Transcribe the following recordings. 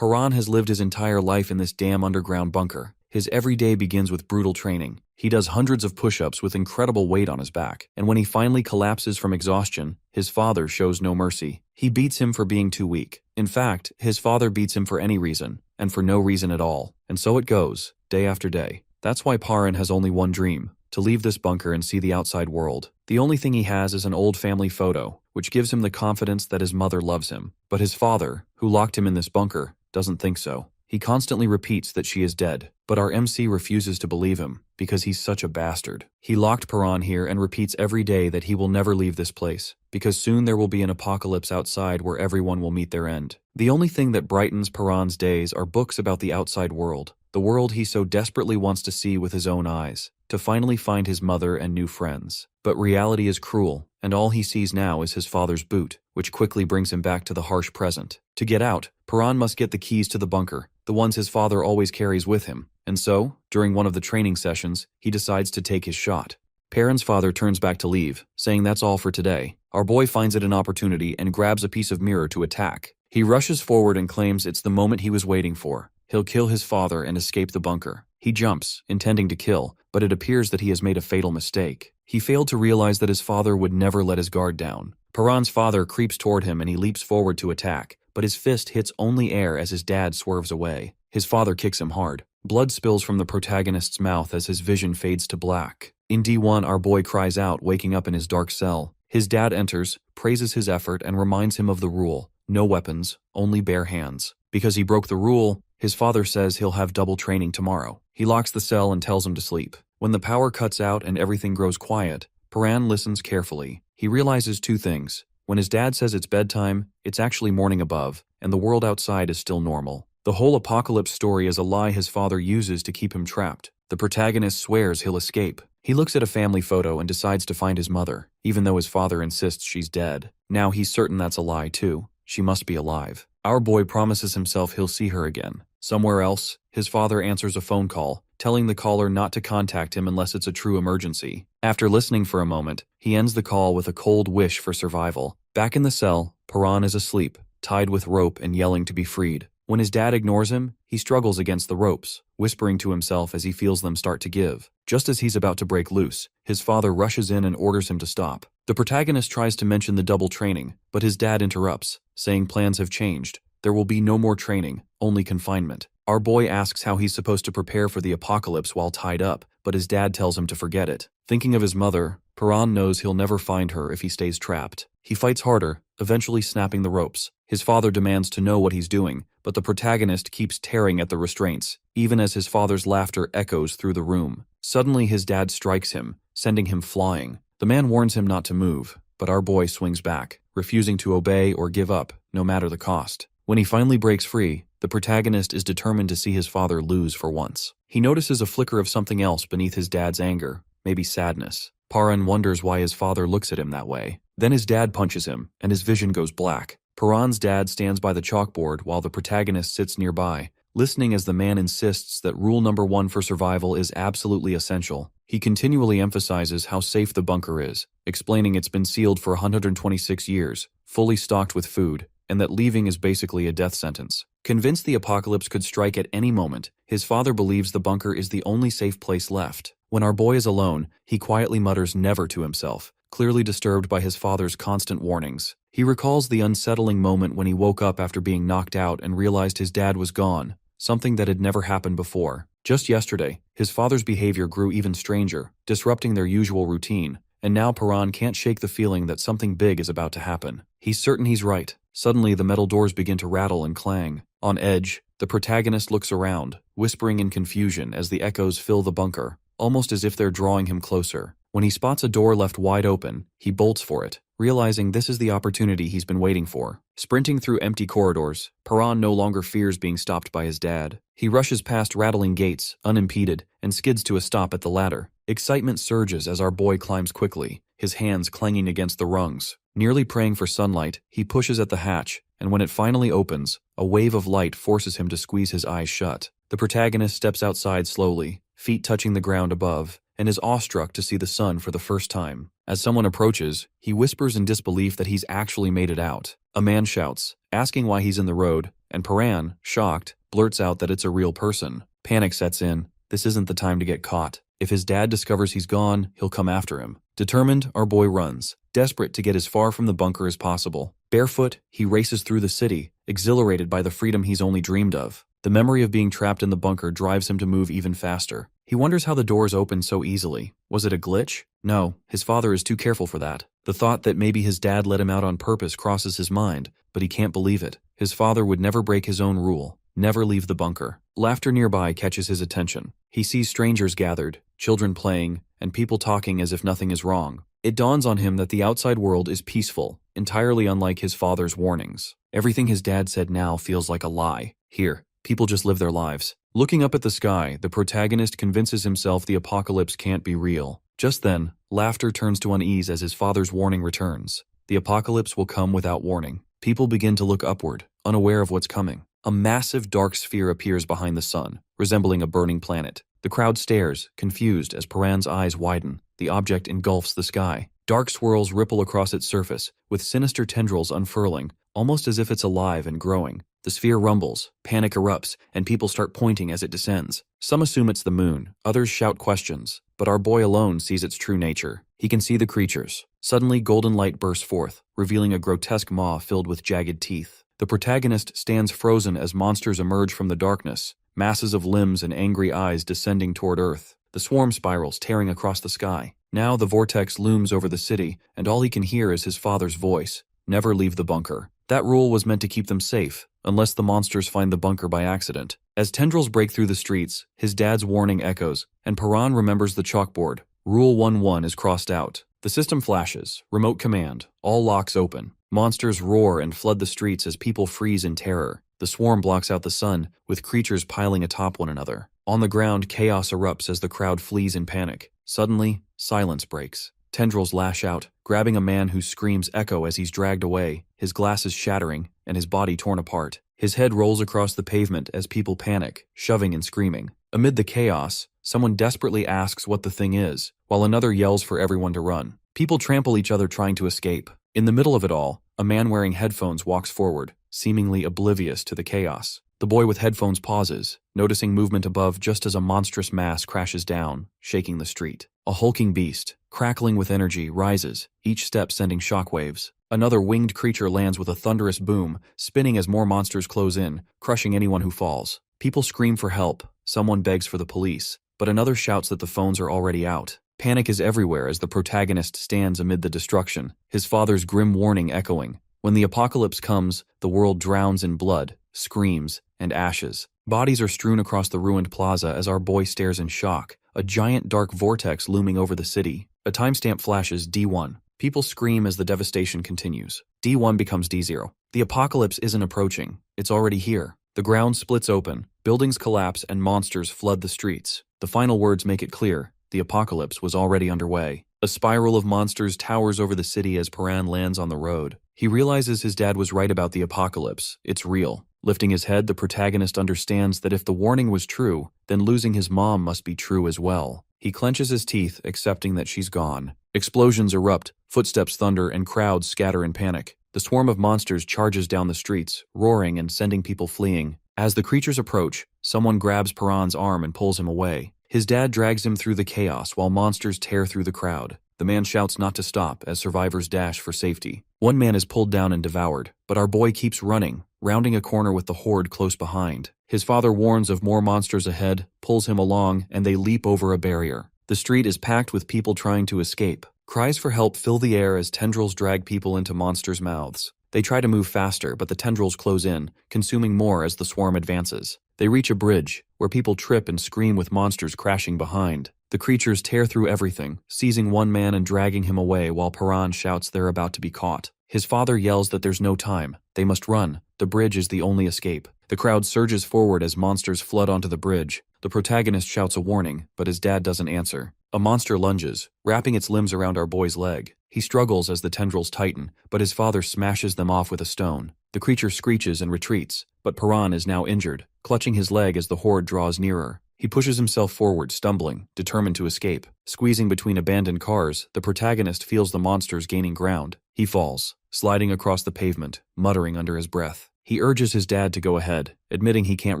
Paran has lived his entire life in this damn underground bunker. His every day begins with brutal training. He does hundreds of push-ups with incredible weight on his back, and when he finally collapses from exhaustion, his father shows no mercy. He beats him for being too weak. In fact, his father beats him for any reason, and for no reason at all. And so it goes, day after day. That's why Paran has only one dream: to leave this bunker and see the outside world. The only thing he has is an old family photo, which gives him the confidence that his mother loves him. But his father, who locked him in this bunker, doesn't think so. He constantly repeats that she is dead, but our MC refuses to believe him, because he's such a bastard. He locked Paran here and repeats every day that he will never leave this place, because soon there will be an apocalypse outside where everyone will meet their end. The only thing that brightens Paran's days are books about the outside world, the world he so desperately wants to see with his own eyes, to finally find his mother and new friends. But reality is cruel, and all he sees now is his father's boot, which quickly brings him back to the harsh present. To get out, Paran must get the keys to the bunker, the ones his father always carries with him. And so, during one of the training sessions, he decides to take his shot. Paran's father turns back to leave, saying that's all for today. Our boy finds it an opportunity and grabs a piece of mirror to attack. He rushes forward and claims it's the moment he was waiting for. He'll kill his father and escape the bunker. He jumps, intending to kill, but it appears that he has made a fatal mistake. He failed to realize that his father would never let his guard down. Paran's father creeps toward him and he leaps forward to attack, but his fist hits only air as his dad swerves away. His father kicks him hard. Blood spills from the protagonist's mouth as his vision fades to black. In D1, our boy cries out, waking up in his dark cell. His dad enters, praises his effort, and reminds him of the rule: no weapons, only bare hands. Because he broke the rule, his father says he'll have double training tomorrow. He locks the cell and tells him to sleep. When the power cuts out and everything grows quiet, Paran listens carefully. He realizes two things. When his dad says it's bedtime, it's actually morning above, and the world outside is still normal. The whole apocalypse story is a lie his father uses to keep him trapped. The protagonist swears he'll escape. He looks at a family photo and decides to find his mother, even though his father insists she's dead. Now he's certain that's a lie too. She must be alive. Our boy promises himself he'll see her again. Somewhere else, his father answers a phone call, telling the caller not to contact him unless it's a true emergency. After listening for a moment, he ends the call with a cold wish for survival. Back in the cell, Paran is asleep, tied with rope and yelling to be freed. When his dad ignores him, he struggles against the ropes, whispering to himself as he feels them start to give. Just as he's about to break loose, his father rushes in and orders him to stop. The protagonist tries to mention the double training, but his dad interrupts, saying plans have changed. There will be no more training, only confinement. Our boy asks how he's supposed to prepare for the apocalypse while tied up, but his dad tells him to forget it. Thinking of his mother, Paran knows he'll never find her if he stays trapped. He fights harder, eventually snapping the ropes. His father demands to know what he's doing, but the protagonist keeps tearing at the restraints, even as his father's laughter echoes through the room. Suddenly his dad strikes him, sending him flying. The man warns him not to move, but our boy swings back, refusing to obey or give up, no matter the cost. When he finally breaks free, the protagonist is determined to see his father lose for once. He notices a flicker of something else beneath his dad's anger, maybe sadness. Paran wonders why his father looks at him that way. Then his dad punches him, and his vision goes black. Paran's dad stands by the chalkboard while the protagonist sits nearby, listening as the man insists that rule number 1 for survival is absolutely essential. He continually emphasizes how safe the bunker is, explaining it's been sealed for 126 years, fully stocked with food, and that leaving is basically a death sentence. Convinced the apocalypse could strike at any moment, his father believes the bunker is the only safe place left. When our boy is alone, he quietly mutters never to himself, clearly disturbed by his father's constant warnings. He recalls the unsettling moment when he woke up after being knocked out and realized his dad was gone, something that had never happened before. Just yesterday, his father's behavior grew even stranger, disrupting their usual routine, and now Paran can't shake the feeling that something big is about to happen. He's certain he's right. Suddenly, the metal doors begin to rattle and clang. On edge, the protagonist looks around, whispering in confusion as the echoes fill the bunker, almost as if they're drawing him closer. When he spots a door left wide open, he bolts for it, realizing this is the opportunity he's been waiting for. Sprinting through empty corridors, Paran no longer fears being stopped by his dad. He rushes past rattling gates, unimpeded, and skids to a stop at the ladder. Excitement surges as our boy climbs quickly, his hands clanging against the rungs. Nearly praying for sunlight, he pushes at the hatch, and when it finally opens, a wave of light forces him to squeeze his eyes shut. The protagonist steps outside slowly, feet touching the ground above, and is awestruck to see the sun for the first time. As someone approaches, he whispers in disbelief that he's actually made it out. A man shouts, asking why he's in the road, and Paran, shocked, blurts out that it's a real person. Panic sets in. This isn't the time to get caught. If his dad discovers he's gone, he'll come after him. Determined, our boy runs, desperate to get as far from the bunker as possible. Barefoot, he races through the city, exhilarated by the freedom he's only dreamed of. The memory of being trapped in the bunker drives him to move even faster. He wonders how the doors opened so easily. Was it a glitch? No, his father is too careful for that. The thought that maybe his dad let him out on purpose crosses his mind, but he can't believe it. His father would never break his own rule. Never leave the bunker. Laughter nearby catches his attention. He sees strangers gathered, children playing, and people talking as if nothing is wrong. It dawns on him that the outside world is peaceful, entirely unlike his father's warnings. Everything his dad said now feels like a lie. Here, people just live their lives. Looking up at the sky, the protagonist convinces himself the apocalypse can't be real. Just then, laughter turns to unease as his father's warning returns. The apocalypse will come without warning. People begin to look upward, unaware of what's coming. A massive dark sphere appears behind the sun, resembling a burning planet. The crowd stares, confused, as Paran's eyes widen. The object engulfs the sky. Dark swirls ripple across its surface, with sinister tendrils unfurling, almost as if it's alive and growing. The sphere rumbles, panic erupts, and people start pointing as it descends. Some assume it's the moon, others shout questions, but our boy alone sees its true nature. He can see the creatures. Suddenly, golden light bursts forth, revealing a grotesque maw filled with jagged teeth. The protagonist stands frozen as monsters emerge from the darkness, masses of limbs and angry eyes descending toward Earth. The swarm spirals, tearing across the sky. Now the vortex looms over the city, and all he can hear is his father's voice. Never leave the bunker. That rule was meant to keep them safe, unless the monsters find the bunker by accident. As tendrils break through the streets, his dad's warning echoes, and Paran remembers the chalkboard. Rule 1-1 is crossed out. The system flashes. Remote command. All locks open. Monsters roar and flood the streets as people freeze in terror. The swarm blocks out the sun, with creatures piling atop one another. On the ground, chaos erupts as the crowd flees in panic. Suddenly, silence breaks. Tendrils lash out, grabbing a man whose screams echo as he's dragged away, his glasses shattering, and his body torn apart. His head rolls across the pavement as people panic, shoving and screaming. Amid the chaos, someone desperately asks what the thing is, while another yells for everyone to run. People trample each other trying to escape. In the middle of it all, a man wearing headphones walks forward, seemingly oblivious to the chaos. The boy with headphones pauses, noticing movement above just as a monstrous mass crashes down, shaking the street. A hulking beast, crackling with energy, rises, each step sending shockwaves. Another winged creature lands with a thunderous boom, spinning as more monsters close in, crushing anyone who falls. People scream for help, someone begs for the police, but another shouts that the phones are already out. Panic is everywhere as the protagonist stands amid the destruction, his father's grim warning echoing. When the apocalypse comes, the world drowns in blood, screams, and ashes. Bodies are strewn across the ruined plaza as our boy stares in shock, a giant dark vortex looming over the city. A timestamp flashes D1. People scream as the devastation continues. D1 becomes D0. The apocalypse isn't approaching, it's already here. The ground splits open, buildings collapse, and monsters flood the streets. The final words make it clear, the apocalypse was already underway. A spiral of monsters towers over the city as Paran lands on the road. He realizes his dad was right about the apocalypse. It's real. Lifting his head, the protagonist understands that if the warning was true, then losing his mom must be true as well. He clenches his teeth, accepting that she's gone. Explosions erupt, footsteps thunder, and crowds scatter in panic. The swarm of monsters charges down the streets, roaring and sending people fleeing. As the creatures approach, someone grabs Paran's arm and pulls him away. His dad drags him through the chaos while monsters tear through the crowd. The man shouts not to stop as survivors dash for safety. One man is pulled down and devoured, but our boy keeps running, rounding a corner with the horde close behind. His father warns of more monsters ahead, pulls him along, and they leap over a barrier. The street is packed with people trying to escape. Cries for help fill the air as tendrils drag people into monsters' mouths. They try to move faster, but the tendrils close in, consuming more as the swarm advances. They reach a bridge, where people trip and scream with monsters crashing behind. The creatures tear through everything, seizing one man and dragging him away while Paran shouts they're about to be caught. His father yells that there's no time. They must run. The bridge is the only escape. The crowd surges forward as monsters flood onto the bridge. The protagonist shouts a warning, but his dad doesn't answer. A monster lunges, wrapping its limbs around our boy's leg. He struggles as the tendrils tighten, but his father smashes them off with a stone. The creature screeches and retreats, but Paran is now injured, clutching his leg as the horde draws nearer. He pushes himself forward, stumbling, determined to escape. Squeezing between abandoned cars, the protagonist feels the monsters gaining ground. He falls, sliding across the pavement, muttering under his breath. He urges his dad to go ahead, admitting he can't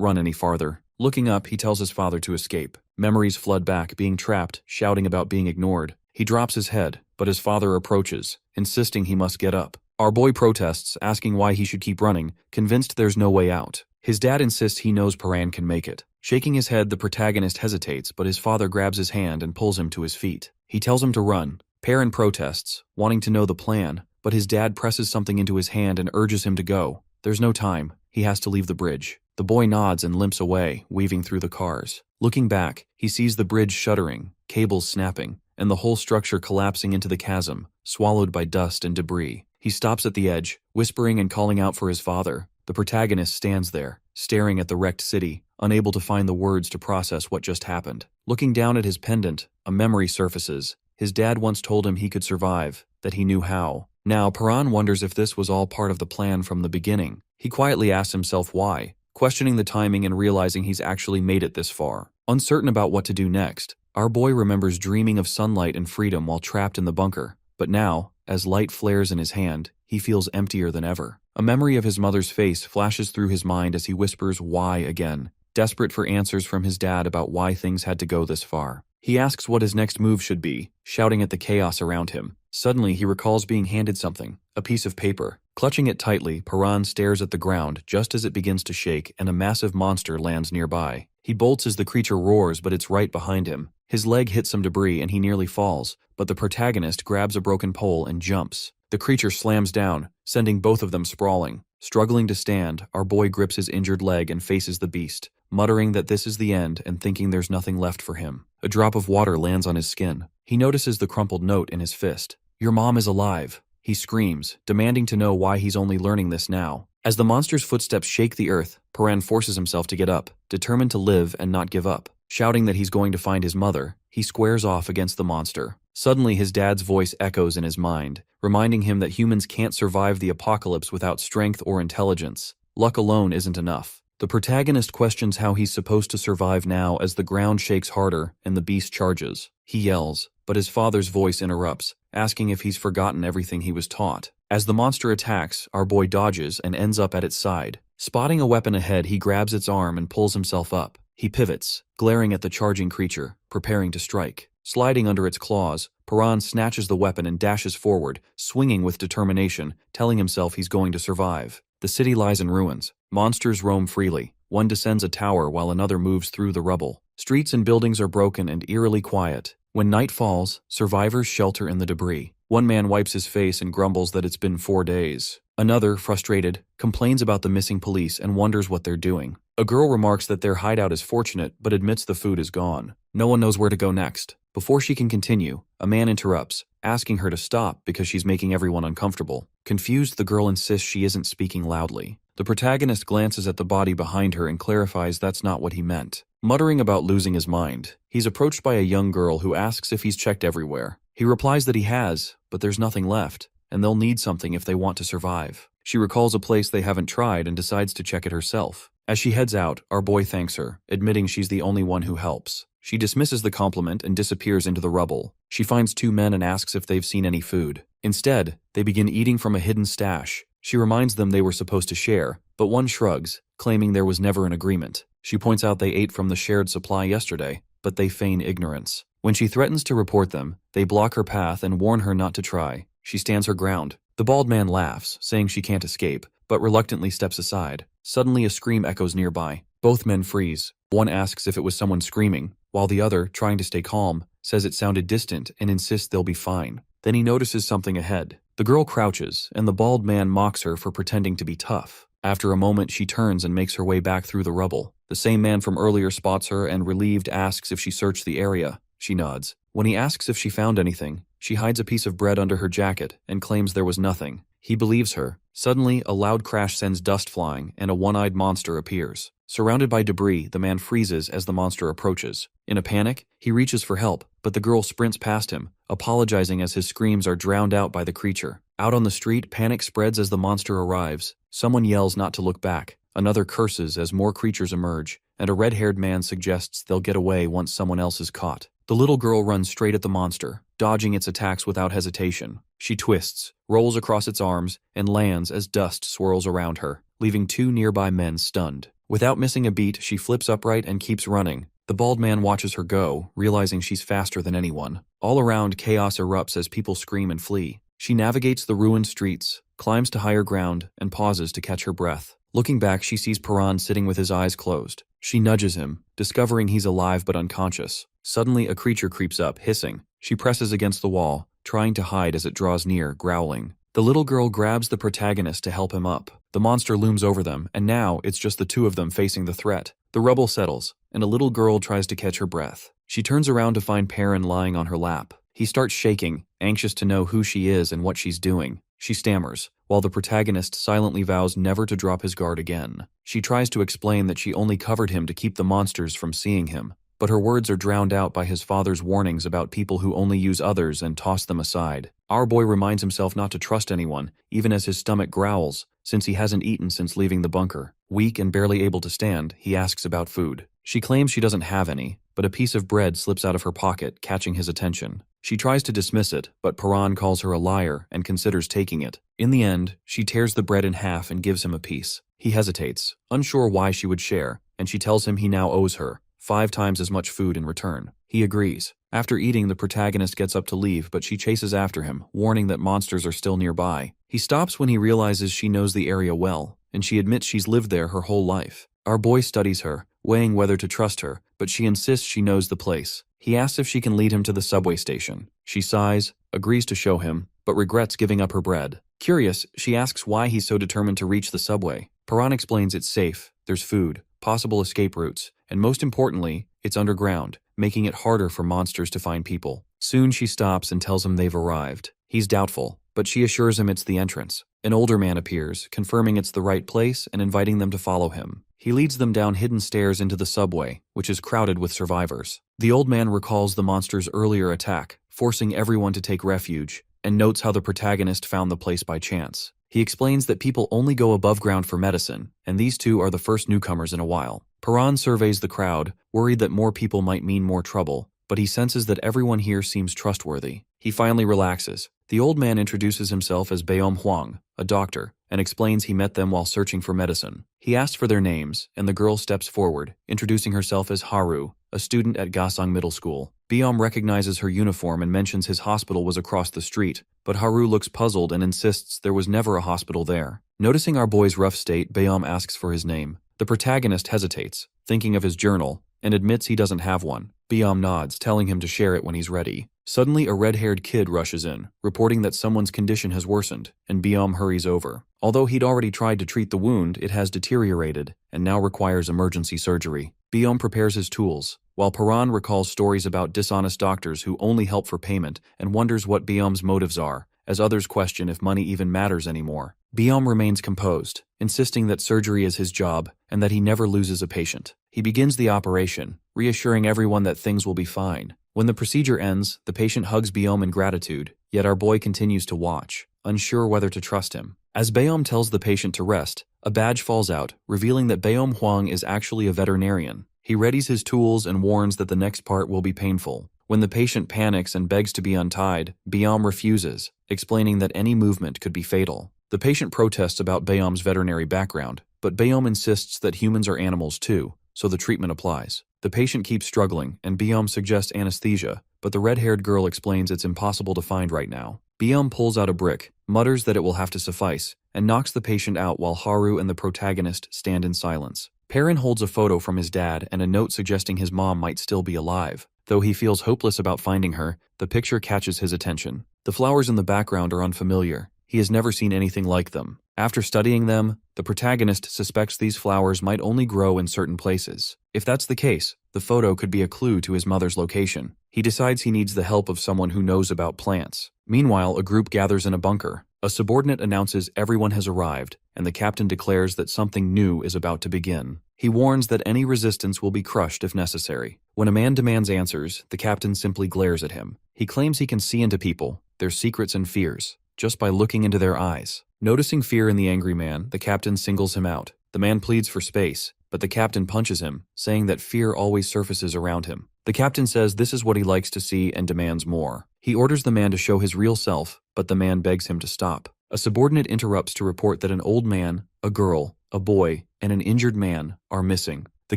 run any farther. Looking up, he tells his father to escape. Memories flood back, being trapped, shouting about being ignored. He drops his head, but his father approaches, insisting he must get up. Our boy protests, asking why he should keep running, convinced there's no way out. His dad insists he knows Paran can make it. Shaking his head, the protagonist hesitates, but his father grabs his hand and pulls him to his feet. He tells him to run. Paran protests, wanting to know the plan, but his dad presses something into his hand and urges him to go. There's no time. He has to leave the bridge. The boy nods and limps away, weaving through the cars. Looking back, he sees the bridge shuddering, cables snapping, and the whole structure collapsing into the chasm, swallowed by dust and debris. He stops at the edge, whispering and calling out for his father. The protagonist stands there, staring at the wrecked city, unable to find the words to process what just happened. Looking down at his pendant, a memory surfaces. His dad once told him he could survive, that he knew how. Now, Paran wonders if this was all part of the plan from the beginning. He quietly asks himself why, questioning the timing and realizing he's actually made it this far. Uncertain about what to do next, our boy remembers dreaming of sunlight and freedom while trapped in the bunker. But now, as light flares in his hand, he feels emptier than ever. A memory of his mother's face flashes through his mind as he whispers why again, desperate for answers from his dad about why things had to go this far. He asks what his next move should be, shouting at the chaos around him. Suddenly, he recalls being handed something, a piece of paper. Clutching it tightly, Paran stares at the ground just as it begins to shake and a massive monster lands nearby. He bolts as the creature roars, but it's right behind him. His leg hits some debris and he nearly falls, but the protagonist grabs a broken pole and jumps. The creature slams down, sending both of them sprawling. Struggling to stand, our boy grips his injured leg and faces the beast, muttering that this is the end and thinking there's nothing left for him. A drop of water lands on his skin. He notices the crumpled note in his fist. "Your mom is alive," he screams, demanding to know why he's only learning this now. As the monster's footsteps shake the earth, Paran forces himself to get up, determined to live and not give up. Shouting that he's going to find his mother, he squares off against the monster. Suddenly, his dad's voice echoes in his mind, reminding him that humans can't survive the apocalypse without strength or intelligence. Luck alone isn't enough. The protagonist questions how he's supposed to survive now as the ground shakes harder and the beast charges. He yells, but his father's voice interrupts, asking if he's forgotten everything he was taught. As the monster attacks, our boy dodges and ends up at its side. Spotting a weapon ahead, he grabs its arm and pulls himself up. He pivots, glaring at the charging creature, preparing to strike. Sliding under its claws, Paran snatches the weapon and dashes forward, swinging with determination, telling himself he's going to survive. The city lies in ruins. Monsters roam freely. One descends a tower while another moves through the rubble. Streets and buildings are broken and eerily quiet. When night falls, survivors shelter in the debris. One man wipes his face and grumbles that it's been 4 days. Another, frustrated, complains about the missing police and wonders what they're doing. A girl remarks that their hideout is fortunate but admits the food is gone. No one knows where to go next. Before she can continue, a man interrupts, asking her to stop because she's making everyone uncomfortable. Confused, the girl insists she isn't speaking loudly. The protagonist glances at the body behind her and clarifies that's not what he meant. Muttering about losing his mind, he's approached by a young girl who asks if he's checked everywhere. He replies that he has, but there's nothing left, and they'll need something if they want to survive. She recalls a place they haven't tried and decides to check it herself. As she heads out, our boy thanks her, admitting she's the only one who helps. She dismisses the compliment and disappears into the rubble. She finds 2 men and asks if they've seen any food. Instead, they begin eating from a hidden stash. She reminds them they were supposed to share, but one shrugs, claiming there was never an agreement. She points out they ate from the shared supply yesterday, but they feign ignorance. When she threatens to report them, they block her path and warn her not to try. She stands her ground. The bald man laughs, saying she can't escape, but reluctantly steps aside. Suddenly, a scream echoes nearby. Both men freeze. One asks if it was someone screaming, while the other, trying to stay calm, says it sounded distant and insists they'll be fine. Then he notices something ahead. The girl crouches, and the bald man mocks her for pretending to be tough. After a moment, she turns and makes her way back through the rubble. The same man from earlier spots her and, relieved, asks if she searched the area. She nods. When he asks if she found anything, she hides a piece of bread under her jacket and claims there was nothing. He believes her. Suddenly, a loud crash sends dust flying, and a one-eyed monster appears. Surrounded by debris, the man freezes as the monster approaches. In a panic, he reaches for help, but the girl sprints past him, apologizing as his screams are drowned out by the creature. Out on the street, panic spreads as the monster arrives. Someone yells not to look back. Another curses as more creatures emerge, and a red-haired man suggests they'll get away once someone else is caught. The little girl runs straight at the monster, dodging its attacks without hesitation. She twists, rolls across its arms, and lands as dust swirls around her. leaving 2 nearby men stunned. Without missing a beat, she flips upright and keeps running. The bald man watches her go, realizing she's faster than anyone. All around, chaos erupts as people scream and flee. She navigates the ruined streets, climbs to higher ground, and pauses to catch her breath. Looking back, she sees Paran sitting with his eyes closed. She nudges him, discovering he's alive but unconscious. Suddenly, a creature creeps up, hissing. She presses against the wall, trying to hide as it draws near, growling. The little girl grabs the protagonist to help him up. The monster looms over them, and now it's just the two of them facing the threat. The rubble settles, and a little girl tries to catch her breath. She turns around to find Perrin lying on her lap. He starts shaking, anxious to know who she is and what she's doing. She stammers, while the protagonist silently vows never to drop his guard again. She tries to explain that she only covered him to keep the monsters from seeing him, but her words are drowned out by his father's warnings about people who only use others and toss them aside. Our boy reminds himself not to trust anyone, even as his stomach growls, since he hasn't eaten since leaving the bunker. Weak and barely able to stand, he asks about food. She claims she doesn't have any, but a piece of bread slips out of her pocket, catching his attention. She tries to dismiss it, but Paran calls her a liar and considers taking it. In the end, she tears the bread in half and gives him a piece. He hesitates, unsure why she would share, and she tells him he now owes her 5 times as much food in return. He agrees. After eating, the protagonist gets up to leave, but she chases after him, warning that monsters are still nearby. He stops when he realizes she knows the area well, and she admits she's lived there her whole life. Our boy studies her, weighing whether to trust her, but she insists she knows the place. He asks if she can lead him to the subway station. She sighs, agrees to show him, but regrets giving up her bread. Curious, she asks why he's so determined to reach the subway. Paran explains it's safe, there's food, possible escape routes, and most importantly, it's underground, making it harder for monsters to find people. Soon she stops and tells him they've arrived. He's doubtful, but she assures him it's the entrance. An older man appears, confirming it's the right place and inviting them to follow him. He leads them down hidden stairs into the subway, which is crowded with survivors. The old man recalls the monster's earlier attack, forcing everyone to take refuge, and notes how the protagonist found the place by chance. He explains that people only go above ground for medicine, and these two are the first newcomers in a while. Paran surveys the crowd, worried that more people might mean more trouble, but he senses that everyone here seems trustworthy. He finally relaxes. The old man introduces himself as Baeom Hwang, a doctor, and explains he met them while searching for medicine. He asks for their names, and the girl steps forward, introducing herself as Haru, a student at Gasang Middle School. Baeom recognizes her uniform and mentions his hospital was across the street, but Haru looks puzzled and insists there was never a hospital there. Noticing our boy's rough state, Baeom asks for his name. The protagonist hesitates, thinking of his journal, and admits he doesn't have one. Baeom nods, telling him to share it when he's ready. Suddenly, a red-haired kid rushes in, reporting that someone's condition has worsened, and Baeom hurries over. Although he'd already tried to treat the wound, it has deteriorated, and now requires emergency surgery. Baeom prepares his tools, while Paran recalls stories about dishonest doctors who only help for payment and wonders what Baeom's motives are, as others question if money even matters anymore. Baeom remains composed, insisting that surgery is his job and that he never loses a patient. He begins the operation, reassuring everyone that things will be fine. When the procedure ends, the patient hugs Baeom in gratitude, yet our boy continues to watch, unsure whether to trust him. As Baeom tells the patient to rest, a badge falls out, revealing that Baeom Hwang is actually a veterinarian. He readies his tools and warns that the next part will be painful. When the patient panics and begs to be untied, Baeom refuses, explaining that any movement could be fatal. The patient protests about Baeom's veterinary background, but Baeom insists that humans are animals too, so the treatment applies. The patient keeps struggling, and Baeom suggests anesthesia, but the red-haired girl explains it's impossible to find right now. Baeom pulls out a brick, mutters that it will have to suffice, and knocks the patient out while Haru and the protagonist stand in silence. Perrin holds a photo from his dad and a note suggesting his mom might still be alive. Though he feels hopeless about finding her, the picture catches his attention. The flowers in the background are unfamiliar. He has never seen anything like them. After studying them, the protagonist suspects these flowers might only grow in certain places. If that's the case, the photo could be a clue to his mother's location. He decides he needs the help of someone who knows about plants. Meanwhile, a group gathers in a bunker. A subordinate announces everyone has arrived, and the captain declares that something new is about to begin. He warns that any resistance will be crushed if necessary. When a man demands answers, the captain simply glares at him. He claims he can see into people, their secrets and fears, just by looking into their eyes. Noticing fear in the angry man, the captain singles him out. The man pleads for space, but the captain punches him, saying that fear always surfaces around him. The captain says this is what he likes to see and demands more. He orders the man to show his real self, but the man begs him to stop. A subordinate interrupts to report that an old man, a girl, a boy, and an injured man are missing. The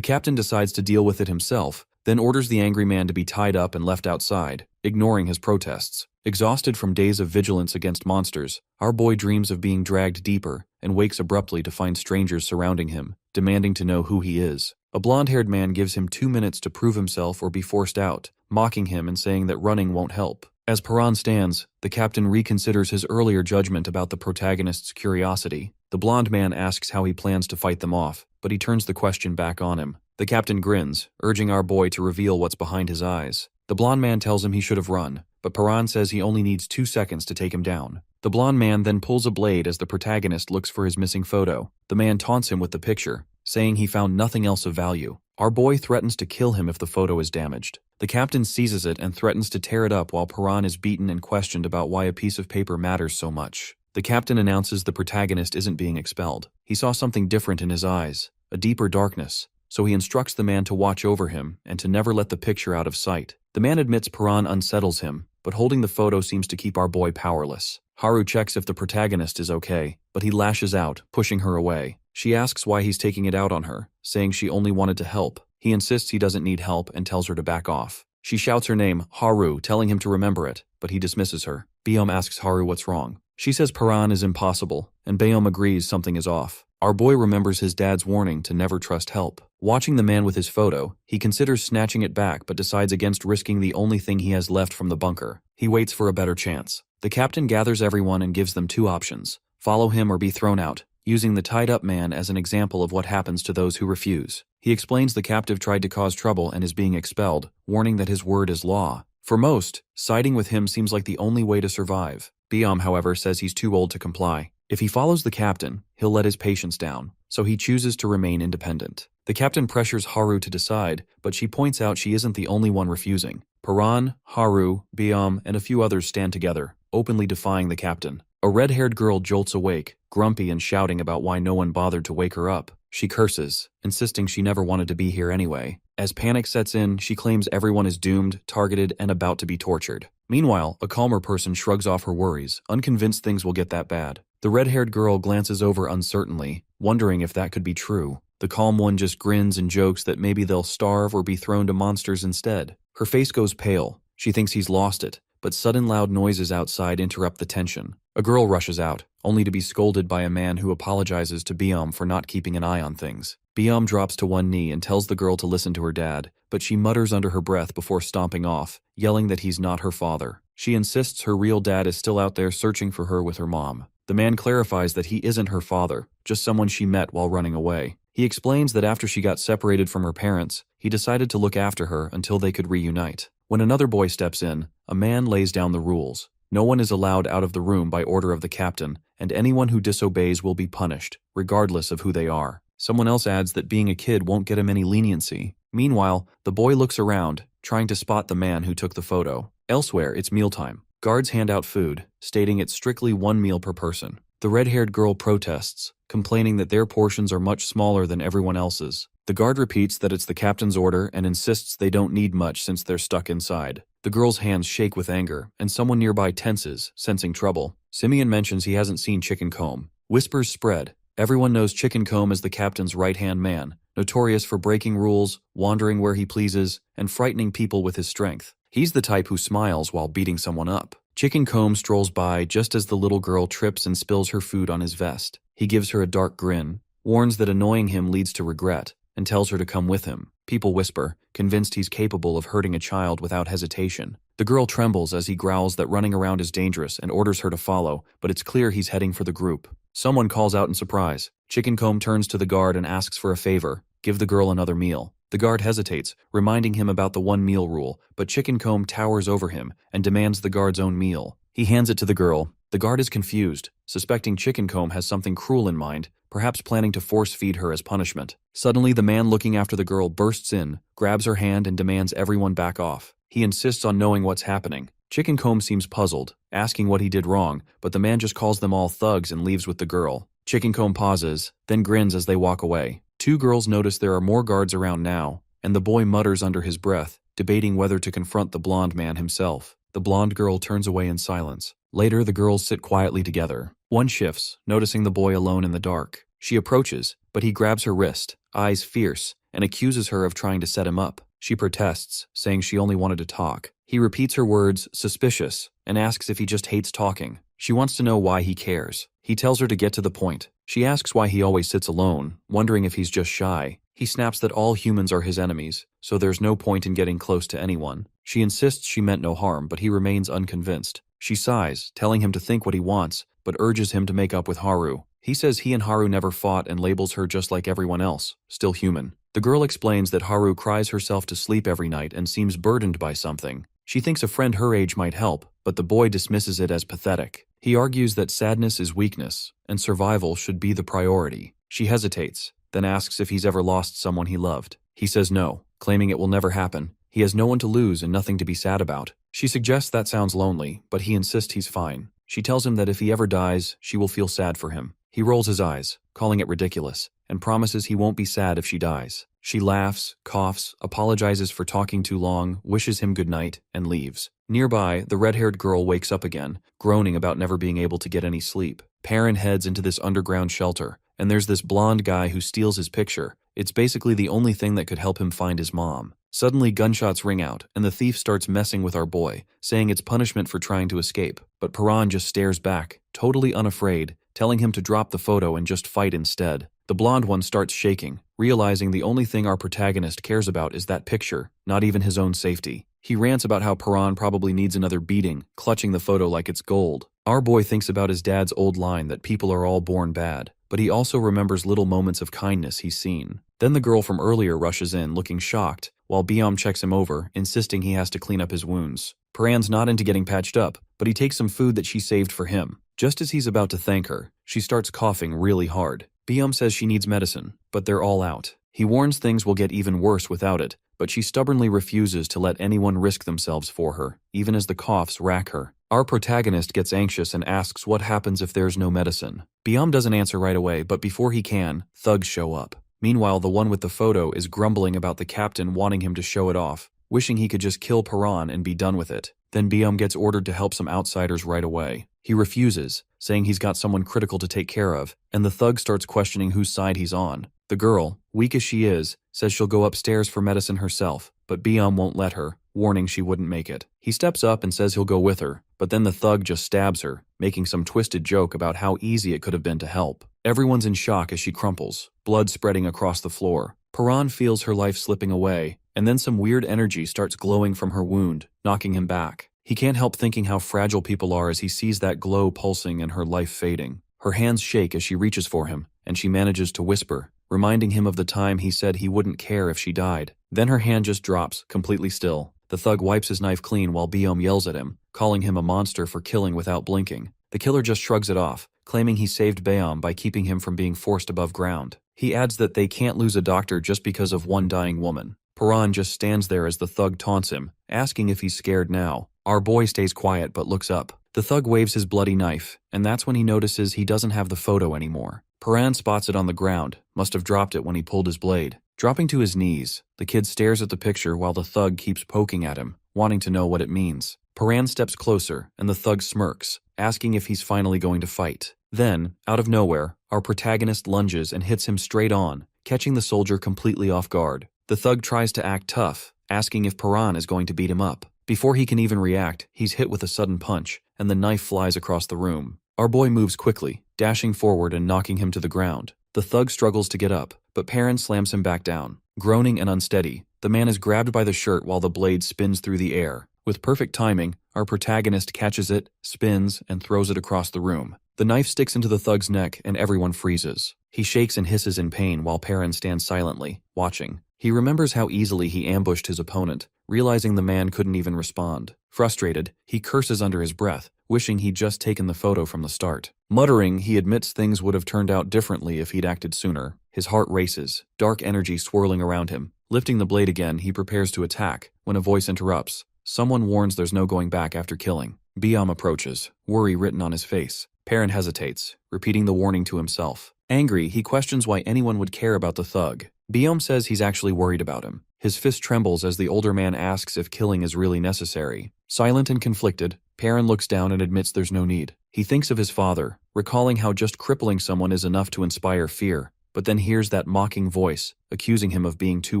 captain decides to deal with it himself, then orders the angry man to be tied up and left outside, ignoring his protests. Exhausted from days of vigilance against monsters, our boy dreams of being dragged deeper and wakes abruptly to find strangers surrounding him, demanding to know who he is. A blonde-haired man gives him 2 minutes to prove himself or be forced out, mocking him and saying that running won't help. As Paran stands, the captain reconsiders his earlier judgment about the protagonist's curiosity. The blonde man asks how he plans to fight them off, but he turns the question back on him. The captain grins, urging our boy to reveal what's behind his eyes. The blonde man tells him he should have run, but Paran says he only needs 2 seconds to take him down. The blonde man then pulls a blade as the protagonist looks for his missing photo. The man taunts him with the picture, saying he found nothing else of value. Our boy threatens to kill him if the photo is damaged. The captain seizes it and threatens to tear it up while Paran is beaten and questioned about why a piece of paper matters so much. The captain announces the protagonist isn't being expelled. He saw something different in his eyes, a deeper darkness, so he instructs the man to watch over him and to never let the picture out of sight. The man admits Paran unsettles him, but holding the photo seems to keep our boy powerless. Haru checks if the protagonist is okay, but he lashes out, pushing her away. She asks why he's taking it out on her, saying she only wanted to help. He insists he doesn't need help and tells her to back off. She shouts her name, Haru, telling him to remember it, but he dismisses her. Beom asks Haru what's wrong. She says Paran is impossible, and Beom agrees something is off. Our boy remembers his dad's warning to never trust help. Watching the man with his photo, he considers snatching it back but decides against risking the only thing he has left from the bunker. He waits for a better chance. The captain gathers everyone and gives them 2 options: follow him or be thrown out, using the tied-up man as an example of what happens to those who refuse. He explains the captive tried to cause trouble and is being expelled, warning that his word is law. For most, siding with him seems like the only way to survive. Beom, however, says he's too old to comply. If he follows the captain, he'll let his patience down, so he chooses to remain independent. The captain pressures Haru to decide, but she points out she isn't the only one refusing. Paran, Haru, Beom, and a few others stand together, openly defying the captain. A red-haired girl jolts awake, grumpy and shouting about why no one bothered to wake her up. She curses, insisting she never wanted to be here anyway. As panic sets in, she claims everyone is doomed, targeted, and about to be tortured. Meanwhile, a calmer person shrugs off her worries, unconvinced things will get that bad. The red-haired girl glances over uncertainly, wondering if that could be true. The calm one just grins and jokes that maybe they'll starve or be thrown to monsters instead. Her face goes pale. She thinks he's lost it, but sudden loud noises outside interrupt the tension. A girl rushes out, only to be scolded by a man who apologizes to Beom for not keeping an eye on things. Beom drops to one knee and tells the girl to listen to her dad, but she mutters under her breath before stomping off, yelling that he's not her father. She insists her real dad is still out there searching for her with her mom. The man clarifies that he isn't her father, just someone she met while running away. He explains that after she got separated from her parents, he decided to look after her until they could reunite. When another boy steps in, a man lays down the rules. No one is allowed out of the room by order of the captain, and anyone who disobeys will be punished, regardless of who they are. Someone else adds that being a kid won't get him any leniency. Meanwhile, the boy looks around, trying to spot the man who took the photo. Elsewhere, it's mealtime. Guards hand out food, stating it's strictly 1 meal per person. The red-haired girl protests, complaining that their portions are much smaller than everyone else's. The guard repeats that it's the captain's order and insists they don't need much since they're stuck inside. The girl's hands shake with anger, and someone nearby tenses, sensing trouble. Simeon mentions he hasn't seen Chicken Comb. Whispers spread. Everyone knows Chicken Comb is the captain's right-hand man, notorious for breaking rules, wandering where he pleases, and frightening people with his strength. He's the type who smiles while beating someone up. Chicken Comb strolls by just as the little girl trips and spills her food on his vest. He gives her a dark grin, warns that annoying him leads to regret, and tells her to come with him. People whisper, convinced he's capable of hurting a child without hesitation. The girl trembles as he growls that running around is dangerous and orders her to follow, but it's clear he's heading for the group. Someone calls out in surprise. Chicken Comb turns to the guard and asks for a favor: give the girl another meal. The guard hesitates, reminding him about the 1 meal rule, but Chicken Comb towers over him and demands the guard's own meal. He hands it to the girl. The guard is confused, suspecting Chicken Comb has something cruel in mind, perhaps planning to force-feed her as punishment. Suddenly, the man looking after the girl bursts in, grabs her hand and demands everyone back off. He insists on knowing what's happening. Chicken Comb seems puzzled, asking what he did wrong, but the man just calls them all thugs and leaves with the girl. Chicken Comb pauses, then grins as they walk away. 2 girls notice there are more guards around now, and the boy mutters under his breath, debating whether to confront the blonde man himself. The blonde girl turns away in silence. Later, the girls sit quietly together. One shifts, noticing the boy alone in the dark. She approaches, but he grabs her wrist, eyes fierce, and accuses her of trying to set him up. She protests, saying she only wanted to talk. He repeats her words, suspicious, and asks if he just hates talking. She wants to know why he cares. He tells her to get to the point. She asks why he always sits alone, wondering if he's just shy. He snaps that all humans are his enemies, so there's no point in getting close to anyone. She insists she meant no harm, but he remains unconvinced. She sighs, telling him to think what he wants, but urges him to make up with Haru. He says he and Haru never fought and labels her just like everyone else, still human. The girl explains that Haru cries herself to sleep every night and seems burdened by something. She thinks a friend her age might help, but the boy dismisses it as pathetic. He argues that sadness is weakness, and survival should be the priority. She hesitates, then asks if he's ever lost someone he loved. He says no, claiming it will never happen. He has no one to lose and nothing to be sad about. She suggests that sounds lonely, but he insists he's fine. She tells him that if he ever dies, she will feel sad for him. He rolls his eyes, calling it ridiculous, and promises he won't be sad if she dies. She laughs, coughs, apologizes for talking too long, wishes him good night, and leaves. Nearby, the red-haired girl wakes up again, groaning about never being able to get any sleep. Perrin heads into this underground shelter, and there's this blonde guy who steals his picture. It's basically the only thing that could help him find his mom. Suddenly, gunshots ring out, and the thief starts messing with our boy, saying it's punishment for trying to escape. But Perrin just stares back, totally unafraid, telling him to drop the photo and just fight instead. The blonde one starts shaking, realizing the only thing our protagonist cares about is that picture, not even his own safety. He rants about how Perrin probably needs another beating, clutching the photo like it's gold. Our boy thinks about his dad's old line that people are all born bad, but he also remembers little moments of kindness he's seen. Then the girl from earlier rushes in, looking shocked, while Biom checks him over, insisting he has to clean up his wounds. Perrin's not into getting patched up, but he takes some food that she saved for him. Just as he's about to thank her, she starts coughing really hard. Biom says she needs medicine, but they're all out. He warns things will get even worse without it, but she stubbornly refuses to let anyone risk themselves for her, even as the coughs rack her. Our protagonist gets anxious and asks what happens if there's no medicine. Biom doesn't answer right away, but before he can, thugs show up. Meanwhile, the one with the photo is grumbling about the captain wanting him to show it off, wishing he could just kill Perrin and be done with it. Then Biom gets ordered to help some outsiders right away. He refuses, saying he's got someone critical to take care of, and the thug starts questioning whose side he's on. The girl, weak as she is, says she'll go upstairs for medicine herself, but Biom won't let her, warning she wouldn't make it. He steps up and says he'll go with her, but then the thug just stabs her, making some twisted joke about how easy it could have been to help. Everyone's in shock as she crumples, blood spreading across the floor. Perrin feels her life slipping away, and then some weird energy starts glowing from her wound, knocking him back. He can't help thinking how fragile people are as he sees that glow pulsing and her life fading. Her hands shake as she reaches for him, and she manages to whisper, reminding him of the time he said he wouldn't care if she died. Then her hand just drops, completely still. The thug wipes his knife clean while Biom yells at him, calling him a monster for killing without blinking. The killer just shrugs it off, claiming he saved Biom by keeping him from being forced above ground. He adds that they can't lose a doctor just because of one dying woman. Perrin just stands there as the thug taunts him, asking if he's scared now. Our boy stays quiet but looks up. The thug waves his bloody knife, and that's when he notices he doesn't have the photo anymore. Perrin spots it on the ground, must have dropped it when he pulled his blade. Dropping to his knees, the kid stares at the picture while the thug keeps poking at him, wanting to know what it means. Perrin steps closer, and the thug smirks, asking if he's finally going to fight. Then, out of nowhere, our protagonist lunges and hits him straight on, catching the soldier completely off guard. The thug tries to act tough, asking if Perrin is going to beat him up. Before he can even react, he's hit with a sudden punch, and the knife flies across the room. Our boy moves quickly, dashing forward and knocking him to the ground. The thug struggles to get up, but Perrin slams him back down. Groaning and unsteady, the man is grabbed by the shirt while the blade spins through the air. With perfect timing, our protagonist catches it, spins, and throws it across the room. The knife sticks into the thug's neck, and everyone freezes. He shakes and hisses in pain while Perrin stands silently, watching. He remembers how easily he ambushed his opponent, realizing the man couldn't even respond. Frustrated, he curses under his breath, wishing he'd just taken the photo from the start. Muttering, he admits things would have turned out differently if he'd acted sooner. His heart races, dark energy swirling around him. Lifting the blade again, he prepares to attack, when a voice interrupts. Someone warns there's no going back after killing. Biom approaches, worry written on his face. Perrin hesitates, repeating the warning to himself. Angry, he questions why anyone would care about the thug. Biom says he's actually worried about him. His fist trembles as the older man asks if killing is really necessary. Silent and conflicted, Perrin looks down and admits there's no need. He thinks of his father, recalling how just crippling someone is enough to inspire fear, but then hears that mocking voice, accusing him of being too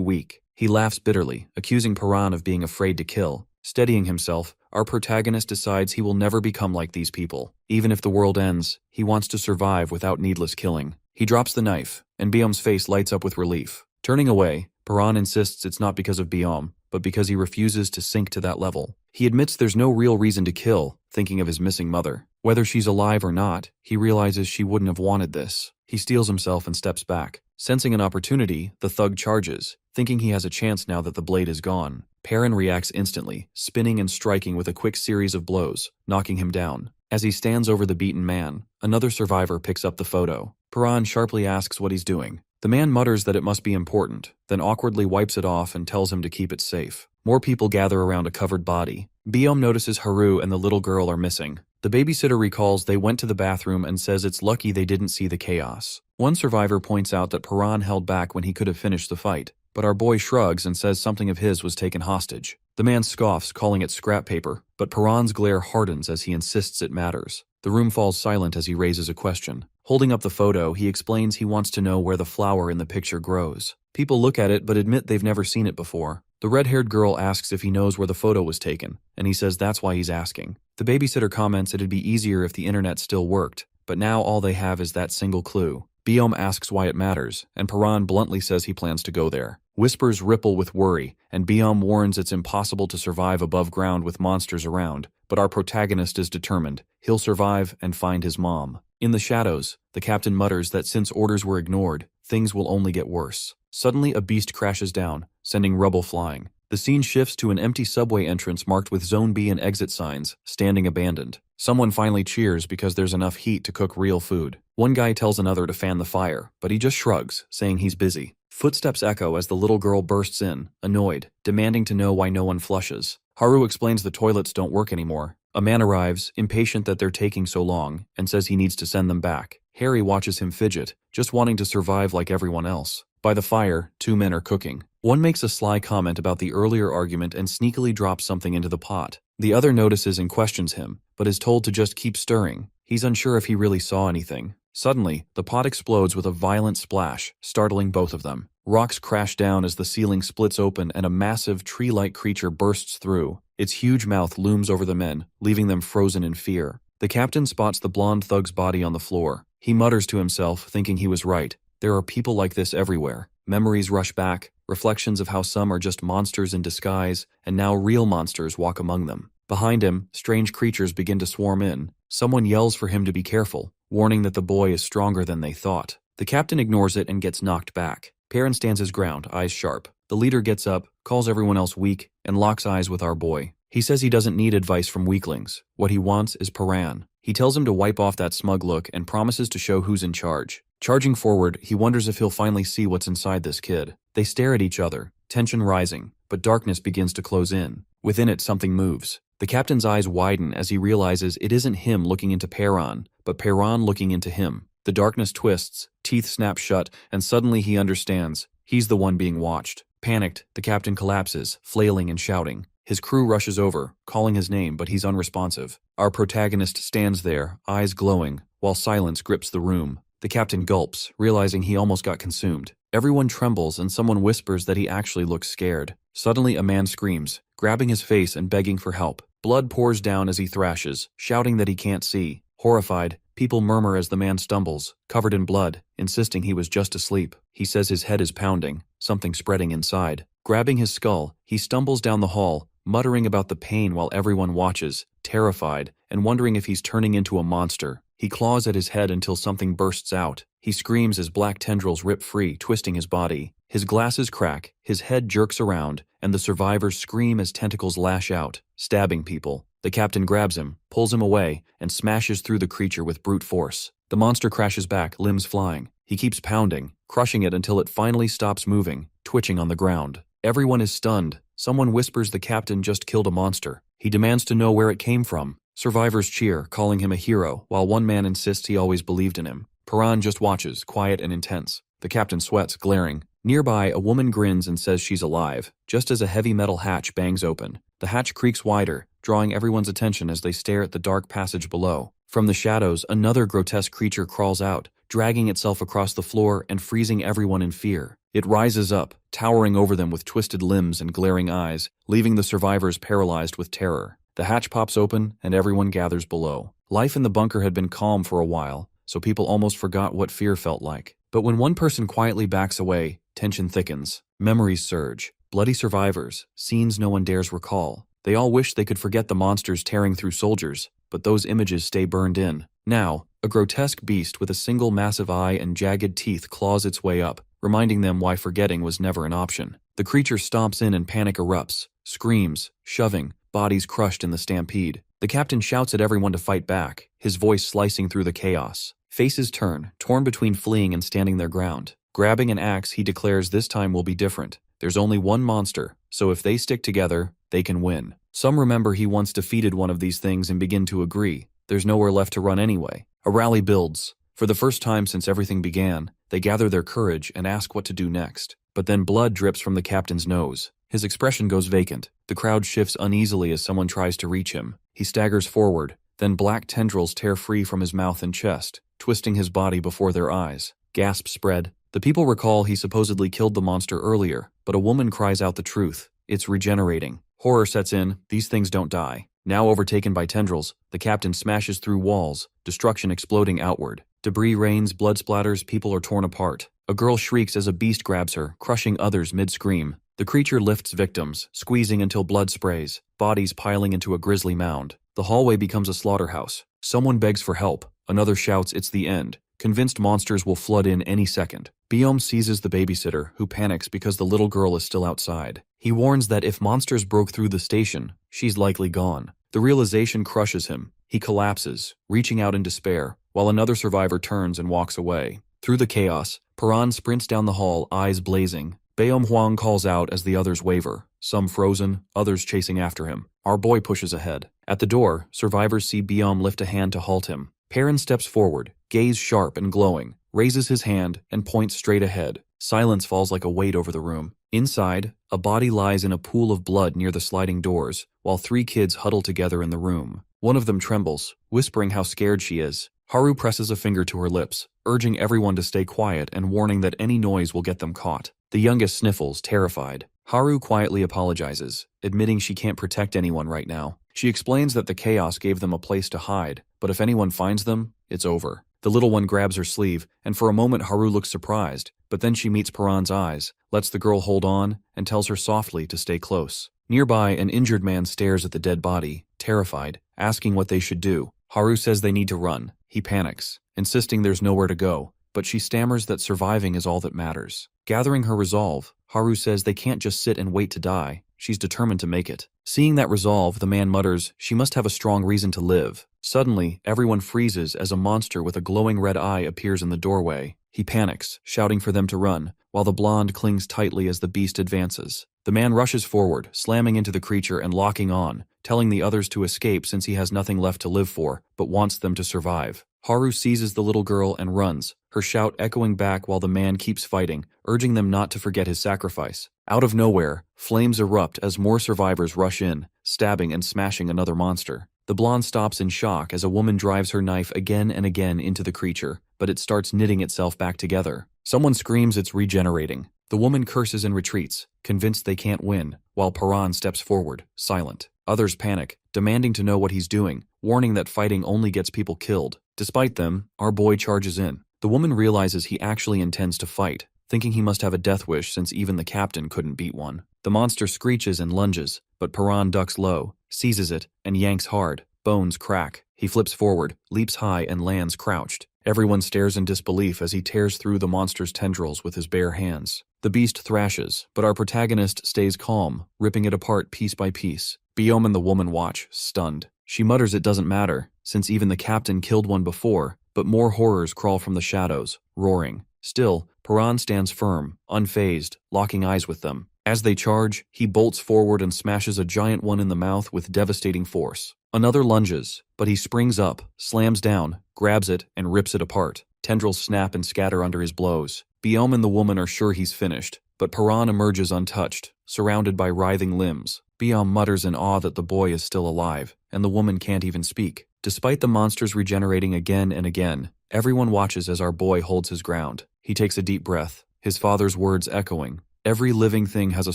weak. He laughs bitterly, accusing Perrin of being afraid to kill. Steadying himself, our protagonist decides he will never become like these people. Even if the world ends, he wants to survive without needless killing. He drops the knife, and Biom's face lights up with relief. Turning away, Perrin insists it's not because of Biom, but because he refuses to sink to that level. He admits there's no real reason to kill, thinking of his missing mother. Whether she's alive or not, he realizes she wouldn't have wanted this. He steels himself and steps back. Sensing an opportunity, the thug charges, thinking he has a chance now that the blade is gone. Perrin reacts instantly, spinning and striking with a quick series of blows, knocking him down. As he stands over the beaten man, another survivor picks up the photo. Perrin sharply asks what he's doing. The man mutters that it must be important, then awkwardly wipes it off and tells him to keep it safe. More people gather around a covered body. Biom notices Haru and the little girl are missing. The babysitter recalls they went to the bathroom and says it's lucky they didn't see the chaos. One survivor points out that Perrin held back when he could have finished the fight, but our boy shrugs and says something of his was taken hostage. The man scoffs, calling it scrap paper, but Perrin's glare hardens as he insists it matters. The room falls silent as he raises a question. Holding up the photo, he explains he wants to know where the flower in the picture grows. People look at it but admit they've never seen it before. The red-haired girl asks if he knows where the photo was taken, and he says that's why he's asking. The babysitter comments it'd be easier if the internet still worked, but now all they have is that single clue. Biom asks why it matters, and Perrin bluntly says he plans to go there. Whispers ripple with worry, and Biom warns it's impossible to survive above ground with monsters around, but our protagonist is determined. He'll survive and find his mom. In the shadows, the captain mutters that since orders were ignored, things will only get worse. Suddenly, a beast crashes down, sending rubble flying. The scene shifts to an empty subway entrance marked with Zone B and exit signs, standing abandoned. Someone finally cheers because there's enough heat to cook real food. One guy tells another to fan the fire, but he just shrugs, saying he's busy. Footsteps echo as the little girl bursts in, annoyed, demanding to know why no one flushes. Haru explains the toilets don't work anymore. A man arrives, impatient that they're taking so long, and says he needs to send them back. Harry watches him fidget, just wanting to survive like everyone else. By the fire, two men are cooking. One makes a sly comment about the earlier argument and sneakily drops something into the pot. The other notices and questions him, but is told to just keep stirring. He's unsure if he really saw anything. Suddenly, the pot explodes with a violent splash, startling both of them. Rocks crash down as the ceiling splits open and a massive tree-like creature bursts through. Its huge mouth looms over the men, leaving them frozen in fear. The captain spots the blonde thug's body on the floor. He mutters to himself, thinking he was right. There are people like this everywhere. Memories rush back, reflections of how some are just monsters in disguise, and now real monsters walk among them. Behind him, strange creatures begin to swarm in. Someone yells for him to be careful, warning that the boy is stronger than they thought. The captain ignores it and gets knocked back. Perrin stands his ground, eyes sharp. The leader gets up, calls everyone else weak, and locks eyes with our boy. He says he doesn't need advice from weaklings. What he wants is Perrin. He tells him to wipe off that smug look and promises to show who's in charge. Charging forward, he wonders if he'll finally see what's inside this kid. They stare at each other, tension rising, but darkness begins to close in. Within it, something moves. The captain's eyes widen as he realizes it isn't him looking into Perrin, but Perrin looking into him. The darkness twists, teeth snap shut, and suddenly he understands. He's the one being watched. Panicked, the captain collapses, flailing and shouting. His crew rushes over, calling his name, but he's unresponsive. Our protagonist stands there, eyes glowing, while silence grips the room. The captain gulps, realizing he almost got consumed. Everyone trembles and someone whispers that he actually looks scared. Suddenly a man screams, grabbing his face and begging for help. Blood pours down as he thrashes, shouting that he can't see. Horrified, people murmur as the man stumbles, covered in blood, insisting he was just asleep. He says his head is pounding, something spreading inside. Grabbing his skull, he stumbles down the hall, muttering about the pain while everyone watches, terrified, and wondering if he's turning into a monster. He claws at his head until something bursts out. He screams as black tendrils rip free, twisting his body. His glasses crack, his head jerks around, and the survivors scream as tentacles lash out, stabbing people. The captain grabs him, pulls him away, and smashes through the creature with brute force. The monster crashes back, limbs flying. He keeps pounding, crushing it until it finally stops moving, twitching on the ground. Everyone is stunned. Someone whispers the captain just killed a monster. He demands to know where it came from. Survivors cheer, calling him a hero, while one man insists he always believed in him. Perrin just watches, quiet and intense. The captain sweats, glaring. Nearby, a woman grins and says she's alive, just as a heavy metal hatch bangs open. The hatch creaks wider, drawing everyone's attention as they stare at the dark passage below. From the shadows, another grotesque creature crawls out, dragging itself across the floor and freezing everyone in fear. It rises up, towering over them with twisted limbs and glaring eyes, leaving the survivors paralyzed with terror. The hatch pops open, and everyone gathers below. Life in the bunker had been calm for a while, so people almost forgot what fear felt like. But when one person quietly backs away, tension thickens. Memories surge. Bloody survivors, scenes no one dares recall. They all wish they could forget the monsters tearing through soldiers, but those images stay burned in. Now, a grotesque beast with a single massive eye and jagged teeth claws its way up, reminding them why forgetting was never an option. The creature stomps in and panic erupts, screams, shoving, bodies crushed in the stampede. The captain shouts at everyone to fight back, his voice slicing through the chaos. Faces turn, torn between fleeing and standing their ground. Grabbing an axe, he declares this time will be different. There's only one monster, so if they stick together, they can win. Some remember he once defeated one of these things and begin to agree. There's nowhere left to run anyway. A rally builds. For the first time since everything began, they gather their courage and ask what to do next. But then blood drips from the captain's nose. His expression goes vacant. The crowd shifts uneasily as someone tries to reach him. He staggers forward. Then black tendrils tear free from his mouth and chest, twisting his body before their eyes. Gasps spread. The people recall he supposedly killed the monster earlier, but a woman cries out the truth. It's regenerating. Horror sets in. These things don't die. Now overtaken by tendrils, the captain smashes through walls, destruction exploding outward. Debris rains, blood splatters, people are torn apart. A girl shrieks as a beast grabs her, crushing others mid-scream. The creature lifts victims, squeezing until blood sprays, bodies piling into a grisly mound. The hallway becomes a slaughterhouse. Someone begs for help. Another shouts it's the end, convinced monsters will flood in any second. Biom seizes the babysitter, who panics because the little girl is still outside. He warns that if monsters broke through the station, she's likely gone. The realization crushes him. He collapses, reaching out in despair, while another survivor turns and walks away. Through the chaos, Paran sprints down the hall, eyes blazing. Baeom Hwang calls out as the others waver, some frozen, others chasing after him. Our boy pushes ahead. At the door, survivors see Biom lift a hand to halt him. Perrin steps forward, gaze sharp and glowing, raises his hand and points straight ahead. Silence falls like a weight over the room. Inside, a body lies in a pool of blood near the sliding doors, while 3 kids huddle together in the room. One of them trembles, whispering how scared she is. Haru presses a finger to her lips, urging everyone to stay quiet and warning that any noise will get them caught. The youngest sniffles, terrified. Haru quietly apologizes, admitting she can't protect anyone right now. She explains that the chaos gave them a place to hide, but if anyone finds them, it's over. The little one grabs her sleeve, and for a moment Haru looks surprised, but then she meets Paran's eyes, lets the girl hold on, and tells her softly to stay close. Nearby, an injured man stares at the dead body, terrified, asking what they should do. Haru says they need to run. He panics, insisting there's nowhere to go, but she stammers that surviving is all that matters. Gathering her resolve, Haru says they can't just sit and wait to die. She's determined to make it. Seeing that resolve, the man mutters, she must have a strong reason to live. Suddenly, everyone freezes as a monster with a glowing red eye appears in the doorway. He panics, shouting for them to run, while the blonde clings tightly as the beast advances. The man rushes forward, slamming into the creature and locking on, telling the others to escape since he has nothing left to live for, but wants them to survive. Haru seizes the little girl and runs, her shout echoing back while the man keeps fighting, urging them not to forget his sacrifice. Out of nowhere, flames erupt as more survivors rush in, stabbing and smashing another monster. The blonde stops in shock as a woman drives her knife again and again into the creature, but it starts knitting itself back together. Someone screams it's regenerating. The woman curses and retreats, convinced they can't win, while Paran steps forward, silent. Others panic, demanding to know what he's doing, warning that fighting only gets people killed. Despite them, our boy charges in. The woman realizes he actually intends to fight, thinking he must have a death wish since even the captain couldn't beat one. The monster screeches and lunges, but Paran ducks low, seizes it, and yanks hard. Bones crack. He flips forward, leaps high, and lands crouched. Everyone stares in disbelief as he tears through the monster's tendrils with his bare hands. The beast thrashes, but our protagonist stays calm, ripping it apart piece by piece. Biom and the woman watch, stunned. She mutters it doesn't matter, since even the captain killed one before, but more horrors crawl from the shadows, roaring. Still, Paran stands firm, unfazed, locking eyes with them. As they charge, he bolts forward and smashes a giant one in the mouth with devastating force. Another lunges, but he springs up, slams down, grabs it, and rips it apart. Tendrils snap and scatter under his blows. Biome and the woman are sure he's finished, but Paran emerges untouched, surrounded by writhing limbs. Biome mutters in awe that the boy is still alive, and the woman can't even speak. Despite the monsters regenerating again and again, everyone watches as our boy holds his ground. He takes a deep breath, his father's words echoing. Every living thing has a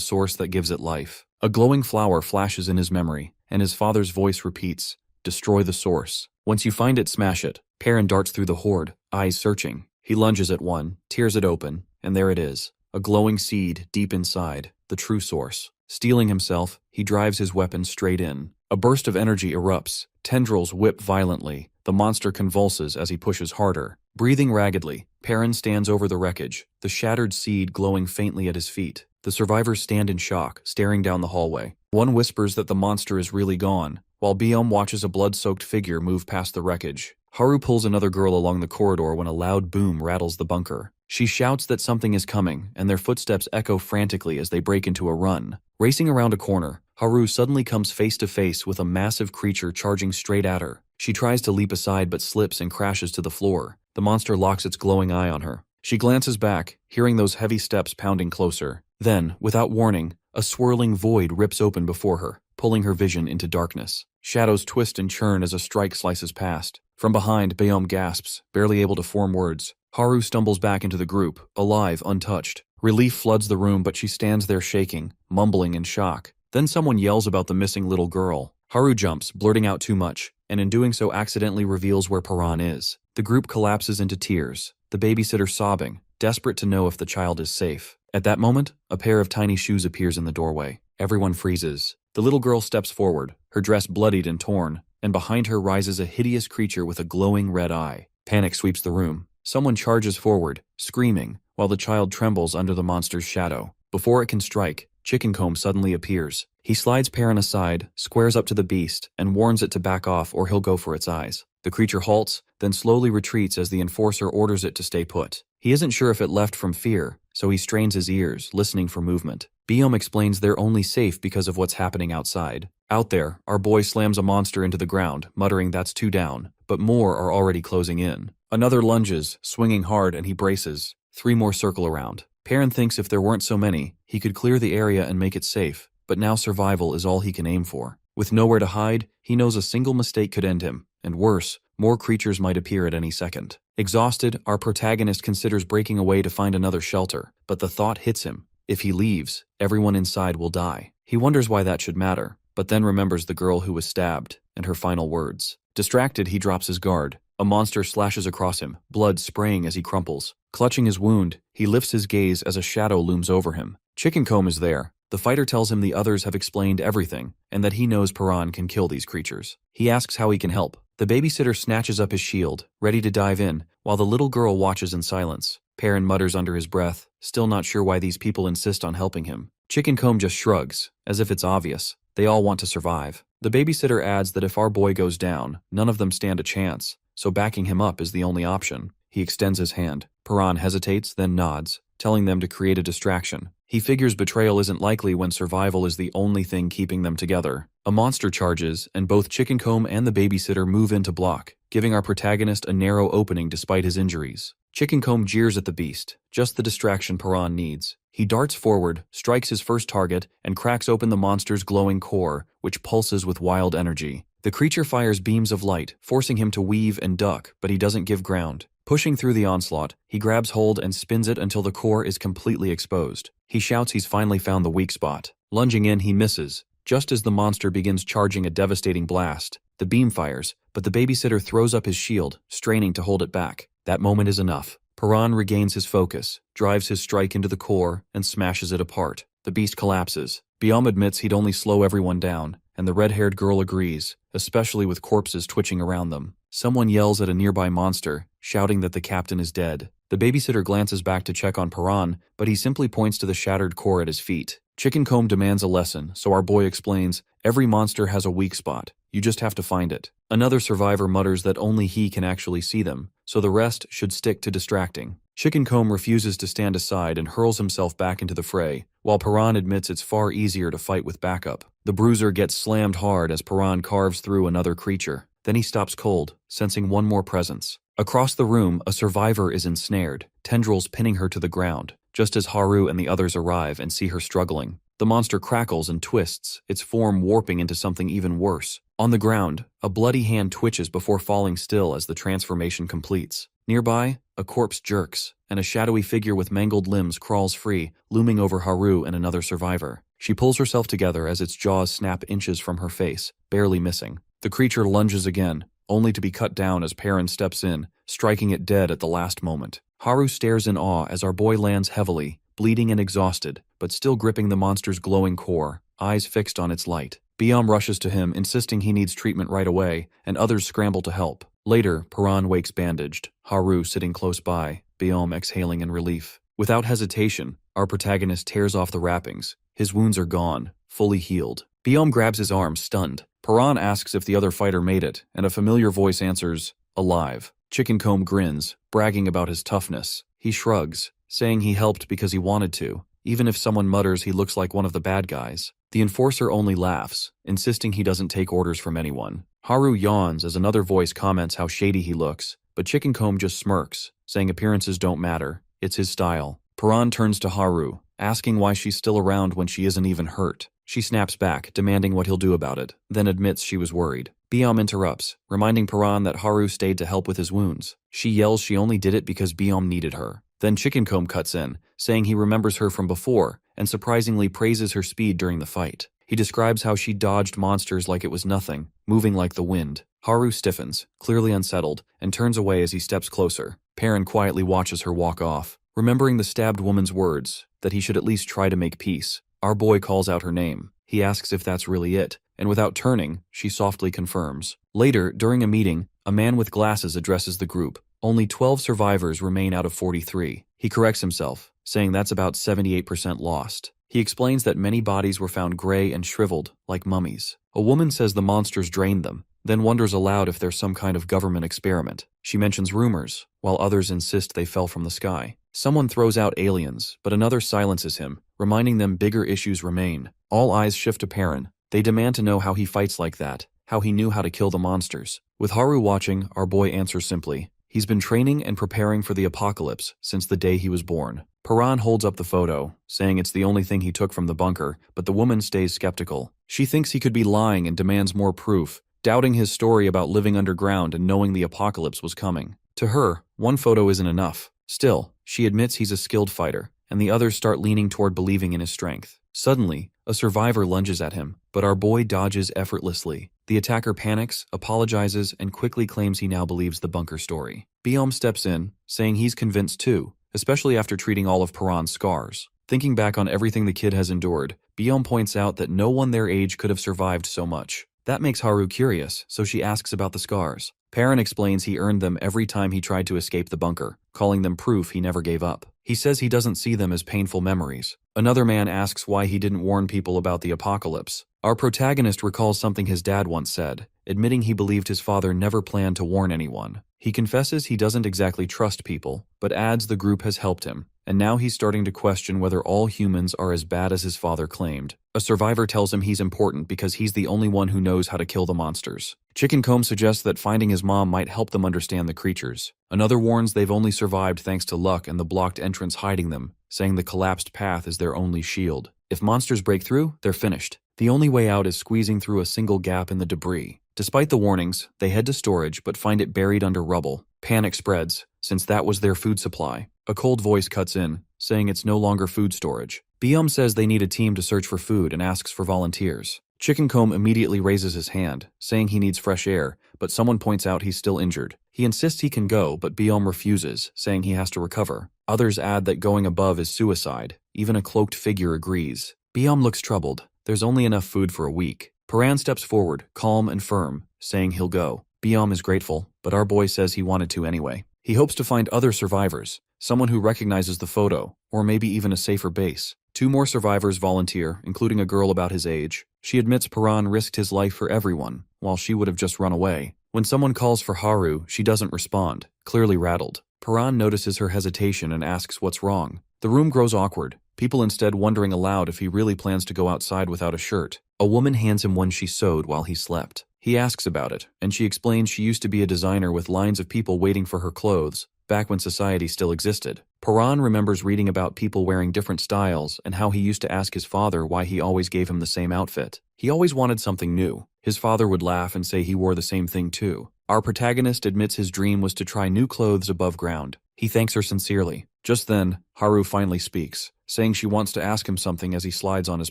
source that gives it life. A glowing flower flashes in his memory, and his father's voice repeats, "Destroy the source. Once you find it, smash it." Perrin darts through the horde, eyes searching. He lunges at one, tears it open, and there it is. A glowing seed deep inside, the true source. Steeling himself, he drives his weapon straight in. A burst of energy erupts. Tendrils whip violently. The monster convulses as he pushes harder. Breathing raggedly, Perrin stands over the wreckage, the shattered seed glowing faintly at his feet. The survivors stand in shock, staring down the hallway. One whispers that the monster is really gone, while Biome watches a blood-soaked figure move past the wreckage. Haru pulls another girl along the corridor when a loud boom rattles the bunker. She shouts that something is coming, and their footsteps echo frantically as they break into a run. Racing around a corner, Haru suddenly comes face to face with a massive creature charging straight at her. She tries to leap aside but slips and crashes to the floor. The monster locks its glowing eye on her. She glances back, hearing those heavy steps pounding closer. Then, without warning, a swirling void rips open before her, pulling her vision into darkness. Shadows twist and churn as a strike slices past. From behind, Biome gasps, barely able to form words. Haru stumbles back into the group, alive, untouched. Relief floods the room, but she stands there shaking, mumbling in shock. Then someone yells about the missing little girl. Haru jumps, blurting out too much, and in doing so accidentally reveals where Paran is. The group collapses into tears, the babysitter sobbing, desperate to know if the child is safe. At that moment, a pair of tiny shoes appears in the doorway. Everyone freezes. The little girl steps forward, her dress bloodied and torn, and behind her rises a hideous creature with a glowing red eye. Panic sweeps the room. Someone charges forward, screaming, while the child trembles under the monster's shadow. Before it can strike, Chickencomb suddenly appears. He slides Perrin aside, squares up to the beast, and warns it to back off or he'll go for its eyes. The creature halts, then slowly retreats as the enforcer orders it to stay put. He isn't sure if it left from fear, so he strains his ears, listening for movement. Biome explains they're only safe because of what's happening outside. Out there, our boy slams a monster into the ground, muttering that's two down, but more are already closing in. Another lunges, swinging hard, and he braces. 3 more circle around. Perrin thinks if there weren't so many, he could clear the area and make it safe, but now survival is all he can aim for. With nowhere to hide, he knows a single mistake could end him, and worse, more creatures might appear at any second. Exhausted, our protagonist considers breaking away to find another shelter, but the thought hits him. If he leaves, everyone inside will die. He wonders why that should matter, but then remembers the girl who was stabbed, and her final words. Distracted, he drops his guard. A monster slashes across him, blood spraying as he crumples. Clutching his wound, he lifts his gaze as a shadow looms over him. Chickencomb is there. The fighter tells him the others have explained everything, and that he knows Paran can kill these creatures. He asks how he can help. The babysitter snatches up his shield, ready to dive in, while the little girl watches in silence. Perrin mutters under his breath, still not sure why these people insist on helping him. Chickencomb just shrugs, as if it's obvious. They all want to survive. The babysitter adds that if our boy goes down, none of them stand a chance, so backing him up is the only option. He extends his hand. Paran hesitates, then nods, telling them to create a distraction. He figures betrayal isn't likely when survival is the only thing keeping them together. A monster charges, and both Chickencomb and the babysitter move in to block, giving our protagonist a narrow opening despite his injuries. Chickencomb jeers at the beast, just the distraction Paran needs. He darts forward, strikes his first target, and cracks open the monster's glowing core, which pulses with wild energy. The creature fires beams of light, forcing him to weave and duck, but he doesn't give ground. Pushing through the onslaught, he grabs hold and spins it until the core is completely exposed. He shouts he's finally found the weak spot. Lunging in, he misses. Just as the monster begins charging a devastating blast, the beam fires, but the babysitter throws up his shield, straining to hold it back. That moment is enough. Paran regains his focus, drives his strike into the core, and smashes it apart. The beast collapses. Biome admits he'd only slow everyone down, and the red-haired girl agrees, especially with corpses twitching around them. Someone yells at a nearby monster, shouting that the captain is dead. The babysitter glances back to check on Paran, but he simply points to the shattered core at his feet. Chickencomb demands a lesson, so our boy explains, every monster has a weak spot. You just have to find it. Another survivor mutters that only he can actually see them, so the rest should stick to distracting. Chickencomb refuses to stand aside and hurls himself back into the fray, while Paran admits it's far easier to fight with backup. The bruiser gets slammed hard as Paran carves through another creature. Then he stops cold, sensing one more presence. Across the room, a survivor is ensnared, tendrils pinning her to the ground, just as Haru and the others arrive and see her struggling. The monster crackles and twists, its form warping into something even worse. On the ground, a bloody hand twitches before falling still as the transformation completes. Nearby, a corpse jerks, and a shadowy figure with mangled limbs crawls free, looming over Haru and another survivor. She pulls herself together as its jaws snap inches from her face, barely missing. The creature lunges again, only to be cut down as Perrin steps in, striking it dead at the last moment. Haru stares in awe as our boy lands heavily, bleeding and exhausted, but still gripping the monster's glowing core, eyes fixed on its light. Biom rushes to him, insisting he needs treatment right away, and others scramble to help. Later, Perrin wakes bandaged, Haru sitting close by, Biom exhaling in relief. Without hesitation, our protagonist tears off the wrappings. His wounds are gone, fully healed. Biom grabs his arm, stunned. Perrin asks if the other fighter made it, and a familiar voice answers, alive. Chickencomb grins, bragging about his toughness. He shrugs, saying he helped because he wanted to, even if someone mutters he looks like one of the bad guys. The enforcer only laughs, insisting he doesn't take orders from anyone. Haru yawns as another voice comments how shady he looks, but Chickencomb just smirks, saying appearances don't matter, it's his style. Perrin turns to Haru, asking why she's still around when she isn't even hurt. She snaps back, demanding what he'll do about it, then admits she was worried. Biom interrupts, reminding Perrin that Haru stayed to help with his wounds. She yells she only did it because Biom needed her. Then Chickencomb cuts in, saying he remembers her from before, and surprisingly praises her speed during the fight. He describes how she dodged monsters like it was nothing, moving like the wind. Haru stiffens, clearly unsettled, and turns away as he steps closer. Perrin quietly watches her walk off, remembering the stabbed woman's words, that he should at least try to make peace. Our boy calls out her name. He asks if that's really it, and without turning, she softly confirms. Later, during a meeting, a man with glasses addresses the group. Only 12 survivors remain out of 43. He corrects himself, saying that's about 78% lost. He explains that many bodies were found gray and shriveled, like mummies. A woman says the monsters drained them, then wonders aloud if there's some kind of government experiment. She mentions rumors, while others insist they fell from the sky. Someone throws out aliens, but another silences him, reminding them bigger issues remain. All eyes shift to Perrin. They demand to know how he fights like that, how he knew how to kill the monsters. With Haru watching, our boy answers simply, he's been training and preparing for the apocalypse since the day he was born. Perrin holds up the photo, saying it's the only thing he took from the bunker, but the woman stays skeptical. She thinks he could be lying and demands more proof, doubting his story about living underground and knowing the apocalypse was coming. To her, one photo isn't enough. Still, she admits he's a skilled fighter, and the others start leaning toward believing in his strength. Suddenly, a survivor lunges at him, but our boy dodges effortlessly. The attacker panics, apologizes, and quickly claims he now believes the bunker story. Biom steps in, saying he's convinced too, especially after treating all of Perrin's scars. Thinking back on everything the kid has endured, Biom points out that no one their age could have survived so much. That makes Haru curious, so she asks about the scars. Perrin explains he earned them every time he tried to escape the bunker, calling them proof he never gave up. He says he doesn't see them as painful memories. Another man asks why he didn't warn people about the apocalypse. Our protagonist recalls something his dad once said, admitting he believed his father never planned to warn anyone. He confesses he doesn't exactly trust people, but adds the group has helped him, and now he's starting to question whether all humans are as bad as his father claimed. A survivor tells him he's important because he's the only one who knows how to kill the monsters. Chickencomb suggests that finding his mom might help them understand the creatures. Another warns they've only survived thanks to luck and the blocked entrance hiding them, saying the collapsed path is their only shield. If monsters break through, they're finished. The only way out is squeezing through a single gap in the debris. Despite the warnings, they head to storage but find it buried under rubble. Panic spreads, since that was their food supply. A cold voice cuts in, saying it's no longer food storage. Biom says they need a team to search for food and asks for volunteers. Chickencomb immediately raises his hand, saying he needs fresh air, but someone points out he's still injured. He insists he can go, but Biom refuses, saying he has to recover. Others add that going above is suicide. Even a cloaked figure agrees. Biom looks troubled. There's only enough food for a week. Perrin steps forward, calm and firm, saying he'll go. Biom is grateful, but our boy says he wanted to anyway. He hopes to find other survivors, someone who recognizes the photo, or maybe even a safer base. 2 more survivors volunteer, including a girl about his age. She admits Perrin risked his life for everyone, while she would have just run away. When someone calls for Haru, she doesn't respond, clearly rattled. Perrin notices her hesitation and asks what's wrong. The room grows awkward, people instead wondering aloud if he really plans to go outside without a shirt. A woman hands him one she sewed while he slept. He asks about it, and she explains she used to be a designer with lines of people waiting for her clothes, back when society still existed. Paran remembers reading about people wearing different styles and how he used to ask his father why he always gave him the same outfit. He always wanted something new. His father would laugh and say he wore the same thing too. Our protagonist admits his dream was to try new clothes above ground. He thanks her sincerely. Just then, Haru finally speaks, saying she wants to ask him something as he slides on his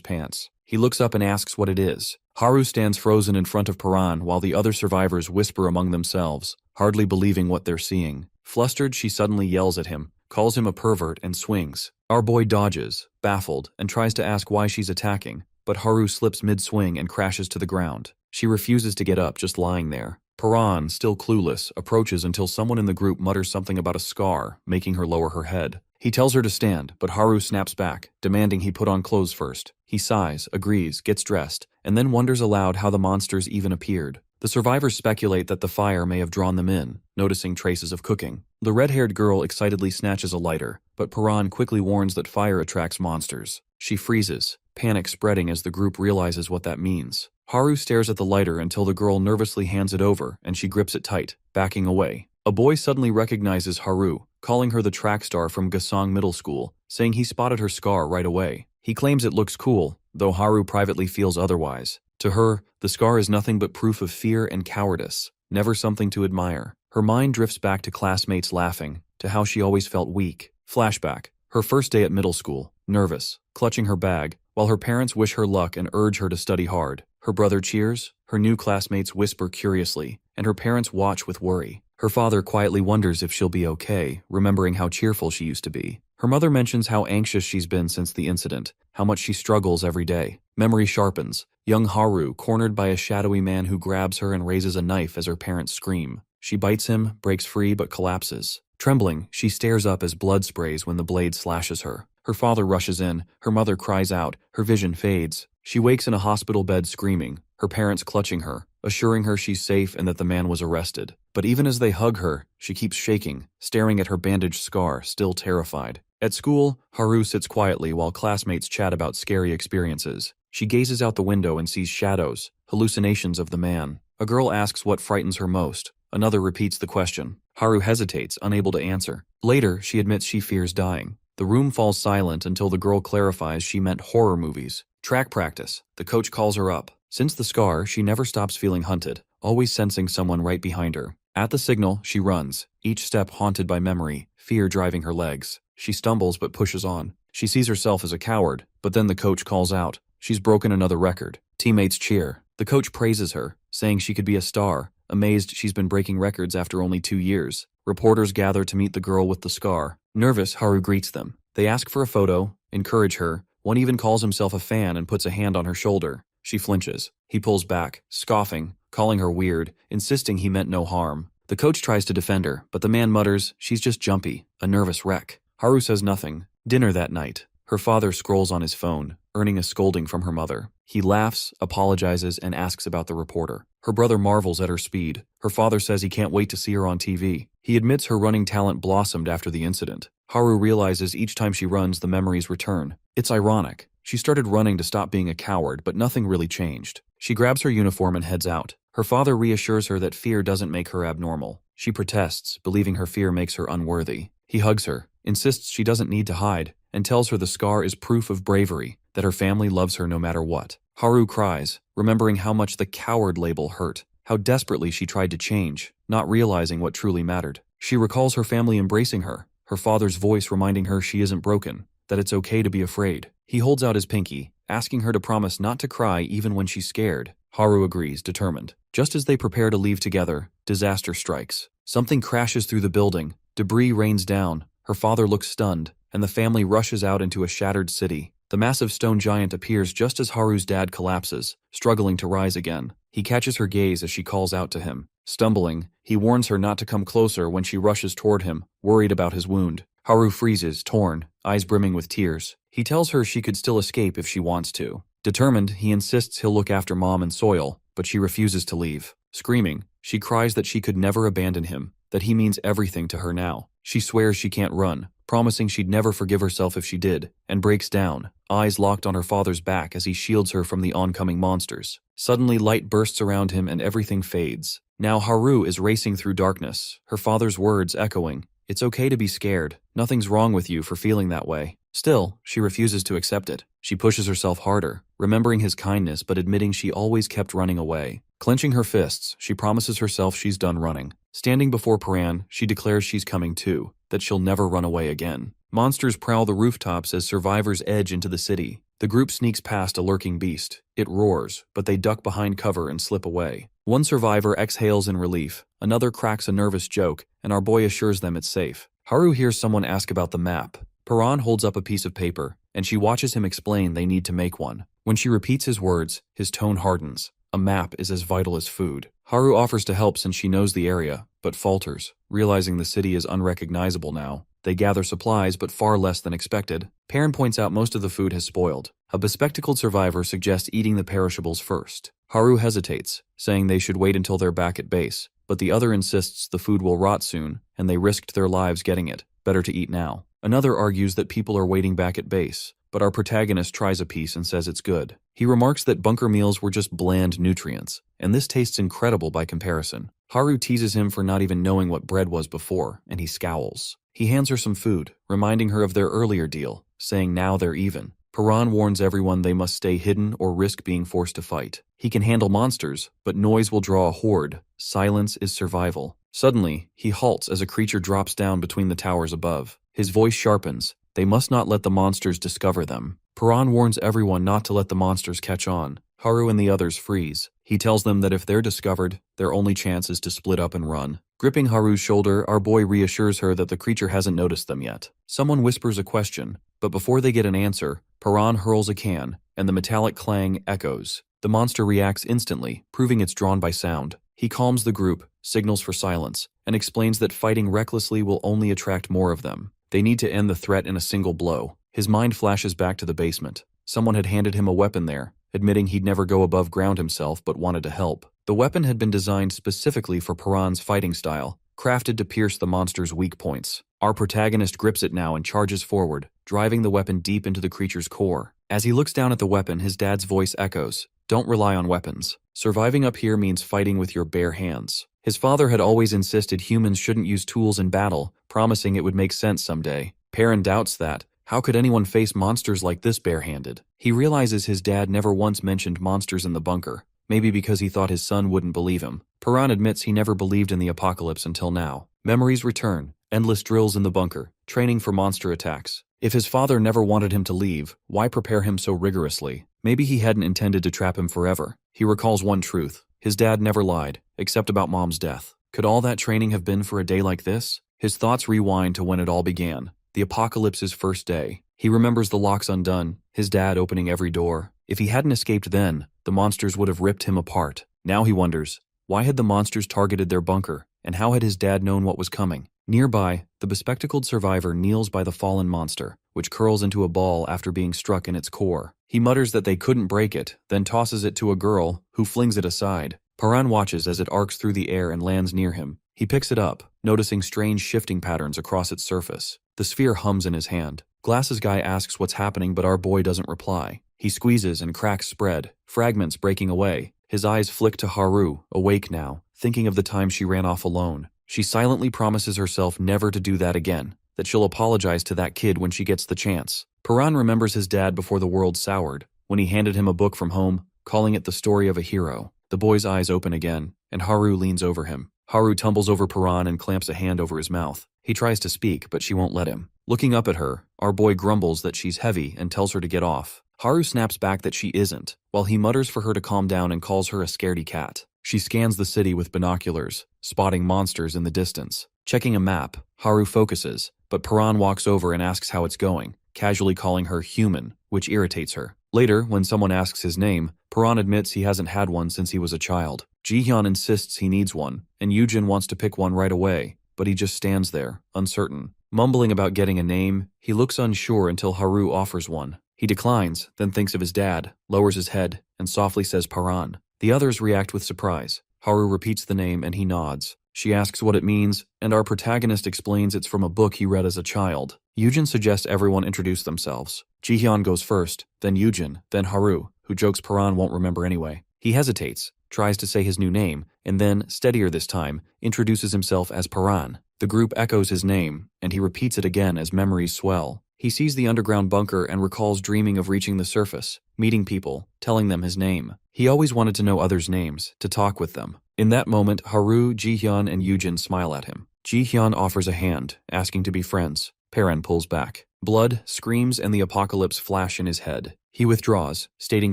pants. He looks up and asks what it is. Haru stands frozen in front of Paran while the other survivors whisper among themselves, hardly believing what they're seeing. Flustered, she suddenly yells at him, calls him a pervert, and swings. Our boy dodges, baffled, and tries to ask why she's attacking, but Haru slips mid-swing and crashes to the ground. She refuses to get up, just lying there. Paran, still clueless, approaches until someone in the group mutters something about a scar, making her lower her head. He tells her to stand, but Haru snaps back, demanding he put on clothes first. He sighs, agrees, gets dressed, and then wonders aloud how the monsters even appeared. The survivors speculate that the fire may have drawn them in, noticing traces of cooking. The red-haired girl excitedly snatches a lighter, but Paran quickly warns that fire attracts monsters. She freezes, panic spreading as the group realizes what that means. Haru stares at the lighter until the girl nervously hands it over and she grips it tight, backing away. A boy suddenly recognizes Haru, calling her the track star from Gasong Middle School, saying he spotted her scar right away. He claims it looks cool, though Haru privately feels otherwise. To her, the scar is nothing but proof of fear and cowardice, never something to admire. Her mind drifts back to classmates laughing, to how she always felt weak. Flashback. Her first day at middle school, nervous, clutching her bag, while her parents wish her luck and urge her to study hard. Her brother cheers, her new classmates whisper curiously, and her parents watch with worry. Her father quietly wonders if she'll be okay, remembering how cheerful she used to be. Her mother mentions how anxious she's been since the incident, how much she struggles every day. Memory sharpens. Young Haru, cornered by a shadowy man who grabs her and raises a knife as her parents scream. She bites him, breaks free, but collapses. Trembling, she stares up as blood sprays when the blade slashes her. Her father rushes in, her mother cries out, her vision fades. She wakes in a hospital bed screaming, her parents clutching her, assuring her she's safe and that the man was arrested. But even as they hug her, she keeps shaking, staring at her bandaged scar, still terrified. At school, Haru sits quietly while classmates chat about scary experiences. She gazes out the window and sees shadows, hallucinations of the man. A girl asks what frightens her most. Another repeats the question. Haru hesitates, unable to answer. Later, she admits she fears dying. The room falls silent until the girl clarifies she meant horror movies. Track practice. The coach calls her up. Since the scar, she never stops feeling hunted, always sensing someone right behind her. At the signal, she runs, each step haunted by memory, fear driving her legs. She stumbles but pushes on. She sees herself as a coward, but then the coach calls out. She's broken another record. Teammates cheer. The coach praises her, saying she could be a star, amazed she's been breaking records after only 2 years. Reporters gather to meet the girl with the scar. Nervous, Haru greets them. They ask for a photo, encourage her. One even calls himself a fan and puts a hand on her shoulder. She flinches. He pulls back, scoffing, calling her weird, insisting he meant no harm. The coach tries to defend her, but the man mutters, she's just jumpy, a nervous wreck. Haru says nothing. Dinner that night. Her father scrolls on his phone, earning a scolding from her mother. He laughs, apologizes, and asks about the reporter. Her brother marvels at her speed. Her father says he can't wait to see her on TV. He admits her running talent blossomed after the incident. Haru realizes each time she runs, the memories return. It's ironic. She started running to stop being a coward, but nothing really changed. She grabs her uniform and heads out. Her father reassures her that fear doesn't make her abnormal. She protests, believing her fear makes her unworthy. He hugs her, insists she doesn't need to hide, and tells her the scar is proof of bravery, that her family loves her no matter what. Haru cries, remembering how much the coward label hurt, how desperately she tried to change, not realizing what truly mattered. She recalls her family embracing her, her father's voice reminding her she isn't broken, that it's okay to be afraid. He holds out his pinky, asking her to promise not to cry even when she's scared. Haru agrees, determined. Just as they prepare to leave together, disaster strikes. Something crashes through the building, debris rains down, her father looks stunned, and the family rushes out into a shattered city. The massive stone giant appears just as Haru's dad collapses, struggling to rise again. He catches her gaze as she calls out to him. Stumbling, he warns her not to come closer when she rushes toward him, worried about his wound. Haru freezes, torn, eyes brimming with tears. He tells her she could still escape if she wants to. Determined, he insists he'll look after Mom and Soil, but she refuses to leave. Screaming, she cries that she could never abandon him, that he means everything to her now. She swears she can't run, promising she'd never forgive herself if she did, and breaks down, eyes locked on her father's back as he shields her from the oncoming monsters. Suddenly light bursts around him and everything fades. Now Haru is racing through darkness, her father's words echoing, "It's okay to be scared. Nothing's wrong with you for feeling that way." Still, she refuses to accept it. She pushes herself harder, remembering his kindness but admitting she always kept running away. Clenching her fists, she promises herself she's done running. Standing before Paran, she declares she's coming too, that she'll never run away again. Monsters prowl the rooftops as survivors edge into the city. The group sneaks past a lurking beast. It roars, but they duck behind cover and slip away. One survivor exhales in relief, another cracks a nervous joke, and our boy assures them it's safe. Haru hears someone ask about the map. Paran holds up a piece of paper, and she watches him explain they need to make one. When she repeats his words, his tone hardens. A map is as vital as food. Haru offers to help since she knows the area, but falters, realizing the city is unrecognizable now. They gather supplies, but far less than expected. Perrin points out most of the food has spoiled. A bespectacled survivor suggests eating the perishables first. Haru hesitates, saying they should wait until they're back at base, but the other insists the food will rot soon, and they risked their lives getting it. Better to eat now. Another argues that people are waiting back at base, but our protagonist tries a piece and says it's good. He remarks that bunker meals were just bland nutrients, and this tastes incredible by comparison. Haru teases him for not even knowing what bread was before, and he scowls. He hands her some food, reminding her of their earlier deal, saying now they're even. Paran warns everyone they must stay hidden or risk being forced to fight. He can handle monsters, but noise will draw a horde. Silence is survival. Suddenly, he halts as a creature drops down between the towers above. His voice sharpens. They must not let the monsters discover them. Paran warns everyone not to let the monsters catch on. Haru and the others freeze. He tells them that if they're discovered, their only chance is to split up and run. Gripping Haru's shoulder, our boy reassures her that the creature hasn't noticed them yet. Someone whispers a question, but before they get an answer, Paran hurls a can, and the metallic clang echoes. The monster reacts instantly, proving it's drawn by sound. He calms the group, signals for silence, and explains that fighting recklessly will only attract more of them. They need to end the threat in a single blow. His mind flashes back to the basement. Someone had handed him a weapon there, admitting he'd never go above ground himself but wanted to help. The weapon had been designed specifically for Paran's fighting style, crafted to pierce the monster's weak points. Our protagonist grips it now and charges forward, driving the weapon deep into the creature's core. As he looks down at the weapon, his dad's voice echoes, "Don't rely on weapons. Surviving up here means fighting with your bare hands." His father had always insisted humans shouldn't use tools in battle, promising it would make sense someday. Perrin doubts that. How could anyone face monsters like this barehanded? He realizes his dad never once mentioned monsters in the bunker, maybe because he thought his son wouldn't believe him. Paran admits he never believed in the apocalypse until now. Memories return, endless drills in the bunker, training for monster attacks. If his father never wanted him to leave, why prepare him so rigorously? Maybe he hadn't intended to trap him forever. He recalls one truth. His dad never lied, except about Mom's death. Could all that training have been for a day like this? His thoughts rewind to when it all began. The apocalypse's first day. He remembers the locks undone, his dad opening every door. If he hadn't escaped then, the monsters would have ripped him apart. Now he wonders, why had the monsters targeted their bunker, and how had his dad known what was coming? Nearby, the bespectacled survivor kneels by the fallen monster, which curls into a ball after being struck in its core. He mutters that they couldn't break it, then tosses it to a girl, who flings it aside. Paran watches as it arcs through the air and lands near him. He picks it up, noticing strange shifting patterns across its surface. The sphere hums in his hand. Glasses guy asks what's happening, but our boy doesn't reply. He squeezes and cracks spread, fragments breaking away. His eyes flick to Haru, awake now, thinking of the time she ran off alone. She silently promises herself never to do that again, that she'll apologize to that kid when she gets the chance. Paran remembers his dad before the world soured, when he handed him a book from home, calling it the story of a hero. The boy's eyes open again, and Haru leans over him. Haru tumbles over Paran and clamps a hand over his mouth. He tries to speak, but she won't let him. Looking up at her, our boy grumbles that she's heavy and tells her to get off. Haru snaps back that she isn't, while he mutters for her to calm down and calls her a scaredy cat. She scans the city with binoculars, spotting monsters in the distance. Checking a map, Haru focuses, but Paran walks over and asks how it's going, casually calling her human, which irritates her. Later, when someone asks his name, Paran admits he hasn't had one since he was a child. Jihyun insists he needs one, and Yujin wants to pick one right away, but he just stands there, uncertain. Mumbling about getting a name, he looks unsure until Haru offers one. He declines, then thinks of his dad, lowers his head, and softly says Paran. The others react with surprise. Haru repeats the name and he nods. She asks what it means, and our protagonist explains it's from a book he read as a child. Yujin suggests everyone introduce themselves. Jihyun goes first, then Yujin, then Haru, who jokes Paran won't remember anyway. He hesitates, tries to say his new name, and then, steadier this time, introduces himself as Paran. The group echoes his name, and he repeats it again as memories swell. He sees the underground bunker and recalls dreaming of reaching the surface, meeting people, telling them his name. He always wanted to know others' names, to talk with them. In that moment, Haru, Jihyun, and Yujin smile at him. Jihyun offers a hand, asking to be friends. Paran pulls back. Blood, screams, and the apocalypse flash in his head. He withdraws, stating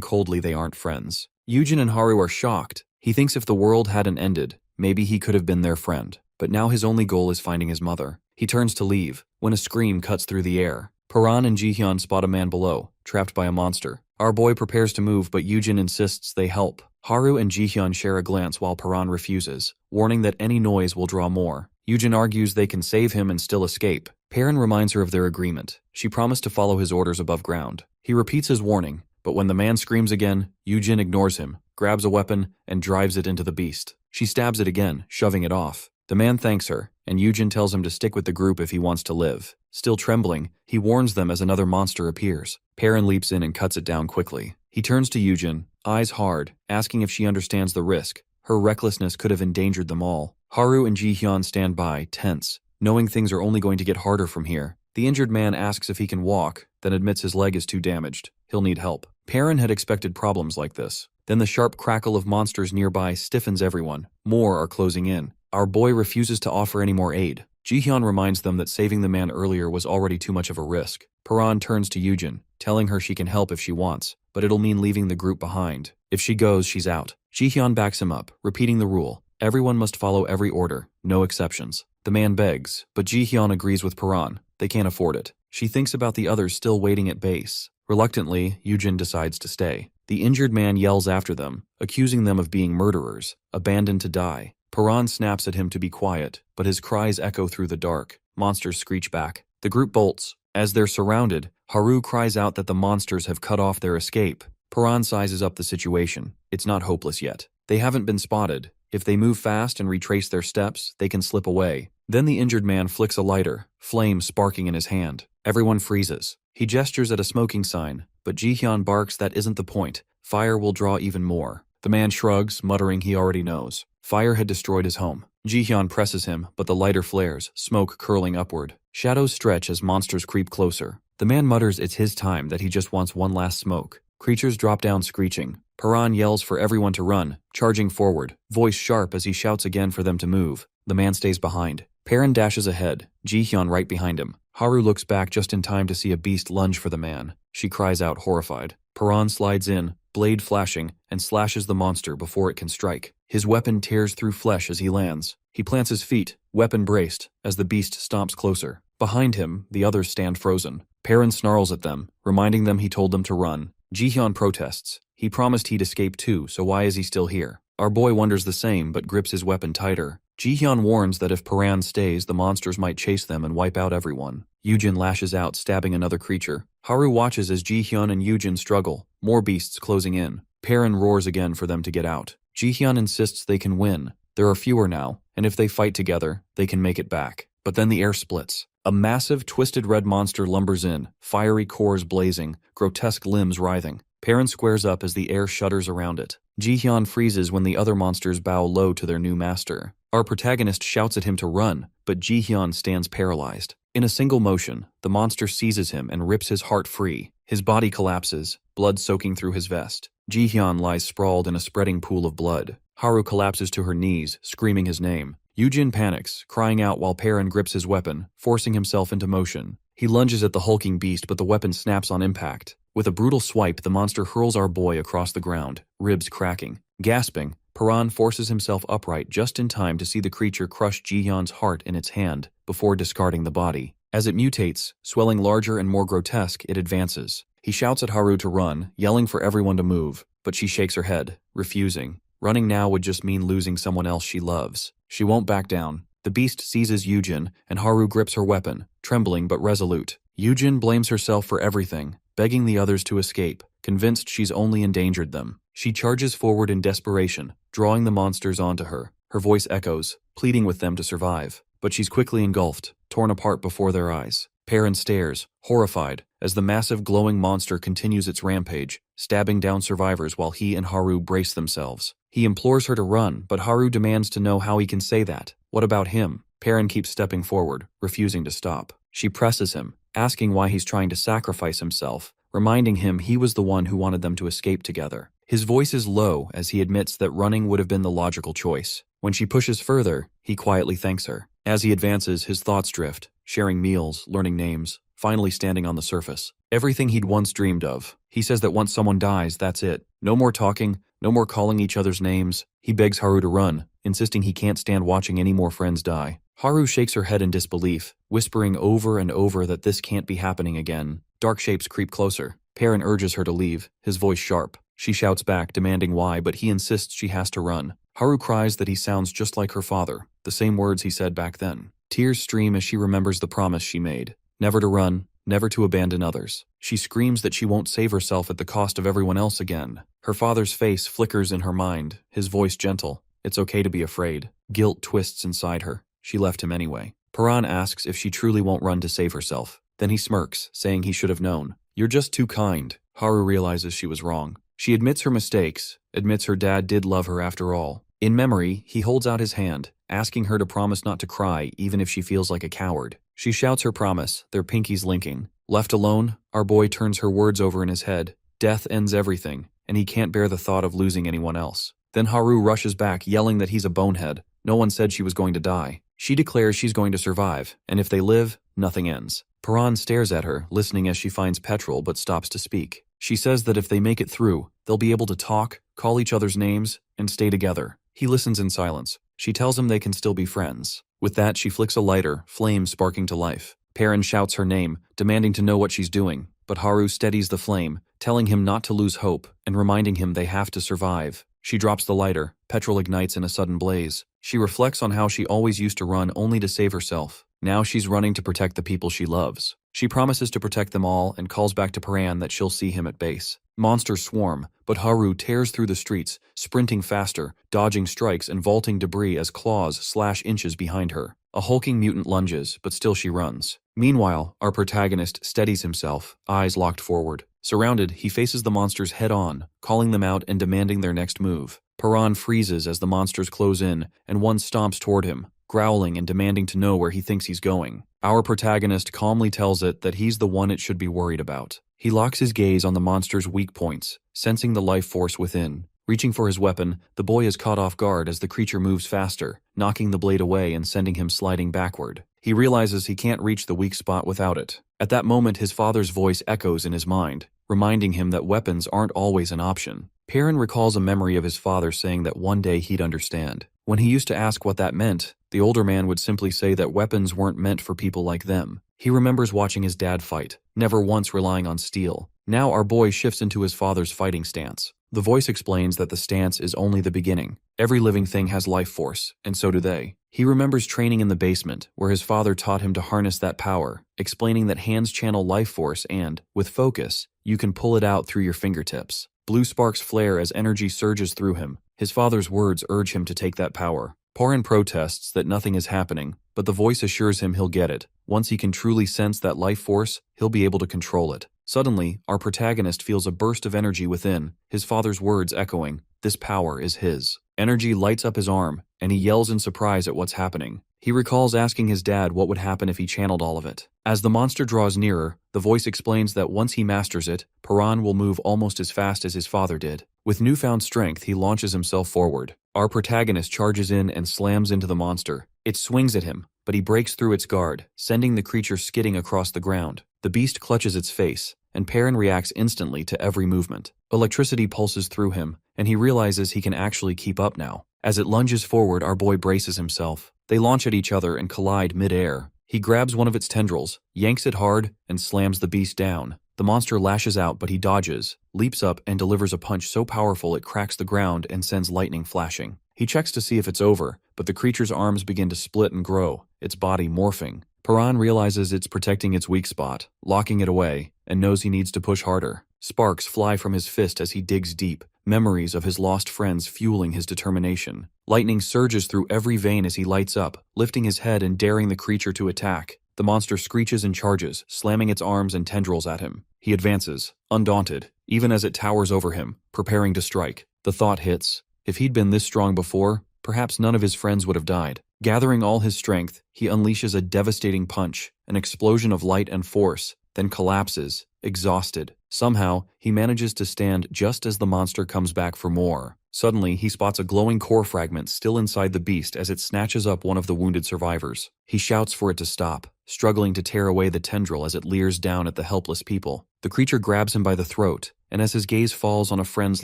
coldly they aren't friends. Yujin and Haru are shocked. He thinks if the world hadn't ended, maybe he could have been their friend. But now his only goal is finding his mother. He turns to leave, when a scream cuts through the air. Paran and Jihyun spot a man below, trapped by a monster. Our boy prepares to move, but Yujin insists they help. Haru and Jihyun share a glance while Paran refuses, warning that any noise will draw more. Yujin argues they can save him and still escape. Paran reminds her of their agreement. She promised to follow his orders above ground. He repeats his warning, but when the man screams again, Yujin ignores him, grabs a weapon, and drives it into the beast. She stabs it again, shoving it off. The man thanks her, and Yujin tells him to stick with the group if he wants to live. Still trembling, he warns them as another monster appears. Paran leaps in and cuts it down quickly. He turns to Yujin, eyes hard, asking if she understands the risk. Her recklessness could have endangered them all. Haru and Jihyun stand by, tense, knowing things are only going to get harder from here. The injured man asks if he can walk, then admits his leg is too damaged. He'll need help. Paran had expected problems like this. Then the sharp crackle of monsters nearby stiffens everyone. More are closing in. Our boy refuses to offer any more aid. Jihyun reminds them that saving the man earlier was already too much of a risk. Paran turns to Yujin, telling her she can help if she wants, but it'll mean leaving the group behind. If she goes, she's out. Jihyun backs him up, repeating the rule. Everyone must follow every order, no exceptions. The man begs, but Jihyun agrees with Paran. They can't afford it. She thinks about the others still waiting at base. Reluctantly, Yujin decides to stay. The injured man yells after them, accusing them of being murderers, abandoned to die. Paran snaps at him to be quiet, but his cries echo through the dark. Monsters screech back. The group bolts. As they're surrounded, Haru cries out that the monsters have cut off their escape. Paran sizes up the situation. It's not hopeless yet. They haven't been spotted. If they move fast and retrace their steps, they can slip away. Then the injured man flicks a lighter, flame sparking in his hand. Everyone freezes. He gestures at a smoking sign, but Jihyun barks that isn't the point. Fire will draw even more. The man shrugs, muttering he already knows. Fire had destroyed his home. Jihyun presses him, but the lighter flares, smoke curling upward. Shadows stretch as monsters creep closer. The man mutters it's his time, that he just wants one last smoke. Creatures drop down screeching. Paran yells for everyone to run, charging forward, voice sharp as he shouts again for them to move. The man stays behind. Paran dashes ahead, Jihyun right behind him. Haru looks back just in time to see a beast lunge for the man. She cries out, horrified. Paran slides in, blade flashing, and slashes the monster before it can strike. His weapon tears through flesh as he lands. He plants his feet, weapon braced, as the beast stomps closer. Behind him, the others stand frozen. Paran snarls at them, reminding them he told them to run. Jihyun protests. He promised he'd escape too, so why is he still here? Our boy wonders the same, but grips his weapon tighter. Jihyun warns that if Paran stays, the monsters might chase them and wipe out everyone. Yujin lashes out, stabbing another creature. Haru watches as Jihyun and Yujin struggle, more beasts closing in. Paran roars again for them to get out. Jihyun insists they can win. There are fewer now, and if they fight together, they can make it back. But then the air splits. A massive, twisted red monster lumbers in, fiery cores blazing, grotesque limbs writhing. Paran squares up as the air shudders around it. Jihyun freezes when the other monsters bow low to their new master. Our protagonist shouts at him to run, but Jihyun stands paralyzed. In a single motion, the monster seizes him and rips his heart free. His body collapses, blood soaking through his vest. Jihyun lies sprawled in a spreading pool of blood. Haru collapses to her knees, screaming his name. Yujin panics, crying out while Paran grips his weapon, forcing himself into motion. He lunges at the hulking beast, but the weapon snaps on impact. With a brutal swipe, the monster hurls our boy across the ground, ribs cracking. Gasping, Paran forces himself upright just in time to see the creature crush Jihyun's heart in its hand before discarding the body. As it mutates, swelling larger and more grotesque, it advances. He shouts at Haru to run, yelling for everyone to move, but she shakes her head, refusing. Running now would just mean losing someone else she loves. She won't back down. The beast seizes Yujin, and Haru grips her weapon, trembling but resolute. Yujin blames herself for everything, begging the others to escape, convinced she's only endangered them. She charges forward in desperation, drawing the monsters onto her. Her voice echoes, pleading with them to survive. But she's quickly engulfed, torn apart before their eyes. Perrin stares, horrified, as the massive glowing monster continues its rampage, stabbing down survivors while he and Haru brace themselves. He implores her to run, but Haru demands to know how he can say that. What about him? Perrin keeps stepping forward, refusing to stop. She presses him, asking why he's trying to sacrifice himself, reminding him he was the one who wanted them to escape together. His voice is low as he admits that running would have been the logical choice. When she pushes further, he quietly thanks her. As he advances, his thoughts drift, sharing meals, learning names, finally standing on the surface. Everything he'd once dreamed of. He says that once someone dies, that's it. No more talking, no more calling each other's names. He begs Haru to run, insisting he can't stand watching any more friends die. Haru shakes her head in disbelief, whispering over and over that this can't be happening again. Dark shapes creep closer. Perrin urges her to leave, his voice sharp. She shouts back, demanding why, but he insists she has to run. Haru cries that he sounds just like her father, the same words he said back then. Tears stream as she remembers the promise she made. Never to run, never to abandon others. She screams that she won't save herself at the cost of everyone else again. Her father's face flickers in her mind, his voice gentle. It's okay to be afraid. Guilt twists inside her. She left him anyway. Perrin asks if she truly won't run to save herself. Then he smirks, saying he should have known. You're just too kind. Haru realizes she was wrong. She admits her mistakes, admits her dad did love her after all. In memory, he holds out his hand, asking her to promise not to cry even if she feels like a coward. She shouts her promise, their pinkies linking. Left alone, our boy turns her words over in his head. Death ends everything, and he can't bear the thought of losing anyone else. Then Haru rushes back, yelling that he's a bonehead. No one said she was going to die. She declares she's going to survive, and if they live, nothing ends. Perrin stares at her, listening as she finds petrol but stops to speak. She says that if they make it through, they'll be able to talk, call each other's names, and stay together. He listens in silence. She tells him they can still be friends. With that, she flicks a lighter, flames sparking to life. Perrin shouts her name, demanding to know what she's doing, but Haru steadies the flame, telling him not to lose hope and reminding him they have to survive. She drops the lighter. Petrol ignites in a sudden blaze. She reflects on how she always used to run only to save herself. Now she's running to protect the people she loves. She promises to protect them all and calls back to Perrin that she'll see him at base. Monsters swarm, but Haru tears through the streets, sprinting faster, dodging strikes and vaulting debris as claws slash inches behind her. A hulking mutant lunges, but still she runs. Meanwhile, our protagonist steadies himself, eyes locked forward. Surrounded, he faces the monsters head-on, calling them out and demanding their next move. Perrin freezes as the monsters close in, and one stomps toward him, growling and demanding to know where he thinks he's going. Our protagonist calmly tells it that he's the one it should be worried about. He locks his gaze on the monster's weak points, sensing the life force within. Reaching for his weapon, the boy is caught off guard as the creature moves faster, knocking the blade away and sending him sliding backward. He realizes he can't reach the weak spot without it. At that moment, his father's voice echoes in his mind, reminding him that weapons aren't always an option. Perrin recalls a memory of his father saying that one day he'd understand. When he used to ask what that meant, the older man would simply say that weapons weren't meant for people like them. He remembers watching his dad fight, never once relying on steel. Now our boy shifts into his father's fighting stance. The voice explains that the stance is only the beginning. Every living thing has life force, and so do they. He remembers training in the basement, where his father taught him to harness that power, explaining that hands channel life force and, with focus, you can pull it out through your fingertips. Blue sparks flare as energy surges through him. His father's words urge him to take that power. Perrin protests that nothing is happening, but the voice assures him he'll get it. Once he can truly sense that life force, he'll be able to control it. Suddenly, our protagonist feels a burst of energy within, his father's words echoing, "This power is his." Energy lights up his arm, and he yells in surprise at what's happening. He recalls asking his dad what would happen if he channeled all of it. As the monster draws nearer, the voice explains that once he masters it, Perrin will move almost as fast as his father did. With newfound strength, he launches himself forward. Our protagonist charges in and slams into the monster. It swings at him, but he breaks through its guard, sending the creature skidding across the ground. The beast clutches its face, and Perrin reacts instantly to every movement. Electricity pulses through him, and he realizes he can actually keep up now. As it lunges forward, our boy braces himself. They launch at each other and collide mid-air. He grabs one of its tendrils, yanks it hard, and slams the beast down. The monster lashes out, but he dodges, leaps up, and delivers a punch so powerful it cracks the ground and sends lightning flashing. He checks to see if it's over, but the creature's arms begin to split and grow, its body morphing. Perrin realizes it's protecting its weak spot, locking it away, and knows he needs to push harder. Sparks fly from his fist as he digs deep, memories of his lost friends fueling his determination. Lightning surges through every vein as he lights up, lifting his head and daring the creature to attack. The monster screeches and charges, slamming its arms and tendrils at him. He advances, undaunted, even as it towers over him, preparing to strike. The thought hits. If he'd been this strong before, perhaps none of his friends would have died. Gathering all his strength, he unleashes a devastating punch, an explosion of light and force, then collapses, exhausted. Somehow, he manages to stand just as the monster comes back for more. Suddenly, he spots a glowing core fragment still inside the beast as it snatches up one of the wounded survivors. He shouts for it to stop, struggling to tear away the tendril as it leers down at the helpless people. The creature grabs him by the throat, and as his gaze falls on a friend's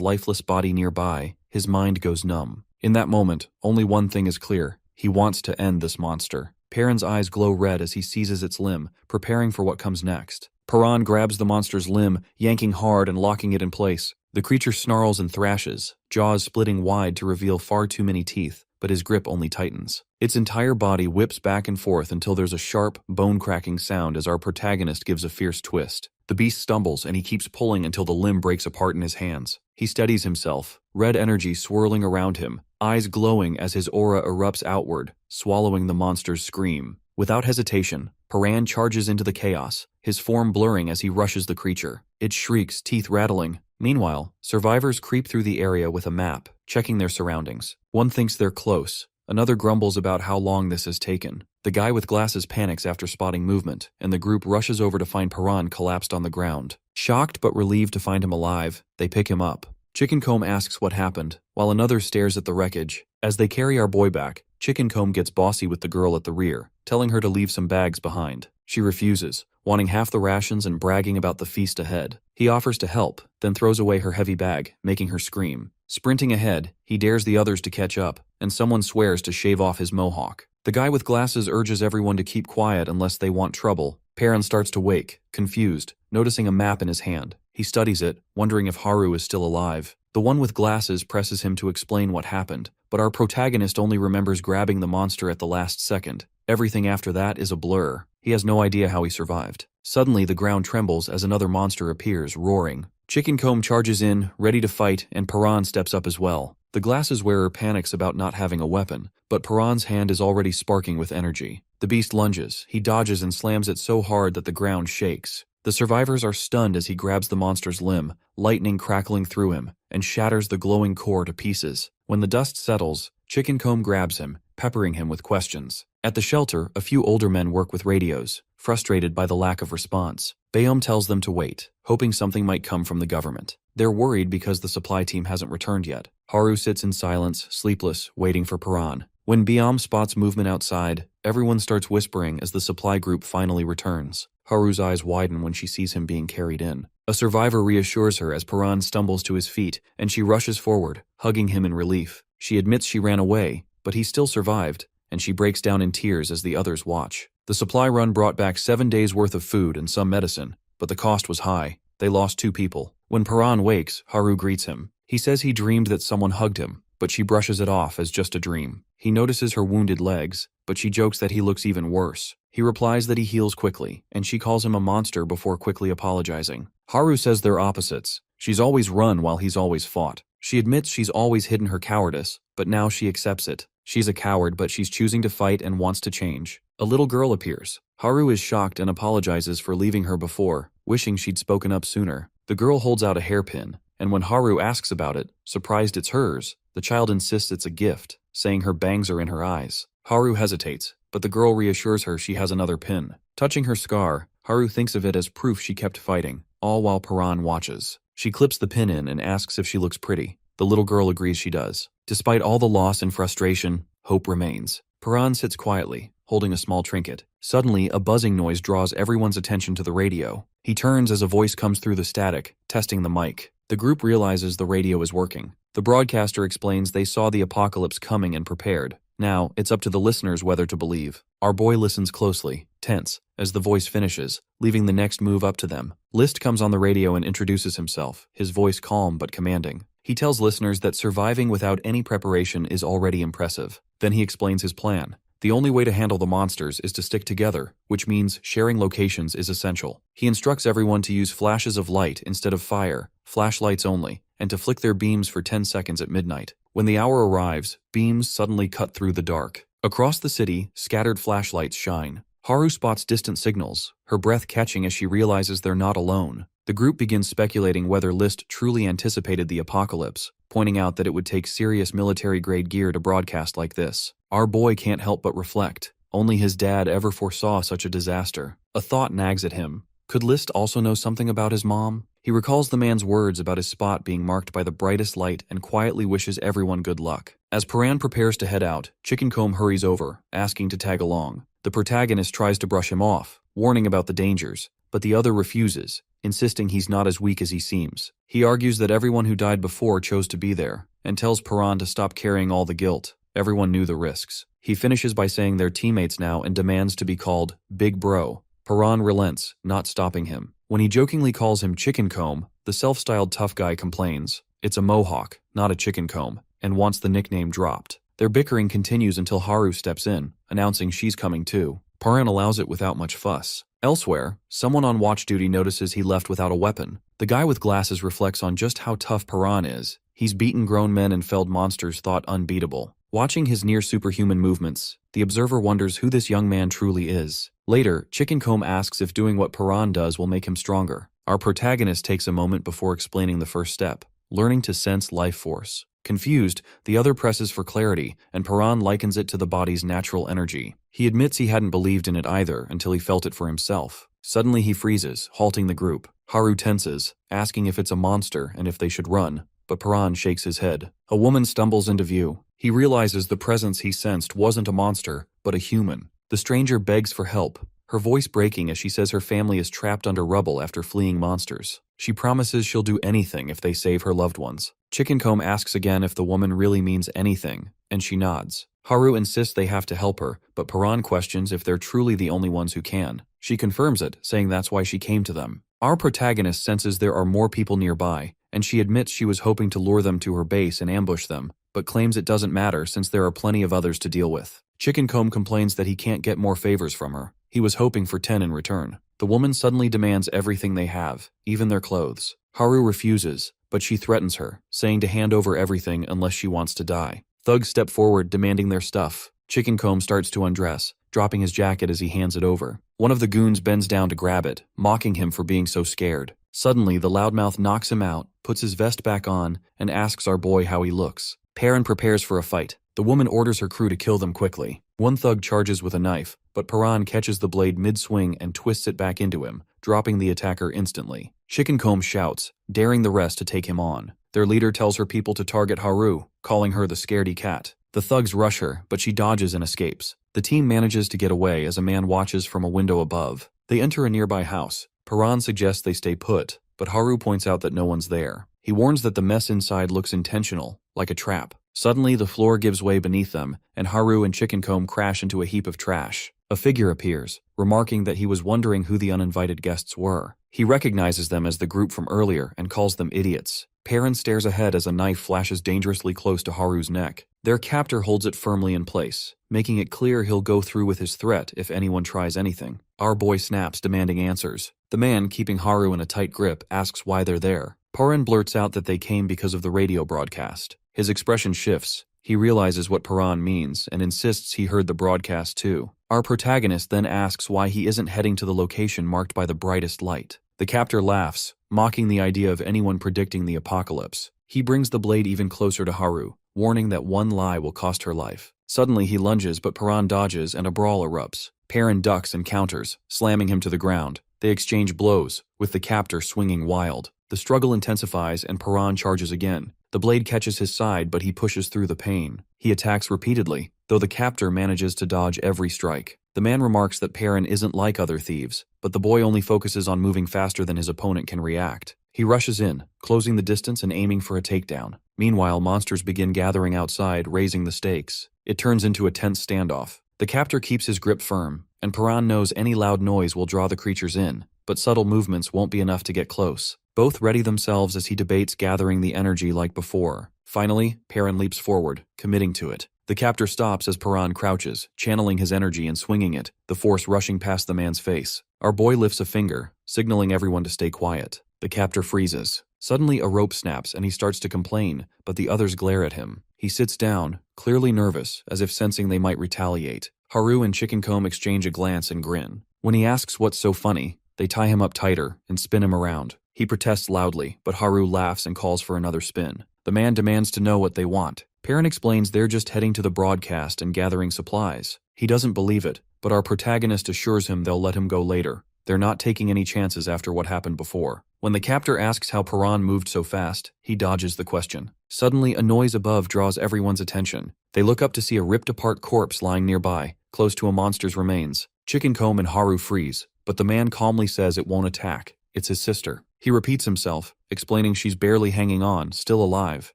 lifeless body nearby, his mind goes numb. In that moment, only one thing is clear. He wants to end this monster. Perrin's eyes glow red as he seizes its limb, preparing for what comes next. Perrin grabs the monster's limb, yanking hard and locking it in place. The creature snarls and thrashes, jaws splitting wide to reveal far too many teeth, but his grip only tightens. Its entire body whips back and forth until there's a sharp, bone-cracking sound as our protagonist gives a fierce twist. The beast stumbles and he keeps pulling until the limb breaks apart in his hands. He steadies himself, red energy swirling around him, eyes glowing as his aura erupts outward, swallowing the monster's scream. Without hesitation, Perrin charges into the chaos, his form blurring as he rushes the creature. It shrieks, teeth rattling. Meanwhile, survivors creep through the area with a map, checking their surroundings. One thinks they're close. Another grumbles about how long this has taken. The guy with glasses panics after spotting movement, and the group rushes over to find Perrin collapsed on the ground. Shocked but relieved to find him alive, they pick him up. Chickencomb asks what happened, while another stares at the wreckage. As they carry our boy back, Chickencomb gets bossy with the girl at the rear, telling her to leave some bags behind. She refuses, wanting half the rations and bragging about the feast ahead. He offers to help, then throws away her heavy bag, making her scream. Sprinting ahead, he dares the others to catch up, and someone swears to shave off his mohawk. The guy with glasses urges everyone to keep quiet unless they want trouble. Perrin starts to wake, confused, noticing a map in his hand. He studies it, wondering if Haru is still alive. The one with glasses presses him to explain what happened, but our protagonist only remembers grabbing the monster at the last second. Everything after that is a blur. He has no idea how he survived. Suddenly, the ground trembles as another monster appears, roaring. Chickencomb charges in, ready to fight, and Perrin steps up as well. The glasses wearer panics about not having a weapon, but Perrin's hand is already sparking with energy. The beast lunges. He dodges and slams it so hard that the ground shakes. The survivors are stunned as he grabs the monster's limb, lightning crackling through him, and shatters the glowing core to pieces. When the dust settles, Chickencomb grabs him, peppering him with questions. At the shelter, a few older men work with radios, frustrated by the lack of response. Bayom tells them to wait, hoping something might come from the government. They're worried because the supply team hasn't returned yet. Haru sits in silence, sleepless, waiting for Perrin. When Bayom spots movement outside, everyone starts whispering as the supply group finally returns. Haru's eyes widen when she sees him being carried in. A survivor reassures her as Perrin stumbles to his feet, and she rushes forward, hugging him in relief. She admits she ran away, but he still survived, and she breaks down in tears as the others watch. The supply run brought back 7 days' worth of food and some medicine, but the cost was high. They lost 2 people. When Perrin wakes, Haru greets him. He says he dreamed that someone hugged him, but she brushes it off as just a dream. He notices her wounded legs, but she jokes that he looks even worse. He replies that he heals quickly, and she calls him a monster before quickly apologizing. Haru says they're opposites. She's always run while he's always fought. She admits she's always hidden her cowardice, but now she accepts it. She's a coward, but she's choosing to fight and wants to change. A little girl appears. Haru is shocked and apologizes for leaving her before, wishing she'd spoken up sooner. The girl holds out a hairpin, and when Haru asks about it, surprised it's hers, the child insists it's a gift, saying her bangs are in her eyes. Haru hesitates, but the girl reassures her she has another pin. Touching her scar, Haru thinks of it as proof she kept fighting, all while Perrin watches. She clips the pin in and asks if she looks pretty. The little girl agrees she does. Despite all the loss and frustration, hope remains. Perrin sits quietly, holding a small trinket. Suddenly, a buzzing noise draws everyone's attention to the radio. He turns as a voice comes through the static, testing the mic. The group realizes the radio is working. The broadcaster explains they saw the apocalypse coming and prepared. Now, it's up to the listeners whether to believe. Our boy listens closely, tense, as the voice finishes, leaving the next move up to them. List comes on the radio and introduces himself, his voice calm but commanding. He tells listeners that surviving without any preparation is already impressive. Then he explains his plan. The only way to handle the monsters is to stick together, which means sharing locations is essential. He instructs everyone to use flashes of light instead of fire, flashlights only, and to flick their beams for 10 seconds at midnight. When the hour arrives, beams suddenly cut through the dark. Across the city, scattered flashlights shine. Haru spots distant signals, her breath catching as she realizes they're not alone. The group begins speculating whether List truly anticipated the apocalypse, pointing out that it would take serious military-grade gear to broadcast like this. Our boy can't help but reflect. Only his dad ever foresaw such a disaster. A thought nags at him. Could List also know something about his mom? He recalls the man's words about his spot being marked by the brightest light and quietly wishes everyone good luck. As Paran prepares to head out, Chickencomb hurries over, asking to tag along. The protagonist tries to brush him off, warning about the dangers, but the other refuses, insisting he's not as weak as he seems. He argues that everyone who died before chose to be there, and tells Paran to stop carrying all the guilt. Everyone knew the risks. He finishes by saying they're teammates now and demands to be called Big Bro. Paran relents, not stopping him. When he jokingly calls him Chickencomb, the self-styled tough guy complains. It's a mohawk, not a chicken comb, and wants the nickname dropped. Their bickering continues until Haru steps in, announcing she's coming too. Paran allows it without much fuss. Elsewhere, someone on watch duty notices he left without a weapon. The guy with glasses reflects on just how tough Paran is. He's beaten grown men and felled monsters thought unbeatable. Watching his near-superhuman movements, the observer wonders who this young man truly is. Later, Chickencomb asks if doing what Paran does will make him stronger. Our protagonist takes a moment before explaining the first step, learning to sense life force. Confused, the other presses for clarity, and Paran likens it to the body's natural energy. He admits he hadn't believed in it either until he felt it for himself. Suddenly he freezes, halting the group. Haru tenses, asking if it's a monster and if they should run, but Paran shakes his head. A woman stumbles into view. He realizes the presence he sensed wasn't a monster, but a human. The stranger begs for help, her voice breaking as she says her family is trapped under rubble after fleeing monsters. She promises she'll do anything if they save her loved ones. Chickencomb asks again if the woman really means anything, and she nods. Haru insists they have to help her, but Paran questions if they're truly the only ones who can. She confirms it, saying that's why she came to them. Our protagonist senses there are more people nearby, and she admits she was hoping to lure them to her base and ambush them, but claims it doesn't matter since there are plenty of others to deal with. Chickencomb complains that he can't get more favors from her. He was hoping for 10 in return. The woman suddenly demands everything they have, even their clothes. Haru refuses, but she threatens her, saying to hand over everything unless she wants to die. Thugs step forward demanding their stuff. Chickencomb starts to undress, dropping his jacket as he hands it over. One of the goons bends down to grab it, mocking him for being so scared. Suddenly, the loudmouth knocks him out, puts his vest back on, and asks our boy how he looks. Paran prepares for a fight. The woman orders her crew to kill them quickly. One thug charges with a knife, but Paran catches the blade mid-swing and twists it back into him, dropping the attacker instantly. Chickencomb shouts, daring the rest to take him on. Their leader tells her people to target Haru, calling her the scaredy cat. The thugs rush her, but she dodges and escapes. The team manages to get away as a man watches from a window above. They enter a nearby house. Paran suggests they stay put, but Haru points out that no one's there. He warns that the mess inside looks intentional, like a trap. Suddenly, the floor gives way beneath them, and Haru and Chickencomb crash into a heap of trash. A figure appears, remarking that he was wondering who the uninvited guests were. He recognizes them as the group from earlier and calls them idiots. Paran stares ahead as a knife flashes dangerously close to Haru's neck. Their captor holds it firmly in place, making it clear he'll go through with his threat if anyone tries anything. Our boy snaps, demanding answers. The man, keeping Haru in a tight grip, asks why they're there. Paran blurts out that they came because of the radio broadcast. His expression shifts. He realizes what Paran means and insists he heard the broadcast too. Our protagonist then asks why he isn't heading to the location marked by the brightest light. The captor laughs, mocking the idea of anyone predicting the apocalypse. He brings the blade even closer to Haru, warning that one lie will cost her life. Suddenly he lunges, but Paran dodges and a brawl erupts. Paran ducks and counters, slamming him to the ground. They exchange blows, with the captor swinging wild. The struggle intensifies and Paran charges again. The blade catches his side, but he pushes through the pain. He attacks repeatedly, though the captor manages to dodge every strike. The man remarks that Paran isn't like other thieves, but the boy only focuses on moving faster than his opponent can react. He rushes in, closing the distance and aiming for a takedown. Meanwhile, monsters begin gathering outside, raising the stakes. It turns into a tense standoff. The captor keeps his grip firm, and Paran knows any loud noise will draw the creatures in, but subtle movements won't be enough to get close. Both ready themselves as he debates gathering the energy like before. Finally, Paran leaps forward, committing to it. The captor stops as Paran crouches, channeling his energy and swinging it, the force rushing past the man's face. Our boy lifts a finger, signaling everyone to stay quiet. The captor freezes. Suddenly a rope snaps and he starts to complain, but the others glare at him. He sits down, clearly nervous, as if sensing they might retaliate. Haru and Chicken Comb exchange a glance and grin. When he asks what's so funny, they tie him up tighter and spin him around. He protests loudly, but Haru laughs and calls for another spin. The man demands to know what they want. Perrin explains they're just heading to the broadcast and gathering supplies. He doesn't believe it, but our protagonist assures him they'll let him go later. They're not taking any chances after what happened before. When the captor asks how Perrin moved so fast, he dodges the question. Suddenly, a noise above draws everyone's attention. They look up to see a ripped-apart corpse lying nearby, close to a monster's remains. Chicken Comb and Haru freeze, but the man calmly says it won't attack. It's his sister. He repeats himself, explaining she's barely hanging on, still alive.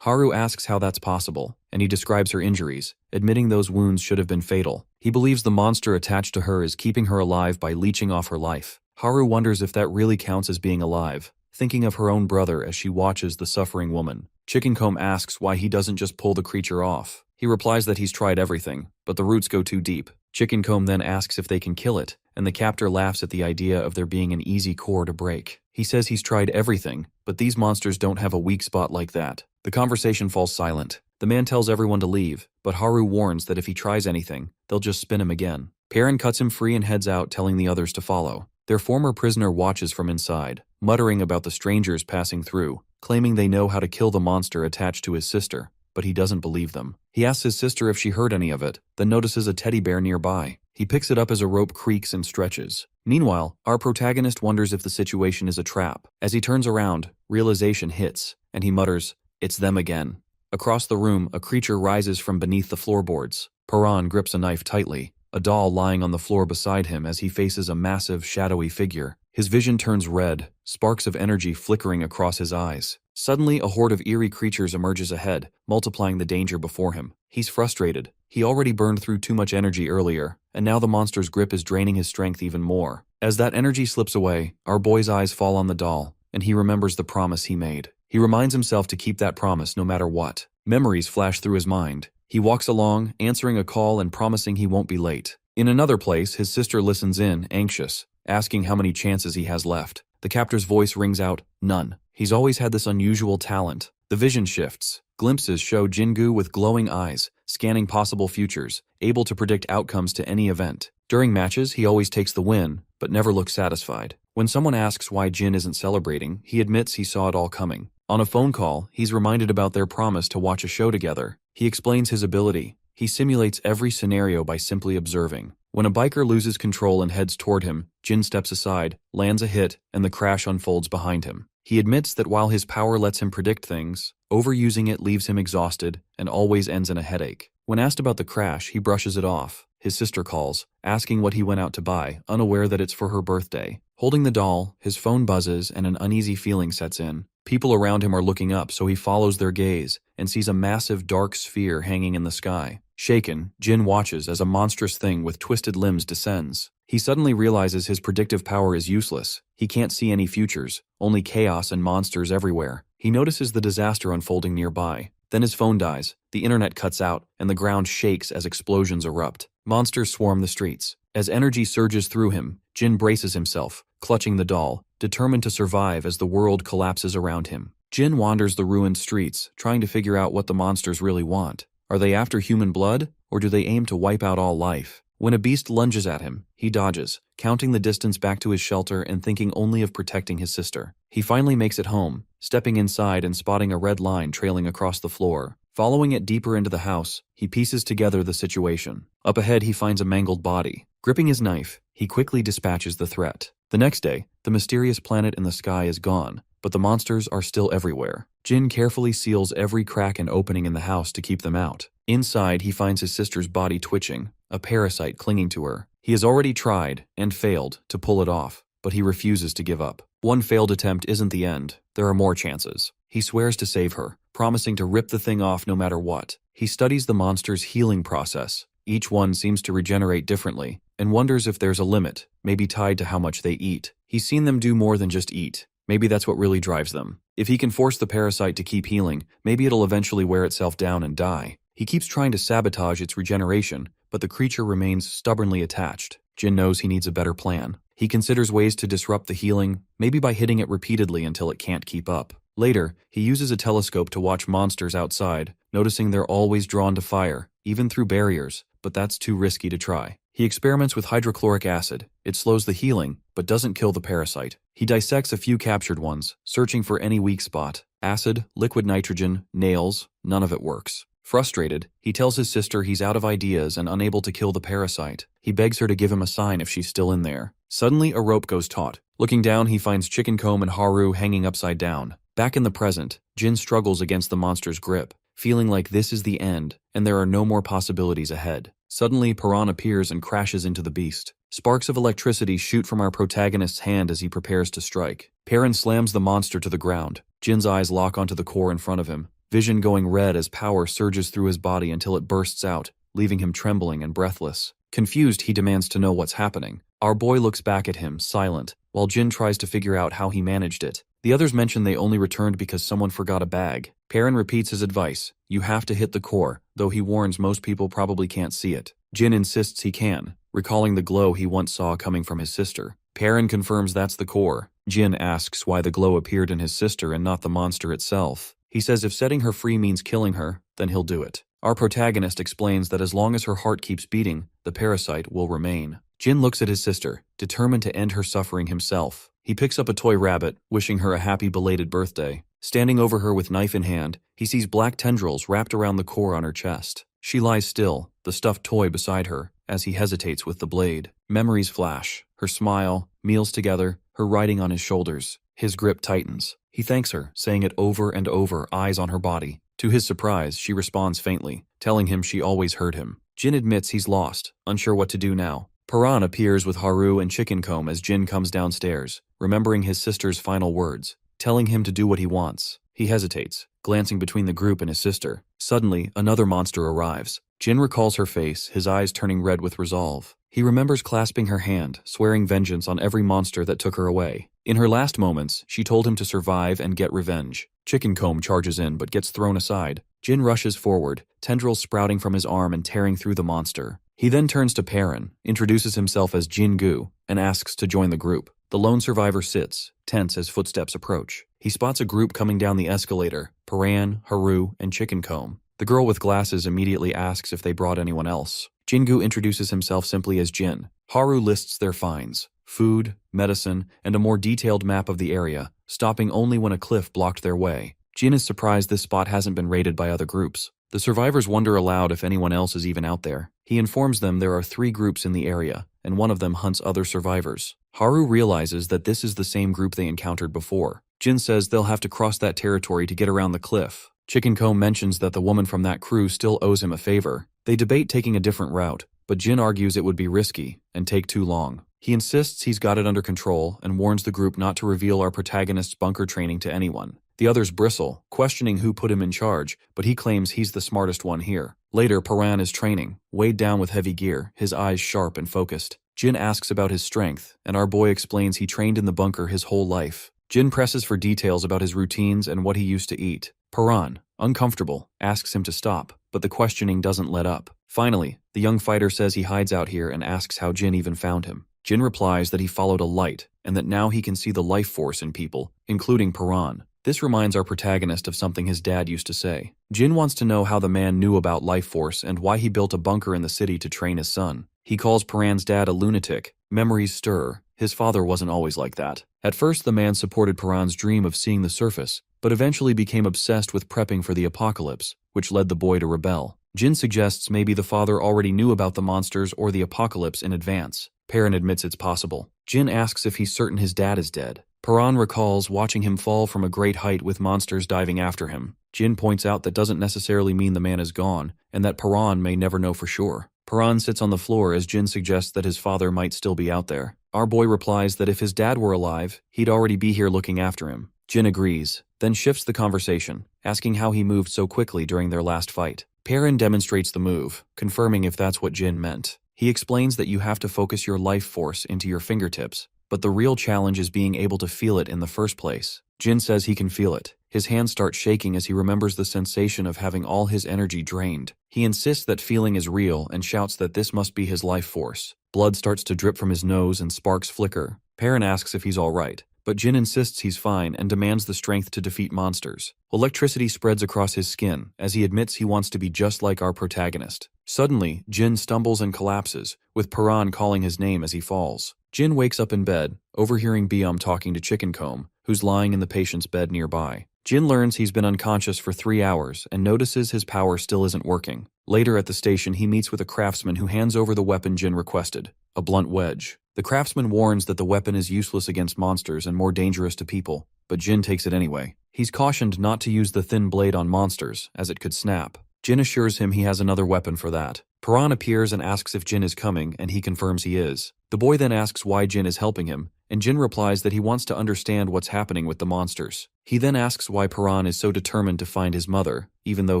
Haru asks how that's possible, and he describes her injuries, admitting those wounds should have been fatal. He believes the monster attached to her is keeping her alive by leeching off her life. Haru wonders if that really counts as being alive, thinking of her own brother as she watches the suffering woman. Chicken Comb asks why he doesn't just pull the creature off. He replies that he's tried everything, but the roots go too deep. Chicken Comb then asks if they can kill it, and the captor laughs at the idea of there being an easy core to break. He says he's tried everything, but these monsters don't have a weak spot like that. The conversation falls silent. The man tells everyone to leave, but Haru warns that if he tries anything, they'll just spin him again. Perrin cuts him free and heads out, telling the others to follow. Their former prisoner watches from inside, muttering about the strangers passing through, claiming they know how to kill the monster attached to his sister, but he doesn't believe them. He asks his sister if she heard any of it, then notices a teddy bear nearby. He picks it up as a rope creaks and stretches. Meanwhile, our protagonist wonders if the situation is a trap. As he turns around, realization hits, and he mutters, "It's them again." Across the room, a creature rises from beneath the floorboards. Perrin grips a knife tightly, a doll lying on the floor beside him as he faces a massive, shadowy figure. His vision turns red, sparks of energy flickering across his eyes. Suddenly, a horde of eerie creatures emerges ahead, multiplying the danger before him. He's frustrated. He already burned through too much energy earlier, and now the monster's grip is draining his strength even more. As that energy slips away, our boy's eyes fall on the doll, and he remembers the promise he made. He reminds himself to keep that promise no matter what. Memories flash through his mind. He walks along, answering a call and promising he won't be late. In another place, his sister listens in, anxious, asking how many chances he has left. The captor's voice rings out, "None." He's always had this unusual talent. The vision shifts. Glimpses show Jingu with glowing eyes, scanning possible futures, able to predict outcomes to any event. During matches, he always takes the win, but never looks satisfied. When someone asks why Jin isn't celebrating, he admits he saw it all coming. On a phone call, he's reminded about their promise to watch a show together. He explains his ability. He simulates every scenario by simply observing. When a biker loses control and heads toward him, Jin steps aside, lands a hit, and the crash unfolds behind him. He admits that while his power lets him predict things, overusing it leaves him exhausted and always ends in a headache. When asked about the crash, he brushes it off. His sister calls, asking what he went out to buy, unaware that it's for her birthday. Holding the doll, his phone buzzes and an uneasy feeling sets in. People around him are looking up, so he follows their gaze and sees a massive dark sphere hanging in the sky. Shaken, Jin watches as a monstrous thing with twisted limbs descends. He suddenly realizes his predictive power is useless. He can't see any futures, only chaos and monsters everywhere. He notices the disaster unfolding nearby. Then his phone dies, the internet cuts out, and the ground shakes as explosions erupt. Monsters swarm the streets. As energy surges through him, Jin braces himself, clutching the doll, determined to survive as the world collapses around him. Jin wanders the ruined streets, trying to figure out what the monsters really want. Are they after human blood, or do they aim to wipe out all life? When a beast lunges at him, he dodges, counting the distance back to his shelter and thinking only of protecting his sister. He finally makes it home, stepping inside and spotting a red line trailing across the floor. Following it deeper into the house, he pieces together the situation. Up ahead, he finds a mangled body. Gripping his knife, he quickly dispatches the threat. The next day, the mysterious planet in the sky is gone, but the monsters are still everywhere. Jin carefully seals every crack and opening in the house to keep them out. Inside, he finds his sister's body twitching, a parasite clinging to her. He has already tried, and failed, to pull it off, but he refuses to give up. One failed attempt isn't the end. There are more chances. He swears to save her, promising to rip the thing off no matter what. He studies the monster's healing process. Each one seems to regenerate differently, and wonders if there's a limit, maybe tied to how much they eat. He's seen them do more than just eat. Maybe that's what really drives them. If he can force the parasite to keep healing, maybe it'll eventually wear itself down and die. He keeps trying to sabotage its regeneration, but the creature remains stubbornly attached. Jin knows he needs a better plan. He considers ways to disrupt the healing, maybe by hitting it repeatedly until it can't keep up. Later, he uses a telescope to watch monsters outside, noticing they're always drawn to fire, even through barriers, but that's too risky to try. He experiments with hydrochloric acid. It slows the healing, but doesn't kill the parasite. He dissects a few captured ones, searching for any weak spot. Acid, liquid nitrogen, nails, none of it works. Frustrated, he tells his sister he's out of ideas and unable to kill the parasite. He begs her to give him a sign if she's still in there. Suddenly, a rope goes taut. Looking down, he finds Chicken Comb and Haru hanging upside down. Back in the present, Jin struggles against the monster's grip, feeling like this is the end, and there are no more possibilities ahead. Suddenly, Paran appears and crashes into the beast. Sparks of electricity shoot from our protagonist's hand as he prepares to strike. Perrin slams the monster to the ground. Jin's eyes lock onto the core in front of him, vision going red as power surges through his body until it bursts out, leaving him trembling and breathless. Confused, he demands to know what's happening. Our boy looks back at him, silent, while Jin tries to figure out how he managed it. The others mention they only returned because someone forgot a bag. Perrin repeats his advice: you have to hit the core, though he warns most people probably can't see it. Jin insists he can, recalling the glow he once saw coming from his sister. Perrin confirms that's the core. Jin asks why the glow appeared in his sister and not the monster itself. He says if setting her free means killing her, then he'll do it. Our protagonist explains that as long as her heart keeps beating, the parasite will remain. Jin looks at his sister, determined to end her suffering himself. He picks up a toy rabbit, wishing her a happy belated birthday. Standing over her with knife in hand, he sees black tendrils wrapped around the core on her chest. She lies still, the stuffed toy beside her, as he hesitates with the blade. Memories flash. Her smile, meals together, her riding on his shoulders. His grip tightens. He thanks her, saying it over and over, eyes on her body. To his surprise, she responds faintly, telling him she always heard him. Jin admits he's lost, unsure what to do now. Paran appears with Haru and Chicken Comb as Jin comes downstairs, remembering his sister's final words, telling him to do what he wants. He hesitates, glancing between the group and his sister. Suddenly, another monster arrives. Jin recalls her face, his eyes turning red with resolve. He remembers clasping her hand, swearing vengeance on every monster that took her away. In her last moments, she told him to survive and get revenge. Chicken Comb charges in but gets thrown aside. Jin rushes forward, tendrils sprouting from his arm and tearing through the monster. He then turns to Perrin, introduces himself as Jin-gu, and asks to join the group. The lone survivor sits, tense as footsteps approach. He spots a group coming down the escalator: Paran, Haru, and Chicken Comb. The girl with glasses immediately asks if they brought anyone else. Jin-gu introduces himself simply as Jin. Haru lists their finds: food, medicine, and a more detailed map of the area, stopping only when a cliff blocked their way. Jin is surprised this spot hasn't been raided by other groups. The survivors wonder aloud if anyone else is even out there. He informs them there are 3 groups in the area, and one of them hunts other survivors. Haru realizes that this is the same group they encountered before. Jin says they'll have to cross that territory to get around the cliff. Chicken Comb mentions that the woman from that crew still owes him a favor. They debate taking a different route, but Jin argues it would be risky and take too long. He insists he's got it under control and warns the group not to reveal our protagonist's bunker training to anyone. The others bristle, questioning who put him in charge, but he claims he's the smartest one here. Later, Paran is training, weighed down with heavy gear, his eyes sharp and focused. Jin asks about his strength, and our boy explains he trained in the bunker his whole life. Jin presses for details about his routines and what he used to eat. Paran, uncomfortable, asks him to stop, but the questioning doesn't let up. Finally, the young fighter says he hides out here and asks how Jin even found him. Jin replies that he followed a light, and that now he can see the life force in people, including Paran. This reminds our protagonist of something his dad used to say. Jin wants to know how the man knew about life force and why he built a bunker in the city to train his son. He calls Paran's dad a lunatic. Memories stir. His father wasn't always like that. At first, the man supported Paran's dream of seeing the surface, but eventually became obsessed with prepping for the apocalypse, which led the boy to rebel. Jin suggests maybe the father already knew about the monsters or the apocalypse in advance. Perrin admits it's possible. Jin asks if he's certain his dad is dead. Paran recalls watching him fall from a great height with monsters diving after him. Jin points out that doesn't necessarily mean the man is gone, and that Paran may never know for sure. Paran sits on the floor as Jin suggests that his father might still be out there. Our boy replies that if his dad were alive, he'd already be here looking after him. Jin agrees, then shifts the conversation, asking how he moved so quickly during their last fight. Perrin demonstrates the move, confirming if that's what Jin meant. He explains that you have to focus your life force into your fingertips, but the real challenge is being able to feel it in the first place. Jin says he can feel it. His hands start shaking as he remembers the sensation of having all his energy drained. He insists that feeling is real and shouts that this must be his life force. Blood starts to drip from his nose and sparks flicker. Perrin asks if he's all right, but Jin insists he's fine and demands the strength to defeat monsters. Electricity spreads across his skin as he admits he wants to be just like our protagonist. Suddenly, Jin stumbles and collapses, with Paran calling his name as he falls. Jin wakes up in bed, overhearing Byum talking to Chickencomb, who's lying in the patient's bed nearby. Jin learns he's been unconscious for 3 hours and notices his power still isn't working. Later at the station, he meets with a craftsman who hands over the weapon Jin requested, a blunt wedge. The craftsman warns that the weapon is useless against monsters and more dangerous to people, but Jin takes it anyway. He's cautioned not to use the thin blade on monsters, as it could snap. Jin assures him he has another weapon for that. Paran appears and asks if Jin is coming, and he confirms he is. The boy then asks why Jin is helping him, and Jin replies that he wants to understand what's happening with the monsters. He then asks why Paran is so determined to find his mother, even though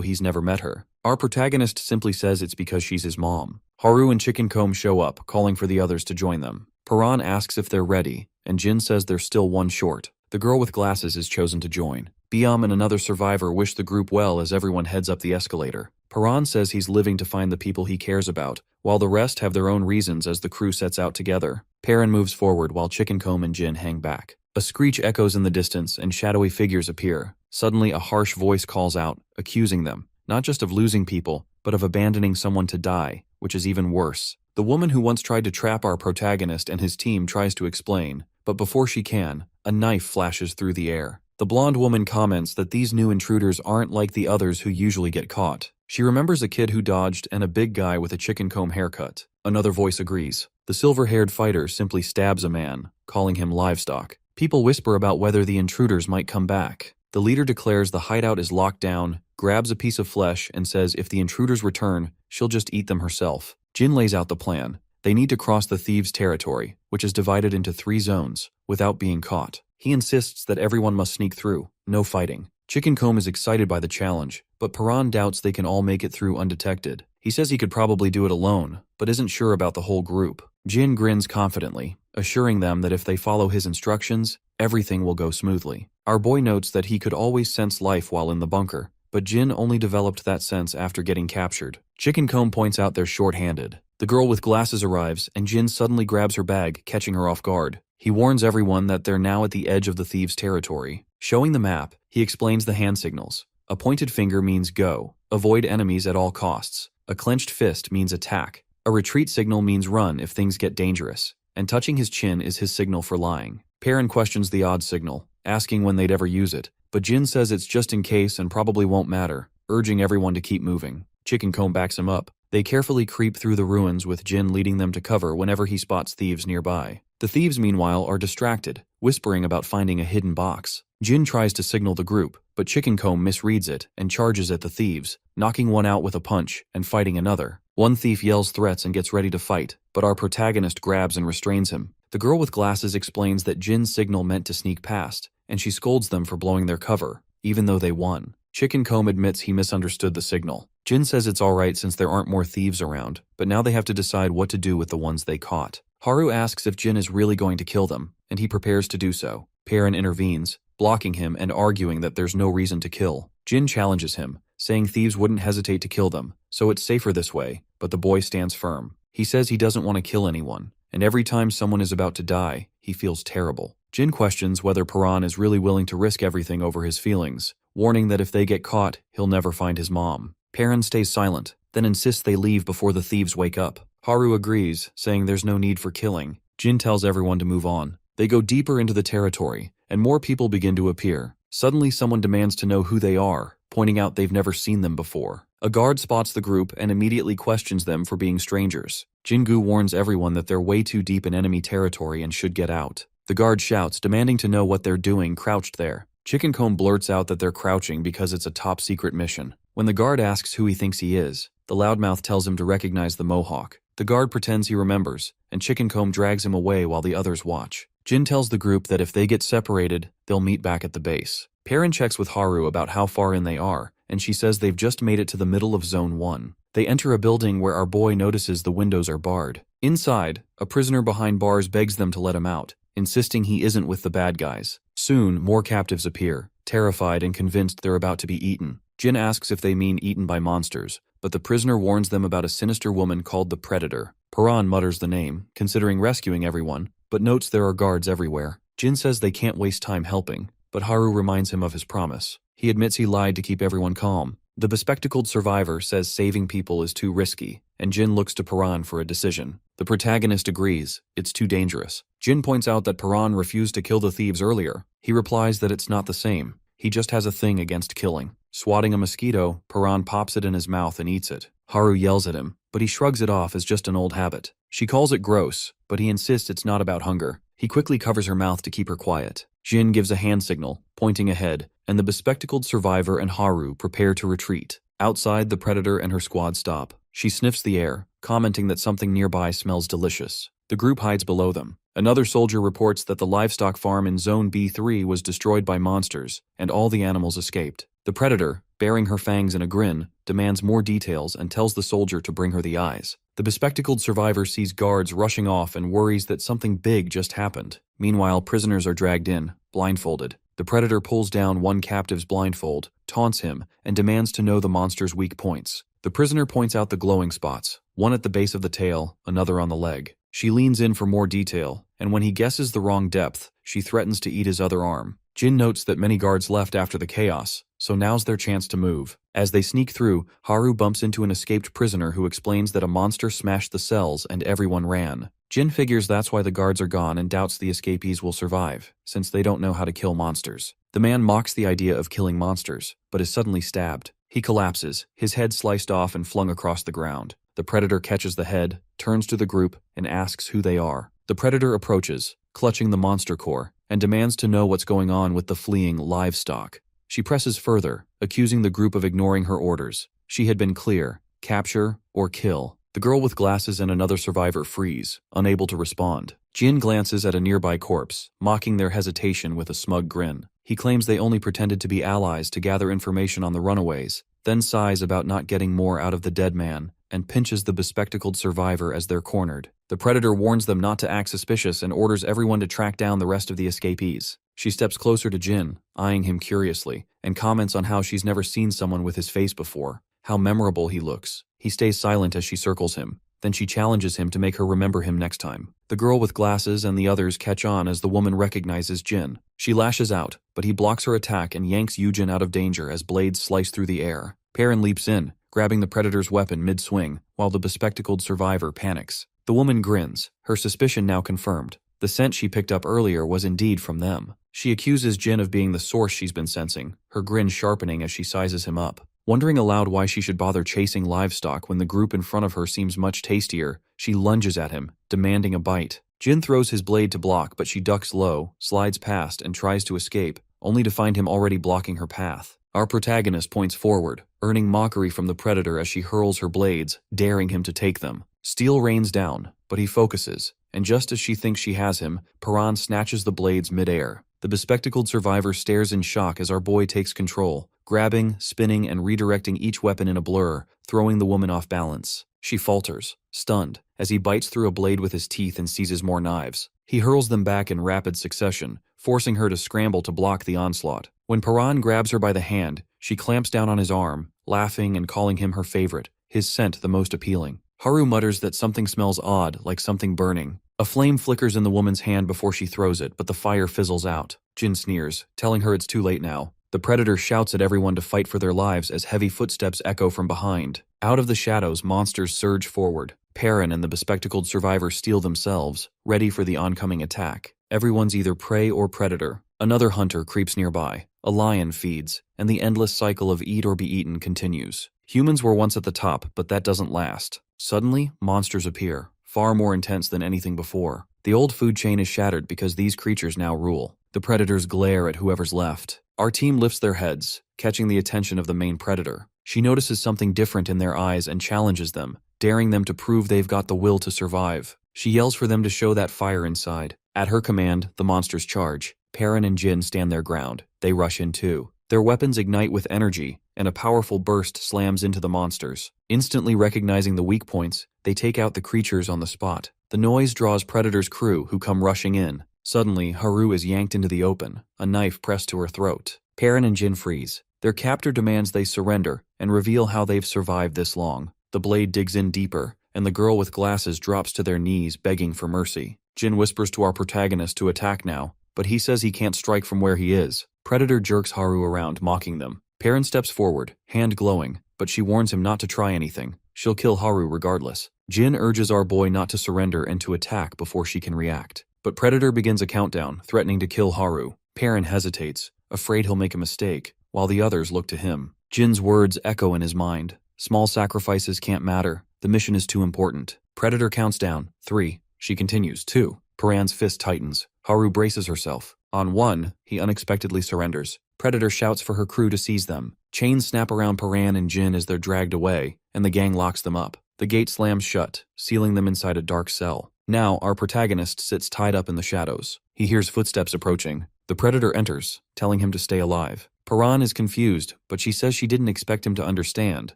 he's never met her. Our protagonist simply says it's because she's his mom. Haru and Chickencomb show up, calling for the others to join them. Paran asks if they're ready, and Jin says they're still one short. The girl with glasses is chosen to join. Byum and another survivor wish the group well as everyone heads up the escalator. Paran says he's living to find the people he cares about, while the rest have their own reasons as the crew sets out together. Perrin moves forward while Chickencomb and Jin hang back. A screech echoes in the distance and shadowy figures appear. Suddenly a harsh voice calls out, accusing them, not just of losing people, but of abandoning someone to die, which is even worse. The woman who once tried to trap our protagonist and his team tries to explain, but before she can, a knife flashes through the air. The blonde woman comments that these new intruders aren't like the others who usually get caught. She remembers a kid who dodged and a big guy with a Chickencomb haircut. Another voice agrees. The silver-haired fighter simply stabs a man, calling him livestock. People whisper about whether the intruders might come back. The leader declares the hideout is locked down, grabs a piece of flesh, and says if the intruders return, she'll just eat them herself. Jin lays out the plan. They need to cross the thieves' territory, which is divided into 3 zones, without being caught. He insists that everyone must sneak through, no fighting. Chickencomb is excited by the challenge, but Paran doubts they can all make it through undetected. He says he could probably do it alone, but isn't sure about the whole group. Jin grins confidently, assuring them that if they follow his instructions, everything will go smoothly. Our boy notes that he could always sense life while in the bunker, but Jin only developed that sense after getting captured. Chickencomb points out they're short-handed. The girl with glasses arrives, and Jin suddenly grabs her bag, catching her off guard. He warns everyone that they're now at the edge of the thieves' territory. Showing the map, he explains the hand signals. A pointed finger means go. Avoid enemies at all costs. A clenched fist means attack. A retreat signal means run if things get dangerous. And touching his chin is his signal for lying. Perrin questions the odd signal, asking when they'd ever use it, but Jin says it's just in case and probably won't matter, urging everyone to keep moving. Chickencomb backs him up. They carefully creep through the ruins with Jin leading them to cover whenever he spots thieves nearby. The thieves, meanwhile, are distracted, whispering about finding a hidden box. Jin tries to signal the group, but Chickencomb misreads it and charges at the thieves, knocking one out with a punch and fighting another. One thief yells threats and gets ready to fight, but our protagonist grabs and restrains him. The girl with glasses explains that Jin's signal meant to sneak past, and she scolds them for blowing their cover, even though they won. Chickencomb admits he misunderstood the signal. Jin says it's alright since there aren't more thieves around, but now they have to decide what to do with the ones they caught. Haru asks if Jin is really going to kill them, and he prepares to do so. Perrin intervenes, blocking him and arguing that there's no reason to kill. Jin challenges him, saying thieves wouldn't hesitate to kill them, so it's safer this way, but the boy stands firm. He says he doesn't want to kill anyone, and every time someone is about to die, he feels terrible. Jin questions whether Paran is really willing to risk everything over his feelings, warning that if they get caught, he'll never find his mom. Perrin stays silent, then insists they leave before the thieves wake up. Haru agrees, saying there's no need for killing. Jin tells everyone to move on. They go deeper into the territory, and more people begin to appear. Suddenly someone demands to know who they are, pointing out they've never seen them before. A guard spots the group and immediately questions them for being strangers. Jingu warns everyone that they're way too deep in enemy territory and should get out. The guard shouts, demanding to know what they're doing crouched there. Chickencomb blurts out that they're crouching because it's a top-secret mission. When the guard asks who he thinks he is, the loudmouth tells him to recognize the mohawk. The guard pretends he remembers, and Chickencomb drags him away while the others watch. Jin tells the group that if they get separated, they'll meet back at the base. Perrin checks with Haru about how far in they are, and she says they've just made it to the middle of Zone 1. They enter a building where our boy notices the windows are barred. Inside, a prisoner behind bars begs them to let him out, insisting he isn't with the bad guys. Soon, more captives appear, terrified and convinced they're about to be eaten. Jin asks if they mean eaten by monsters, but the prisoner warns them about a sinister woman called the Predator. Paran mutters the name, considering rescuing everyone, but notes there are guards everywhere. Jin says they can't waste time helping, but Haru reminds him of his promise. He admits he lied to keep everyone calm. The bespectacled survivor says saving people is too risky, and Jin looks to Paran for a decision. The protagonist agrees, it's too dangerous. Jin points out that Paran refused to kill the thieves earlier. He replies that it's not the same. He just has a thing against killing. Swatting a mosquito, Paran pops it in his mouth and eats it. Haru yells at him, but he shrugs it off as just an old habit. She calls it gross, but he insists it's not about hunger. He quickly covers her mouth to keep her quiet. Jin gives a hand signal, pointing ahead, and the bespectacled survivor and Haru prepare to retreat. Outside, the predator and her squad stop. She sniffs the air, commenting that something nearby smells delicious. The group hides below them. Another soldier reports that the livestock farm in Zone B3 was destroyed by monsters, and all the animals escaped. The predator, baring her fangs in a grin, demands more details and tells the soldier to bring her the eyes. The bespectacled survivor sees guards rushing off and worries that something big just happened. Meanwhile, prisoners are dragged in, blindfolded. The predator pulls down one captive's blindfold, taunts him, and demands to know the monster's weak points. The prisoner points out the glowing spots, one at the base of the tail, another on the leg. She leans in for more detail, and when he guesses the wrong depth, she threatens to eat his other arm. Jin notes that many guards left after the chaos, so now's their chance to move. As they sneak through, Haru bumps into an escaped prisoner who explains that a monster smashed the cells and everyone ran. Jin figures that's why the guards are gone and doubts the escapees will survive, since they don't know how to kill monsters. The man mocks the idea of killing monsters, but is suddenly stabbed. He collapses, his head sliced off and flung across the ground. The predator catches the head, turns to the group, and asks who they are. The predator approaches, clutching the monster core, and demands to know what's going on with the fleeing livestock. She presses further, accusing the group of ignoring her orders. She had been clear: capture or kill. The girl with glasses and another survivor freeze, unable to respond. Jin glances at a nearby corpse, mocking their hesitation with a smug grin. He claims they only pretended to be allies to gather information on the runaways, then sighs about not getting more out of the dead man, and pinches the bespectacled survivor as they're cornered. The predator warns them not to act suspicious and orders everyone to track down the rest of the escapees. She steps closer to Jin, eyeing him curiously, and comments on how she's never seen someone with his face before, how memorable he looks. He stays silent as she circles him. Then she challenges him to make her remember him next time. The girl with glasses and the others catch on as the woman recognizes Jin. She lashes out, but he blocks her attack and yanks Yujin out of danger as blades slice through the air. Perrin leaps in, grabbing the predator's weapon mid-swing, while the bespectacled survivor panics. The woman grins, her suspicion now confirmed. The scent she picked up earlier was indeed from them. She accuses Jin of being the source she's been sensing, her grin sharpening as she sizes him up. Wondering aloud why she should bother chasing livestock when the group in front of her seems much tastier, she lunges at him, demanding a bite. Jin throws his blade to block, but she ducks low, slides past, and tries to escape, only to find him already blocking her path. Our protagonist points forward, earning mockery from the predator as she hurls her blades, daring him to take them. Steel rains down, but he focuses, and just as she thinks she has him, Paran snatches the blades mid-air. The bespectacled survivor stares in shock as our boy takes control, grabbing, spinning, and redirecting each weapon in a blur, throwing the woman off balance. She falters, stunned, as he bites through a blade with his teeth and seizes more knives. He hurls them back in rapid succession, forcing her to scramble to block the onslaught. When Paran grabs her by the hand, she clamps down on his arm, laughing and calling him her favorite, his scent the most appealing. Haru mutters that something smells odd, like something burning. A flame flickers in the woman's hand before she throws it, but the fire fizzles out. Jin sneers, telling her it's too late now. The predator shouts at everyone to fight for their lives as heavy footsteps echo from behind. Out of the shadows, monsters surge forward. Perrin and the bespectacled survivor steel themselves, ready for the oncoming attack. Everyone's either prey or predator. Another hunter creeps nearby. A lion feeds, and the endless cycle of eat or be eaten continues. Humans were once at the top, but that doesn't last. Suddenly, monsters appear, far more intense than anything before. The old food chain is shattered because these creatures now rule. The predators glare at whoever's left. Our team lifts their heads, catching the attention of the main predator. She notices something different in their eyes and challenges them, daring them to prove they've got the will to survive. She yells for them to show that fire inside. At her command, the monsters charge. Perrin and Jin stand their ground. They rush in too. Their weapons ignite with energy, and a powerful burst slams into the monsters. Instantly recognizing the weak points, they take out the creatures on the spot. The noise draws Predator's crew, who come rushing in. Suddenly, Haru is yanked into the open, a knife pressed to her throat. Perrin and Jin freeze. Their captor demands they surrender and reveal how they've survived this long. The blade digs in deeper, and the girl with glasses drops to their knees begging for mercy. Jin whispers to our protagonist to attack now, but he says he can't strike from where he is. Predator jerks Haru around, mocking them. Perrin steps forward, hand glowing, but she warns him not to try anything. She'll kill Haru regardless. Jin urges our boy not to surrender and to attack before she can react. But Predator begins a countdown, threatening to kill Haru. Perrin hesitates, afraid he'll make a mistake, while the others look to him. Jin's words echo in his mind. Small sacrifices can't matter. The mission is too important. Predator counts down. 3. She continues. 2. Perrin's fist tightens. Haru braces herself. On 1, he unexpectedly surrenders. Predator shouts for her crew to seize them. Chains snap around Perrin and Jin as they're dragged away, and the gang locks them up. The gate slams shut, sealing them inside a dark cell. Now, our protagonist sits tied up in the shadows. He hears footsteps approaching. The Predator enters, telling him to stay alive. Perrin is confused, but she says she didn't expect him to understand.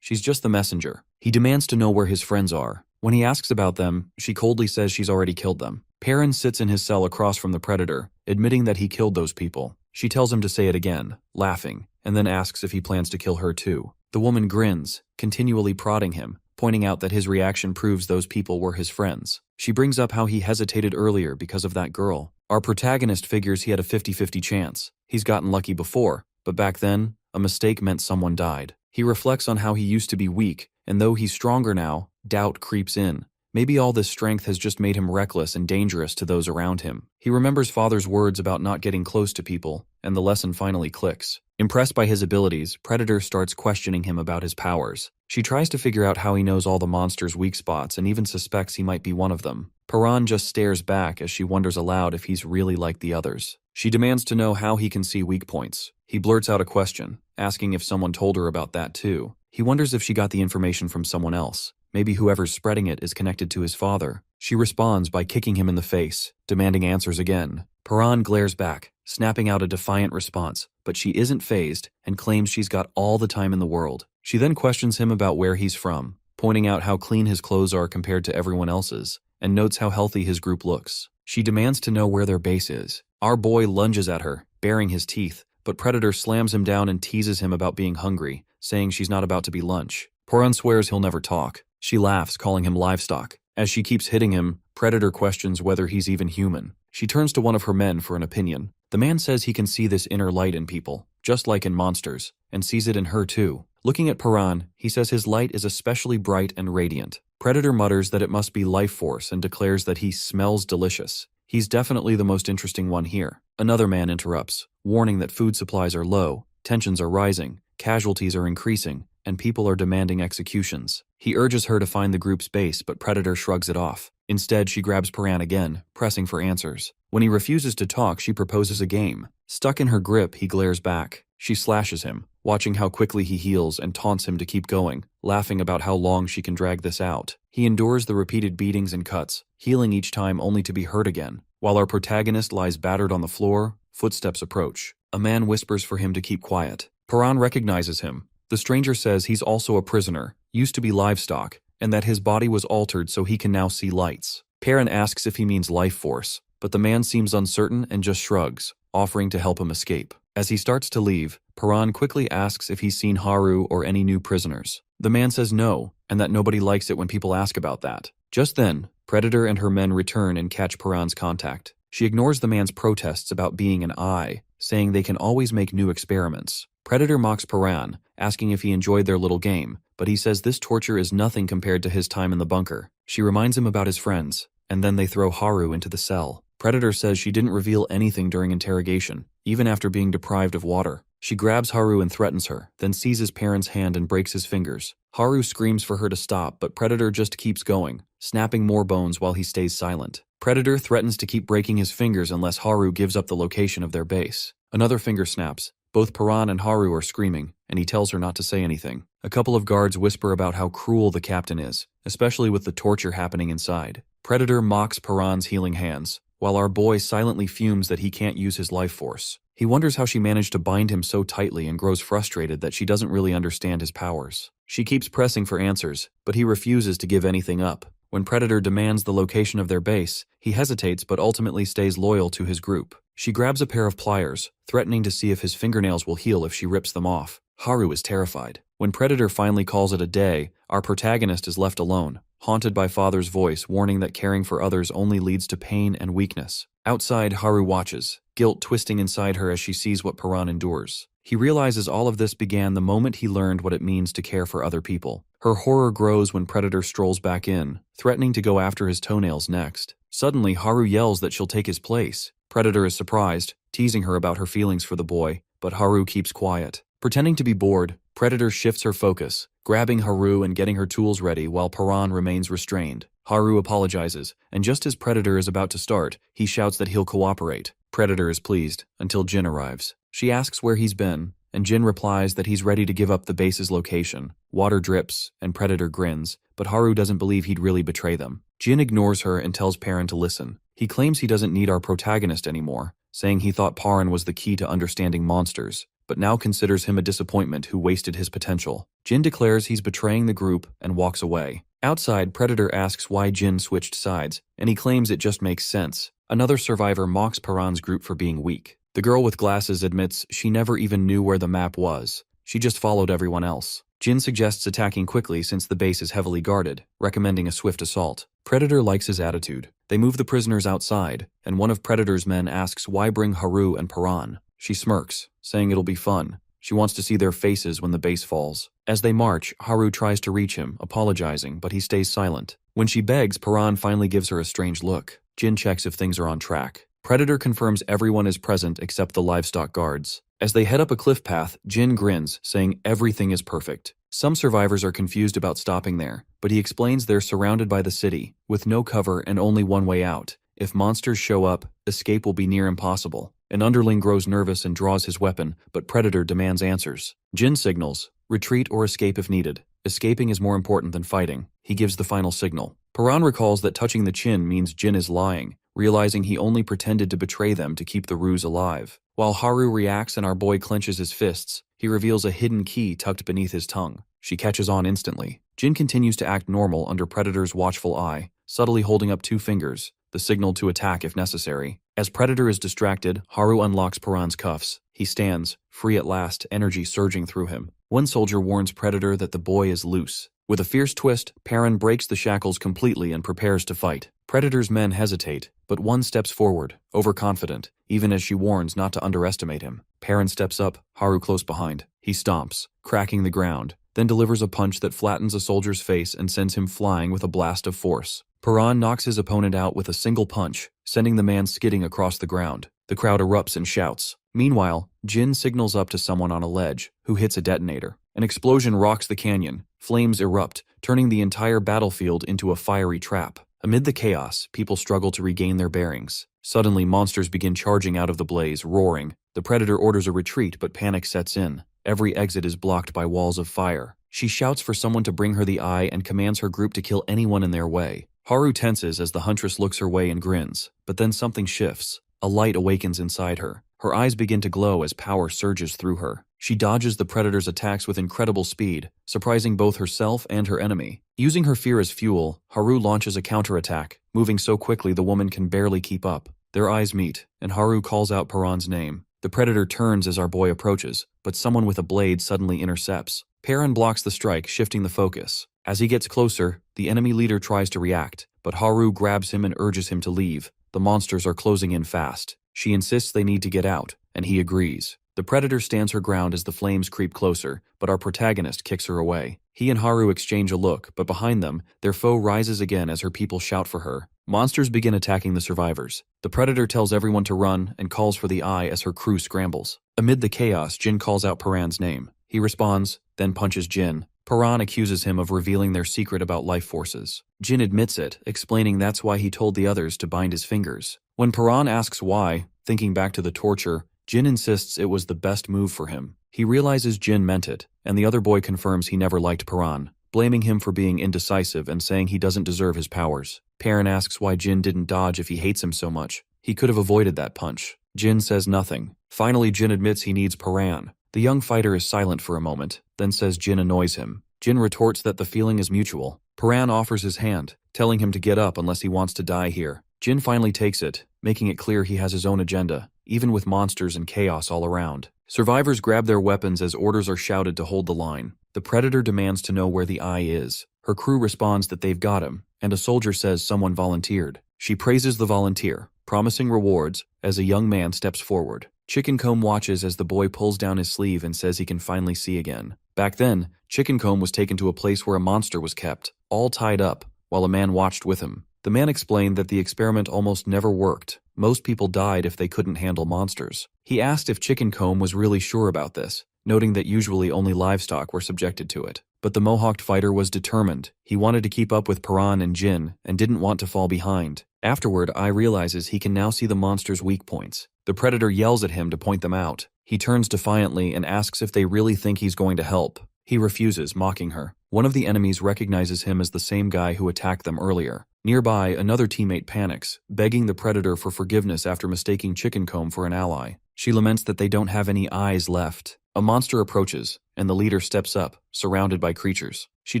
She's just the messenger. He demands to know where his friends are. When he asks about them, she coldly says she's already killed them. Perrin sits in his cell across from the Predator, admitting that he killed those people. She tells him to say it again, laughing, and then asks if he plans to kill her too. The woman grins, continually prodding him, pointing out that his reaction proves those people were his friends. She brings up how he hesitated earlier because of that girl. Our protagonist figures he had a 50-50 chance. He's gotten lucky before, but back then, a mistake meant someone died. He reflects on how he used to be weak, and though he's stronger now, doubt creeps in. Maybe all this strength has just made him reckless and dangerous to those around him. He remembers father's words about not getting close to people, and the lesson finally clicks. Impressed by his abilities, Predator starts questioning him about his powers. She tries to figure out how he knows all the monster's weak spots and even suspects he might be one of them. Perrin just stares back as she wonders aloud if he's really like the others. She demands to know how he can see weak points. He blurts out a question, asking if someone told her about that too. He wonders if she got the information from someone else. Maybe whoever's spreading it is connected to his father. She responds by kicking him in the face, demanding answers again. Perrin glares back, snapping out a defiant response, but she isn't fazed and claims she's got all the time in the world. She then questions him about where he's from, pointing out how clean his clothes are compared to everyone else's, and notes how healthy his group looks. She demands to know where their base is. Our boy lunges at her, baring his teeth, but Predator slams him down and teases him about being hungry, saying she's not about to be lunch. Perrin swears he'll never talk. She laughs, calling him livestock. As she keeps hitting him, Predator questions whether he's even human. She turns to one of her men for an opinion. The man says he can see this inner light in people, just like in monsters, and sees it in her too. Looking at Perrin, he says his light is especially bright and radiant. Predator mutters that it must be life force and declares that he smells delicious. He's definitely the most interesting one here. Another man interrupts, warning that food supplies are low, tensions are rising, casualties are increasing, and people are demanding executions. He urges her to find the group's base, but Predator shrugs it off. Instead, she grabs Perrin again, pressing for answers. When he refuses to talk, she proposes a game. Stuck in her grip, he glares back. She slashes him, watching how quickly he heals and taunts him to keep going, laughing about how long she can drag this out. He endures the repeated beatings and cuts, healing each time only to be hurt again. While our protagonist lies battered on the floor, footsteps approach. A man whispers for him to keep quiet. Perrin recognizes him. The stranger says he's also a prisoner, used to be livestock, and that his body was altered so he can now see lights. Perrin asks if he means life force, but the man seems uncertain and just shrugs, offering to help him escape. As he starts to leave, Perrin quickly asks if he's seen Haru or any new prisoners. The man says no, and that nobody likes it when people ask about that. Just then, Predator and her men return and catch Perrin's contact. She ignores the man's protests about being an eye, saying they can always make new experiments. Predator mocks Perrin, asking if he enjoyed their little game, but he says this torture is nothing compared to his time in the bunker. She reminds him about his friends, and then they throw Haru into the cell. Predator says she didn't reveal anything during interrogation, even after being deprived of water. She grabs Haru and threatens her, then seizes Perrin's hand and breaks his fingers. Haru screams for her to stop, but Predator just keeps going, snapping more bones while he stays silent. Predator threatens to keep breaking his fingers unless Haru gives up the location of their base. Another finger snaps. Both Perrin and Haru are screaming, and he tells her not to say anything. A couple of guards whisper about how cruel the captain is, especially with the torture happening inside. Predator mocks Perrin's healing hands, while our boy silently fumes that he can't use his life force. He wonders how she managed to bind him so tightly and grows frustrated that she doesn't really understand his powers. She keeps pressing for answers, but he refuses to give anything up. When Predator demands the location of their base, he hesitates but ultimately stays loyal to his group. She grabs a pair of pliers, threatening to see if his fingernails will heal if she rips them off. Haru is terrified. When Predator finally calls it a day, our protagonist is left alone, haunted by father's voice warning that caring for others only leads to pain and weakness. Outside, Haru watches, guilt twisting inside her as she sees what Paran endures. He realizes all of this began the moment he learned what it means to care for other people. Her horror grows when Predator strolls back in, threatening to go after his toenails next. Suddenly, Haru yells that she'll take his place. Predator is surprised, teasing her about her feelings for the boy, but Haru keeps quiet. Pretending to be bored, Predator shifts her focus, grabbing Haru and getting her tools ready while Paran remains restrained. Haru apologizes, and just as Predator is about to start, he shouts that he'll cooperate. Predator is pleased, until Jin arrives. She asks where he's been, and Jin replies that he's ready to give up the base's location. Water drips, and Predator grins, but Haru doesn't believe he'd really betray them. Jin ignores her and tells Paran to listen. He claims he doesn't need our protagonist anymore, saying he thought Paran was the key to understanding monsters, but now considers him a disappointment who wasted his potential. Jin declares he's betraying the group and walks away. Outside, Predator asks why Jin switched sides, and he claims it just makes sense. Another survivor mocks Paran's group for being weak. The girl with glasses admits she never even knew where the map was. She just followed everyone else. Jin suggests attacking quickly since the base is heavily guarded, recommending a swift assault. Predator likes his attitude. They move the prisoners outside, and one of Predator's men asks why bring Haru and Paran. She smirks, saying it'll be fun. She wants to see their faces when the base falls. As they march, Haru tries to reach him, apologizing, but he stays silent. When she begs, Paran finally gives her a strange look. Jin checks if things are on track. Predator confirms everyone is present except the livestock guards. As they head up a cliff path, Jin grins, saying everything is perfect. Some survivors are confused about stopping there, but he explains they're surrounded by the city, with no cover and only one way out. If monsters show up, escape will be near impossible. An underling grows nervous and draws his weapon, but Predator demands answers. Jin signals, retreat or escape if needed. Escaping is more important than fighting. He gives the final signal. Paran recalls that touching the chin means Jin is lying, realizing he only pretended to betray them to keep the ruse alive. While Haru reacts and our boy clenches his fists, he reveals a hidden key tucked beneath his tongue. She catches on instantly. Jin continues to act normal under Predator's watchful eye, subtly holding up 2 fingers, the signal to attack if necessary. As Predator is distracted, Haru unlocks Paran's cuffs. He stands, free at last, energy surging through him. One soldier warns Predator that the boy is loose. With a fierce twist, Paran breaks the shackles completely and prepares to fight. Predator's men hesitate, but one steps forward, overconfident, even as she warns not to underestimate him. Paran steps up, Haru close behind. He stomps, cracking the ground, then delivers a punch that flattens a soldier's face and sends him flying with a blast of force. Paran knocks his opponent out with a single punch, sending the man skidding across the ground. The crowd erupts and shouts. Meanwhile, Jin signals up to someone on a ledge, who hits a detonator. An explosion rocks the canyon. Flames erupt, turning the entire battlefield into a fiery trap. Amid the chaos, people struggle to regain their bearings. Suddenly, monsters begin charging out of the blaze, roaring. The Predator orders a retreat, but panic sets in. Every exit is blocked by walls of fire. She shouts for someone to bring her the eye and commands her group to kill anyone in their way. Haru tenses as the huntress looks her way and grins, but then something shifts. A light awakens inside her. Her eyes begin to glow as power surges through her. She dodges the Predator's attacks with incredible speed, surprising both herself and her enemy. Using her fear as fuel, Haru launches a counterattack, moving so quickly the woman can barely keep up. Their eyes meet, and Haru calls out Paran's name. The Predator turns as our boy approaches, but someone with a blade suddenly intercepts. Paran blocks the strike, shifting the focus. As he gets closer, the enemy leader tries to react, but Haru grabs him and urges him to leave. The monsters are closing in fast. She insists they need to get out, and he agrees. The Predator stands her ground as the flames creep closer, but our protagonist kicks her away. He and Haru exchange a look, but behind them, their foe rises again as her people shout for her. Monsters begin attacking the survivors. The Predator tells everyone to run and calls for the eye as her crew scrambles. Amid the chaos, Jin calls out Paran's name. He responds, then punches Jin. Paran accuses him of revealing their secret about life forces. Jin admits it, explaining that's why he told the others to bind his fingers. When Paran asks why, thinking back to the torture, Jin insists it was the best move for him. He realizes Jin meant it, and the other boy confirms he never liked Paran, blaming him for being indecisive and saying he doesn't deserve his powers. Paran asks why Jin didn't dodge if he hates him so much. He could have avoided that punch. Jin says nothing. Finally, Jin admits he needs Paran. The young fighter is silent for a moment, then says Jin annoys him. Jin retorts that the feeling is mutual. Paran offers his hand, telling him to get up unless he wants to die here. Jin finally takes it, making it clear he has his own agenda, even with monsters and chaos all around. Survivors grab their weapons as orders are shouted to hold the line. The Predator demands to know where the eye is. Her crew responds that they've got him, and a soldier says someone volunteered. She praises the volunteer, promising rewards as a young man steps forward. Chickencomb watches as the boy pulls down his sleeve and says he can finally see again. Back then, Chickencomb was taken to a place where a monster was kept, all tied up, while a man watched with him. The man explained that the experiment almost never worked. Most people died if they couldn't handle monsters. He asked if Chickencomb was really sure about this, noting that usually only livestock were subjected to it. But the Mohawked fighter was determined. He wanted to keep up with Paran and Jin and didn't want to fall behind. Afterward, Ai realizes he can now see the monster's weak points. The predator yells at him to point them out. He turns defiantly and asks if they really think he's going to help. He refuses, mocking her. One of the enemies recognizes him as the same guy who attacked them earlier. Nearby, another teammate panics, begging the predator for forgiveness after mistaking Chickencomb for an ally. She laments that they don't have any eyes left. A monster approaches, and the leader steps up, surrounded by creatures. She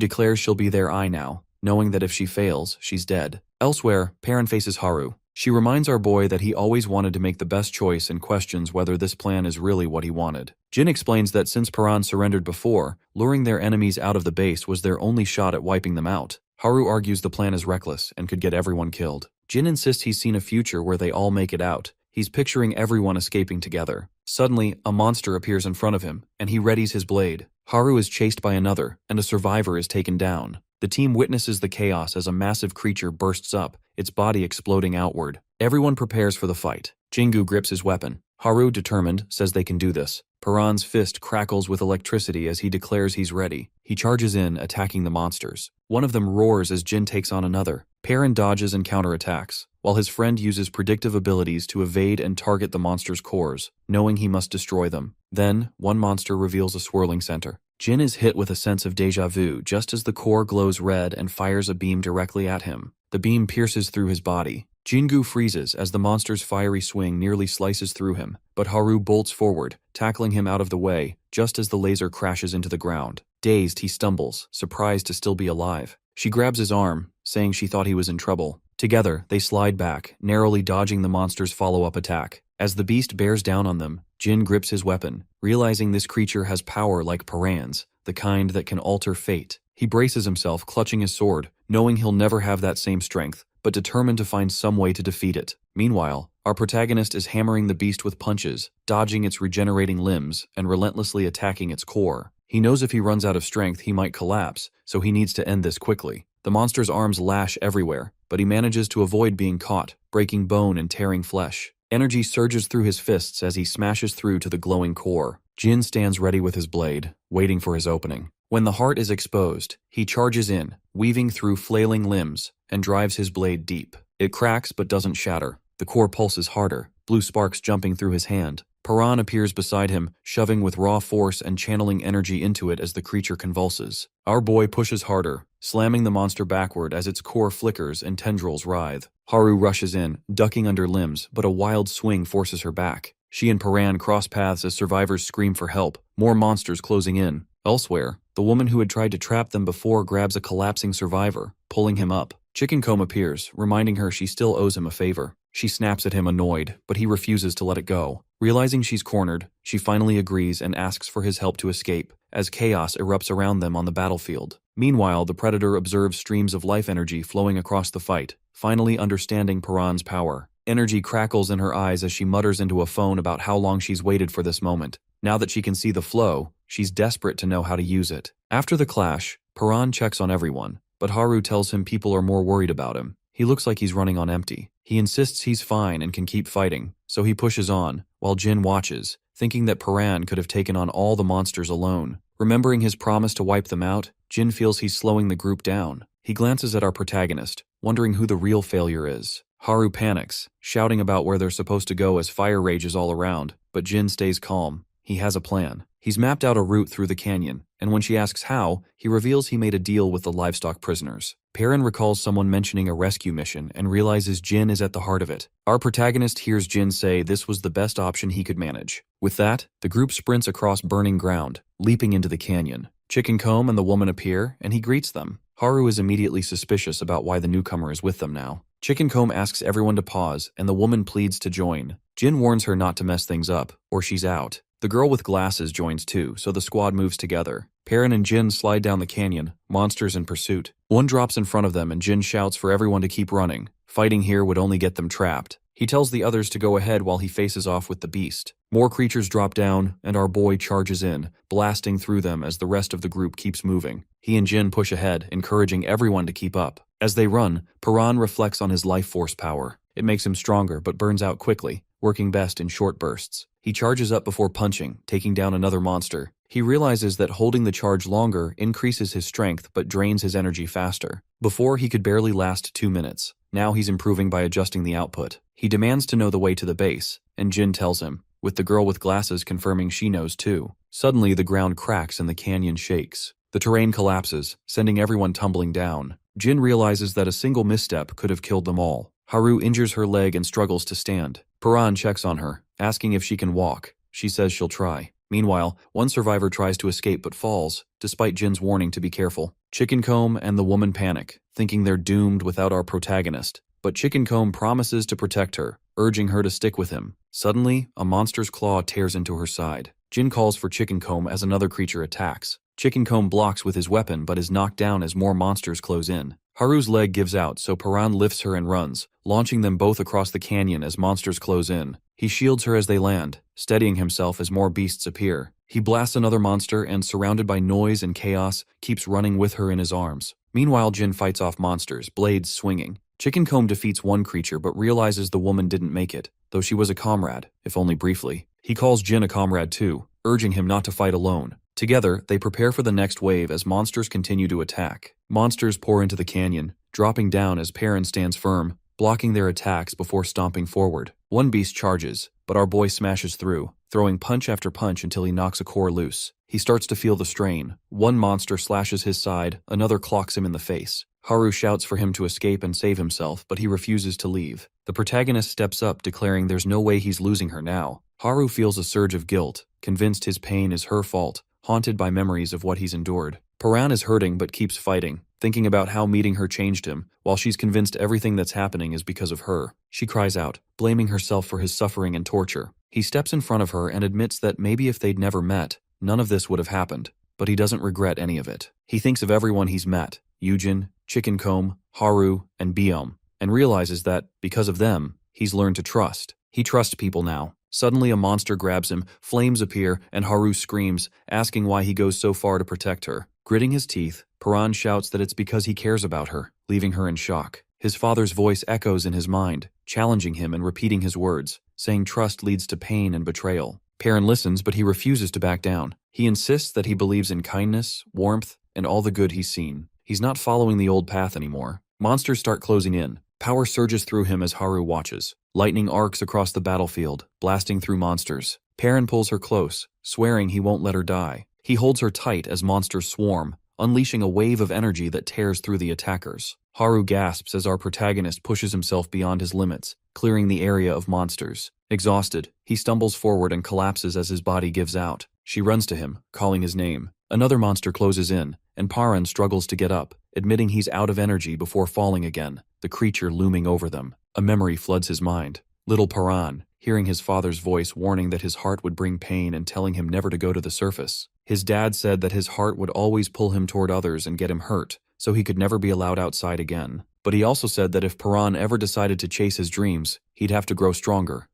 declares she'll be their eye now, knowing that if she fails, she's dead. Elsewhere, Perrin faces Haru. She reminds our boy that he always wanted to make the best choice and questions whether this plan is really what he wanted. Jin explains that since Paran surrendered before, luring their enemies out of the base was their only shot at wiping them out. Haru argues the plan is reckless and could get everyone killed. Jin insists he's seen a future where they all make it out. He's picturing everyone escaping together. Suddenly, a monster appears in front of him, and he readies his blade. Haru is chased by another, and a survivor is taken down. The team witnesses the chaos as a massive creature bursts up, its body exploding outward. Everyone prepares for the fight. Jingu grips his weapon. Haru, determined, says they can do this. Paran's fist crackles with electricity as he declares he's ready. He charges in, attacking the monsters. One of them roars as Jin takes on another. Perrin dodges and counterattacks, while his friend uses predictive abilities to evade and target the monster's cores, knowing he must destroy them. Then, one monster reveals a swirling center. Jin is hit with a sense of déjà vu just as the core glows red and fires a beam directly at him. The beam pierces through his body. Jingu freezes as the monster's fiery swing nearly slices through him, but Haru bolts forward, tackling him out of the way, just as the laser crashes into the ground. Dazed, he stumbles, surprised to still be alive. She grabs his arm, saying she thought he was in trouble. Together, they slide back, narrowly dodging the monster's follow-up attack. As the beast bears down on them, Jin grips his weapon, realizing this creature has power like Paran's, the kind that can alter fate. He braces himself, clutching his sword, knowing he'll never have that same strength, but determined to find some way to defeat it. Meanwhile, our protagonist is hammering the beast with punches, dodging its regenerating limbs, and relentlessly attacking its core. He knows if he runs out of strength, he might collapse, so he needs to end this quickly. The monster's arms lash everywhere, but he manages to avoid being caught, breaking bone and tearing flesh. Energy surges through his fists as he smashes through to the glowing core. Jin stands ready with his blade, waiting for his opening. When the heart is exposed, he charges in, weaving through flailing limbs, and drives his blade deep. It cracks but doesn't shatter. The core pulses harder, blue sparks jumping through his hand. Paran appears beside him, shoving with raw force and channeling energy into it as the creature convulses. Our boy pushes harder, slamming the monster backward as its core flickers and tendrils writhe. Haru rushes in, ducking under limbs, but a wild swing forces her back. She and Paran cross paths as survivors scream for help, more monsters closing in. Elsewhere, the woman who had tried to trap them before grabs a collapsing survivor, pulling him up. Chickencomb appears, reminding her she still owes him a favor. She snaps at him annoyed, but he refuses to let it go. Realizing she's cornered, she finally agrees and asks for his help to escape, as chaos erupts around them on the battlefield. Meanwhile, the predator observes streams of life energy flowing across the fight, finally understanding Paran's power. Energy crackles in her eyes as she mutters into a phone about how long she's waited for this moment. Now that she can see the flow, she's desperate to know how to use it. After the clash, Paran checks on everyone, but Haru tells him people are more worried about him. He looks like he's running on empty. He insists he's fine and can keep fighting, so he pushes on, while Jin watches, thinking that Paran could have taken on all the monsters alone. Remembering his promise to wipe them out, Jin feels he's slowing the group down. He glances at our protagonist, wondering who the real failure is. Haru panics, shouting about where they're supposed to go as fire rages all around, but Jin stays calm. He has a plan. He's mapped out a route through the canyon, and when she asks how, he reveals he made a deal with the livestock prisoners. Perrin recalls someone mentioning a rescue mission and realizes Jin is at the heart of it. Our protagonist hears Jin say this was the best option he could manage. With that, the group sprints across burning ground, leaping into the canyon. Chickencomb and the woman appear, and he greets them. Haru is immediately suspicious about why the newcomer is with them now. Chickencomb asks everyone to pause, and the woman pleads to join. Jin warns her not to mess things up, or she's out. The girl with glasses joins too, so the squad moves together. Perrin and Jin slide down the canyon, monsters in pursuit. One drops in front of them and Jin shouts for everyone to keep running. Fighting here would only get them trapped. He tells the others to go ahead while he faces off with the beast. More creatures drop down, and our boy charges in, blasting through them as the rest of the group keeps moving. He and Jin push ahead, encouraging everyone to keep up. As they run, Paran reflects on his life force power. It makes him stronger but burns out quickly, working best in short bursts. He charges up before punching, taking down another monster. He realizes that holding the charge longer increases his strength but drains his energy faster. Before, he could barely last 2 minutes. Now he's improving by adjusting the output. He demands to know the way to the base, and Jin tells him, with the girl with glasses confirming she knows too. Suddenly, the ground cracks and the canyon shakes. The terrain collapses, sending everyone tumbling down. Jin realizes that a single misstep could have killed them all. Haru injures her leg and struggles to stand. Paran checks on her, asking if she can walk. She says she'll try. Meanwhile, one survivor tries to escape but falls, despite Jin's warning to be careful. Chickencomb and the woman panic, thinking they're doomed without our protagonist. But Chickencomb promises to protect her, urging her to stick with him. Suddenly, a monster's claw tears into her side. Jin calls for Chickencomb as another creature attacks. Chickencomb blocks with his weapon but is knocked down as more monsters close in. Haru's leg gives out, so Paran lifts her and runs, launching them both across the canyon as monsters close in. He shields her as they land, steadying himself as more beasts appear. He blasts another monster and, surrounded by noise and chaos, keeps running with her in his arms. Meanwhile, Jin fights off monsters, blades swinging. Chickencomb defeats one creature but realizes the woman didn't make it, though she was a comrade, if only briefly. He calls Jin a comrade too, urging him not to fight alone. Together, they prepare for the next wave as monsters continue to attack. Monsters pour into the canyon, dropping down as Perrin stands firm, blocking their attacks before stomping forward. One beast charges, but our boy smashes through, throwing punch after punch until he knocks a core loose. He starts to feel the strain. One monster slashes his side, another clocks him in the face. Haru shouts for him to escape and save himself, but he refuses to leave. The protagonist steps up, declaring there's no way he's losing her now. Haru feels a surge of guilt, convinced his pain is her fault, haunted by memories of what he's endured. Paran is hurting but keeps fighting, thinking about how meeting her changed him, while she's convinced everything that's happening is because of her. She cries out, blaming herself for his suffering and torture. He steps in front of her and admits that maybe if they'd never met, none of this would have happened, but he doesn't regret any of it. He thinks of everyone he's met, Yujin, Chickencomb, Haru, and Biom, and realizes that, because of them, he's learned to trust. He trusts people now. Suddenly a monster grabs him, flames appear, and Haru screams, asking why he goes so far to protect her. Gritting his teeth, Paran shouts that it's because he cares about her, leaving her in shock. His father's voice echoes in his mind, challenging him and repeating his words, saying trust leads to pain and betrayal. Perrin listens, but he refuses to back down. He insists that he believes in kindness, warmth, and all the good he's seen. He's not following the old path anymore. Monsters start closing in. Power surges through him as Haru watches. Lightning arcs across the battlefield, blasting through monsters. Perrin pulls her close, swearing he won't let her die. He holds her tight as monsters swarm, unleashing a wave of energy that tears through the attackers. Haru gasps as our protagonist pushes himself beyond his limits, clearing the area of monsters. Exhausted, he stumbles forward and collapses as his body gives out. She runs to him, calling his name. Another monster closes in, and Paran struggles to get up, admitting he's out of energy before falling again, the creature looming over them. A memory floods his mind. Little Paran, hearing his father's voice warning that his heart would bring pain and telling him never to go to the surface. His dad said that his heart would always pull him toward others and get him hurt, so he could never be allowed outside again. But he also said that if Paran ever decided to chase his dreams, he'd have to grow stronger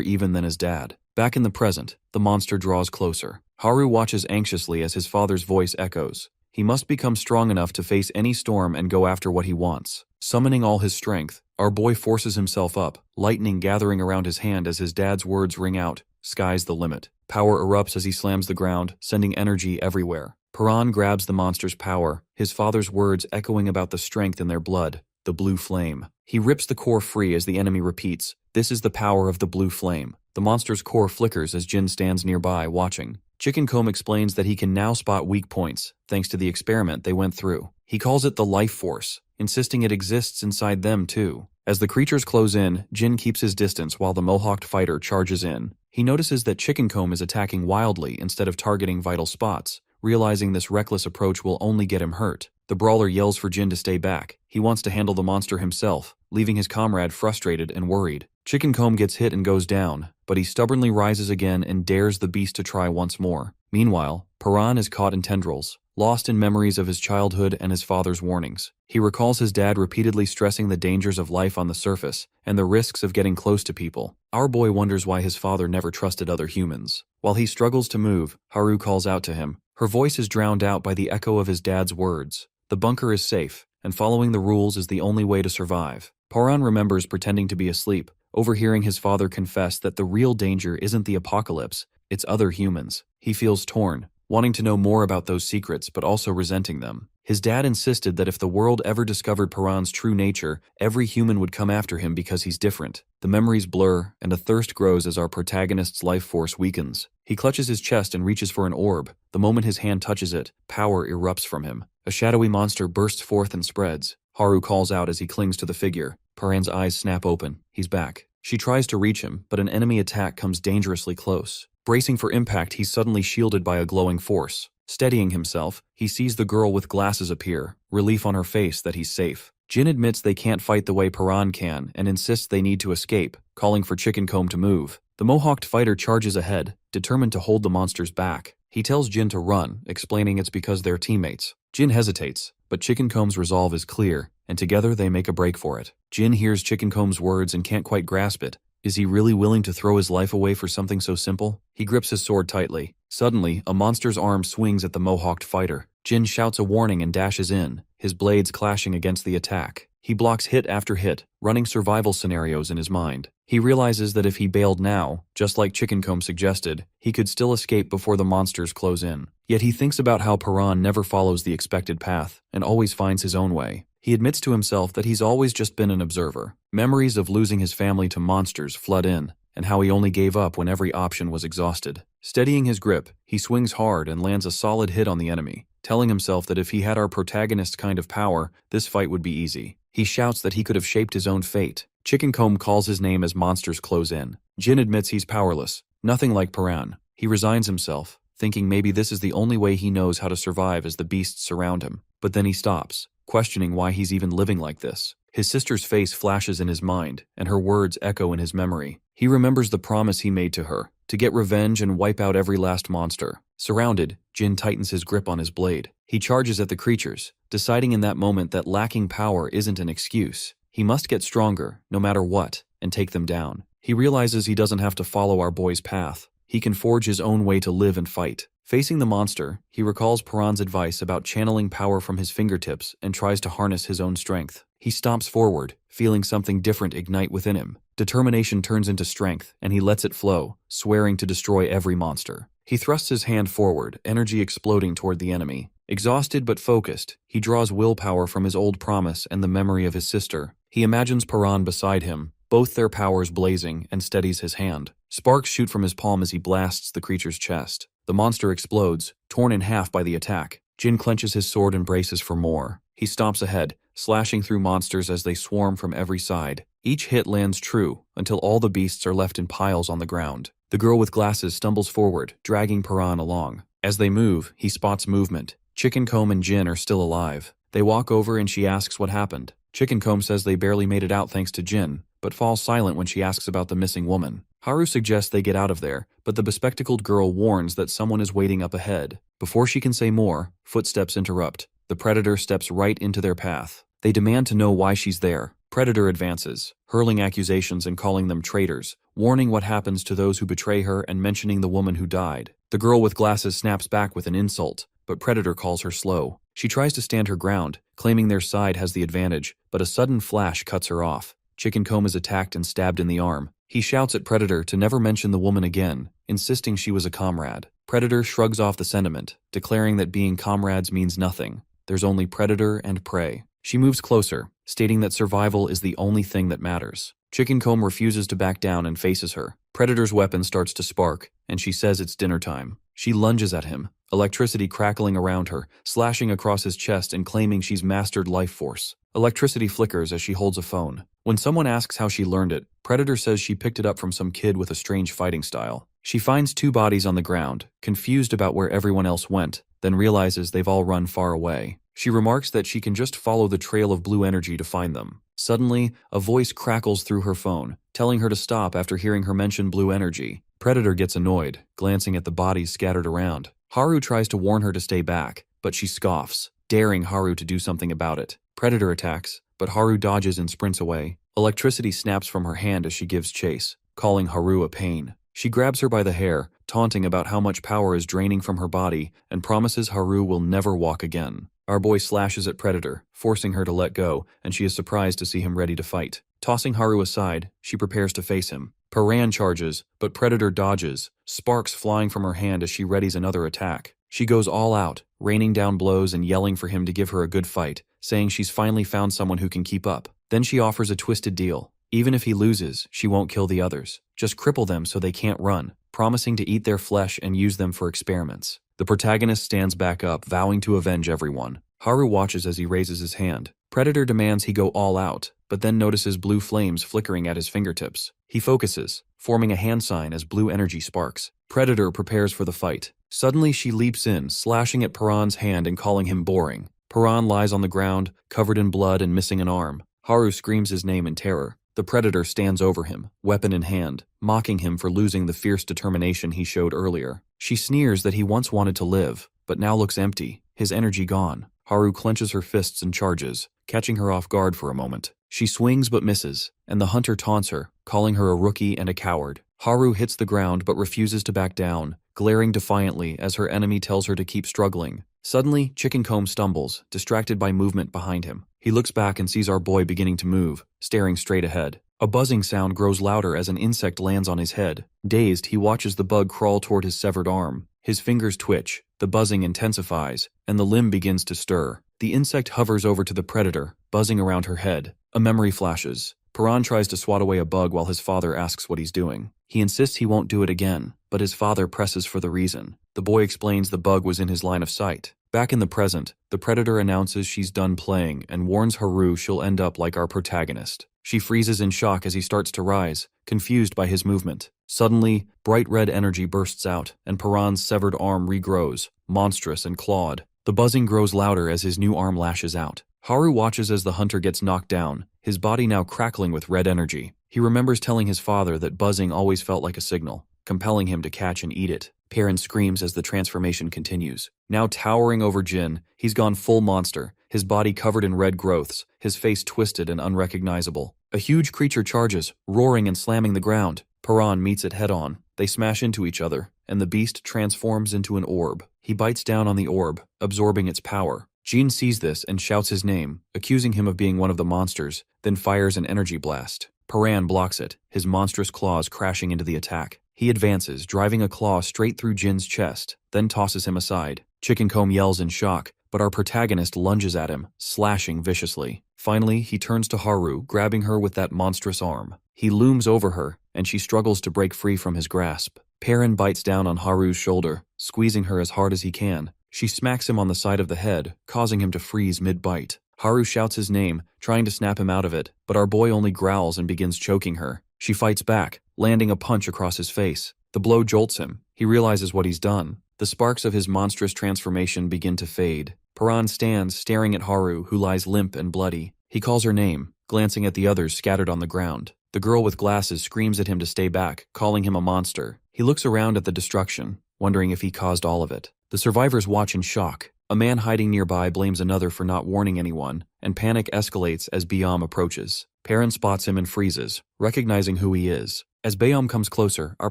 even than his dad. Back in the present, the monster draws closer. Haru watches anxiously as his father's voice echoes. He must become strong enough to face any storm and go after what he wants. Summoning all his strength, our boy forces himself up, lightning gathering around his hand as his dad's words ring out, "Sky's the limit." Power erupts as he slams the ground, sending energy everywhere. Paran grabs the monster's power, his father's words echoing about the strength in their blood, the blue flame. He rips the core free as the enemy repeats, "This is the power of the blue flame." The monster's core flickers as Jin stands nearby, watching. Chickencomb explains that he can now spot weak points, thanks to the experiment they went through. He calls it the life force, insisting it exists inside them too. As the creatures close in, Jin keeps his distance while the mohawked fighter charges in. He notices that Chickencomb is attacking wildly instead of targeting vital spots, realizing this reckless approach will only get him hurt. The brawler yells for Jin to stay back. He wants to handle the monster himself, leaving his comrade frustrated and worried. Chickencomb gets hit and goes down, but he stubbornly rises again and dares the beast to try once more. Meanwhile, Paran is caught in tendrils, lost in memories of his childhood and his father's warnings. He recalls his dad repeatedly stressing the dangers of life on the surface and the risks of getting close to people. Our boy wonders why his father never trusted other humans. While he struggles to move, Haru calls out to him. Her voice is drowned out by the echo of his dad's words. The bunker is safe, and following the rules is the only way to survive. Paran remembers pretending to be asleep, overhearing his father confess that the real danger isn't the apocalypse, it's other humans. He feels torn, wanting to know more about those secrets but also resenting them. His dad insisted that if the world ever discovered Paran's true nature, every human would come after him because he's different. The memories blur, and a thirst grows as our protagonist's life force weakens. He clutches his chest and reaches for an orb. The moment his hand touches it, power erupts from him. A shadowy monster bursts forth and spreads. Haru calls out as he clings to the figure. Paran's eyes snap open. He's back. She tries to reach him, but an enemy attack comes dangerously close. Bracing for impact, he's suddenly shielded by a glowing force. Steadying himself, he sees the girl with glasses appear, relief on her face that he's safe. Jin admits they can't fight the way Paran can and insists they need to escape, calling for Chicken Comb to move. The mohawked fighter charges ahead, determined to hold the monsters back. He tells Jin to run, explaining it's because they're teammates. Jin hesitates, but Chicken Comb's resolve is clear, and together they make a break for it. Jin hears Chicken Comb's words and can't quite grasp it. Is he really willing to throw his life away for something so simple? He grips his sword tightly. Suddenly, a monster's arm swings at the mohawked fighter. Jin shouts a warning and dashes in, his blades clashing against the attack. He blocks hit after hit, running survival scenarios in his mind. He realizes that if he bailed now, just like Chicken Comb suggested, he could still escape before the monsters close in. Yet he thinks about how Paran never follows the expected path and always finds his own way. He admits to himself that he's always just been an observer. Memories of losing his family to monsters flood in, and how he only gave up when every option was exhausted. Steadying his grip, he swings hard and lands a solid hit on the enemy, telling himself that if he had our protagonist's kind of power, this fight would be easy. He shouts that he could have shaped his own fate. Chicken Comb calls his name as monsters close in. Jin admits he's powerless, nothing like Paran. He resigns himself, thinking maybe this is the only way he knows how to survive as the beasts surround him. But then he stops, questioning why he's even living like this. His sister's face flashes in his mind, and her words echo in his memory. He remembers the promise he made to her, to get revenge and wipe out every last monster. Surrounded, Jin tightens his grip on his blade. He charges at the creatures, deciding in that moment that lacking power isn't an excuse. He must get stronger, no matter what, and take them down. He realizes he doesn't have to follow our boy's path. He can forge his own way to live and fight. Facing the monster, he recalls Paran's advice about channeling power from his fingertips and tries to harness his own strength. He stomps forward, feeling something different ignite within him. Determination turns into strength, and he lets it flow, swearing to destroy every monster. He thrusts his hand forward, energy exploding toward the enemy. Exhausted but focused, he draws willpower from his old promise and the memory of his sister. He imagines Paran beside him, both their powers blazing, and steadies his hand. Sparks shoot from his palm as he blasts the creature's chest. The monster explodes, torn in half by the attack. Jin clenches his sword and braces for more. He stomps ahead, slashing through monsters as they swarm from every side. Each hit lands true, until all the beasts are left in piles on the ground. The girl with glasses stumbles forward, dragging Paran along. As they move, he spots movement. Chicken Comb and Jin are still alive. They walk over and she asks what happened. Chicken Comb says they barely made it out thanks to Jin, but falls silent when she asks about the missing woman. Haru suggests they get out of there, but the bespectacled girl warns that someone is waiting up ahead. Before she can say more, footsteps interrupt. The predator steps right into their path. They demand to know why she's there. Predator advances, hurling accusations and calling them traitors, warning what happens to those who betray her and mentioning the woman who died. The girl with glasses snaps back with an insult, but Predator calls her slow. She tries to stand her ground, claiming their side has the advantage, but a sudden flash cuts her off. Chicken Comb is attacked and stabbed in the arm. He shouts at Predator to never mention the woman again, insisting she was a comrade. Predator shrugs off the sentiment, declaring that being comrades means nothing. There's only predator and prey. She moves closer, stating that survival is the only thing that matters. Chicken Comb refuses to back down and faces her. Predator's weapon starts to spark, and she says it's dinner time. She lunges at him, electricity crackling around her, slashing across his chest and claiming she's mastered life force. Electricity flickers as she holds a phone. When someone asks how she learned it, Predator says she picked it up from some kid with a strange fighting style. She finds two bodies on the ground, confused about where everyone else went, then realizes they've all run far away. She remarks that she can just follow the trail of blue energy to find them. Suddenly, a voice crackles through her phone, telling her to stop after hearing her mention blue energy. Predator gets annoyed, glancing at the bodies scattered around. Haru tries to warn her to stay back, but she scoffs, daring Haru to do something about it. Predator attacks, but Haru dodges and sprints away. Electricity snaps from her hand as she gives chase, calling Haru a pain. She grabs her by the hair, taunting about how much power is draining from her body, and promises Haru will never walk again. Our boy slashes at Predator, forcing her to let go, and she is surprised to see him ready to fight. Tossing Haru aside, she prepares to face him. Paran charges, but Predator dodges, sparks flying from her hand as she readies another attack. She goes all out, raining down blows and yelling for him to give her a good fight, saying she's finally found someone who can keep up. Then she offers a twisted deal. Even if he loses, she won't kill the others. Just cripple them so they can't run, promising to eat their flesh and use them for experiments. The protagonist stands back up, vowing to avenge everyone. Haru watches as he raises his hand. Predator demands he go all out, but then notices blue flames flickering at his fingertips. He focuses, forming a hand sign as blue energy sparks. Predator prepares for the fight. Suddenly she leaps in, slashing at Paran's hand and calling him boring. Paran lies on the ground, covered in blood and missing an arm. Haru screams his name in terror. The Predator stands over him, weapon in hand, mocking him for losing the fierce determination he showed earlier. She sneers that he once wanted to live, but now looks empty, his energy gone. Haru clenches her fists and charges, catching her off guard for a moment. She swings but misses, and the hunter taunts her, calling her a rookie and a coward. Haru hits the ground but refuses to back down, glaring defiantly as her enemy tells her to keep struggling. Suddenly, Chickencomb stumbles, distracted by movement behind him. He looks back and sees our boy beginning to move, staring straight ahead. A buzzing sound grows louder as an insect lands on his head. Dazed, he watches the bug crawl toward his severed arm. His fingers twitch, the buzzing intensifies, and the limb begins to stir. The insect hovers over to the Predator, buzzing around her head. A memory flashes. Paran tries to swat away a bug while his father asks what he's doing. He insists he won't do it again, but his father presses for the reason. The boy explains the bug was in his line of sight. Back in the present, the Predator announces she's done playing and warns Haru she'll end up like our protagonist. She freezes in shock as he starts to rise, confused by his movement. Suddenly, bright red energy bursts out, and Paran's severed arm regrows, monstrous and clawed. The buzzing grows louder as his new arm lashes out. Haru watches as the hunter gets knocked down, his body now crackling with red energy. He remembers telling his father that buzzing always felt like a signal, compelling him to catch and eat it. Paran screams as the transformation continues. Now towering over Jin, he's gone full monster, his body covered in red growths, his face twisted and unrecognizable. A huge creature charges, roaring and slamming the ground. Paran meets it head-on. They smash into each other, and the beast transforms into an orb. He bites down on the orb, absorbing its power. Jin sees this and shouts his name, accusing him of being one of the monsters, then fires an energy blast. Paran blocks it, his monstrous claws crashing into the attack. He advances, driving a claw straight through Jin's chest, then tosses him aside. Chickencomb yells in shock, but our protagonist lunges at him, slashing viciously. Finally, he turns to Haru, grabbing her with that monstrous arm. He looms over her, and she struggles to break free from his grasp. Paran bites down on Haru's shoulder, squeezing her as hard as he can. She smacks him on the side of the head, causing him to freeze mid-bite. Haru shouts his name, trying to snap him out of it, but our boy only growls and begins choking her. She fights back, landing a punch across his face. The blow jolts him. He realizes what he's done. The sparks of his monstrous transformation begin to fade. Paran stands, staring at Haru, who lies limp and bloody. He calls her name, glancing at the others scattered on the ground. The girl with glasses screams at him to stay back, calling him a monster. He looks around at the destruction, wondering if he caused all of it. The survivors watch in shock. A man hiding nearby blames another for not warning anyone, and panic escalates as Bayam approaches. Paran spots him and freezes, recognizing who he is. As Bayam comes closer, our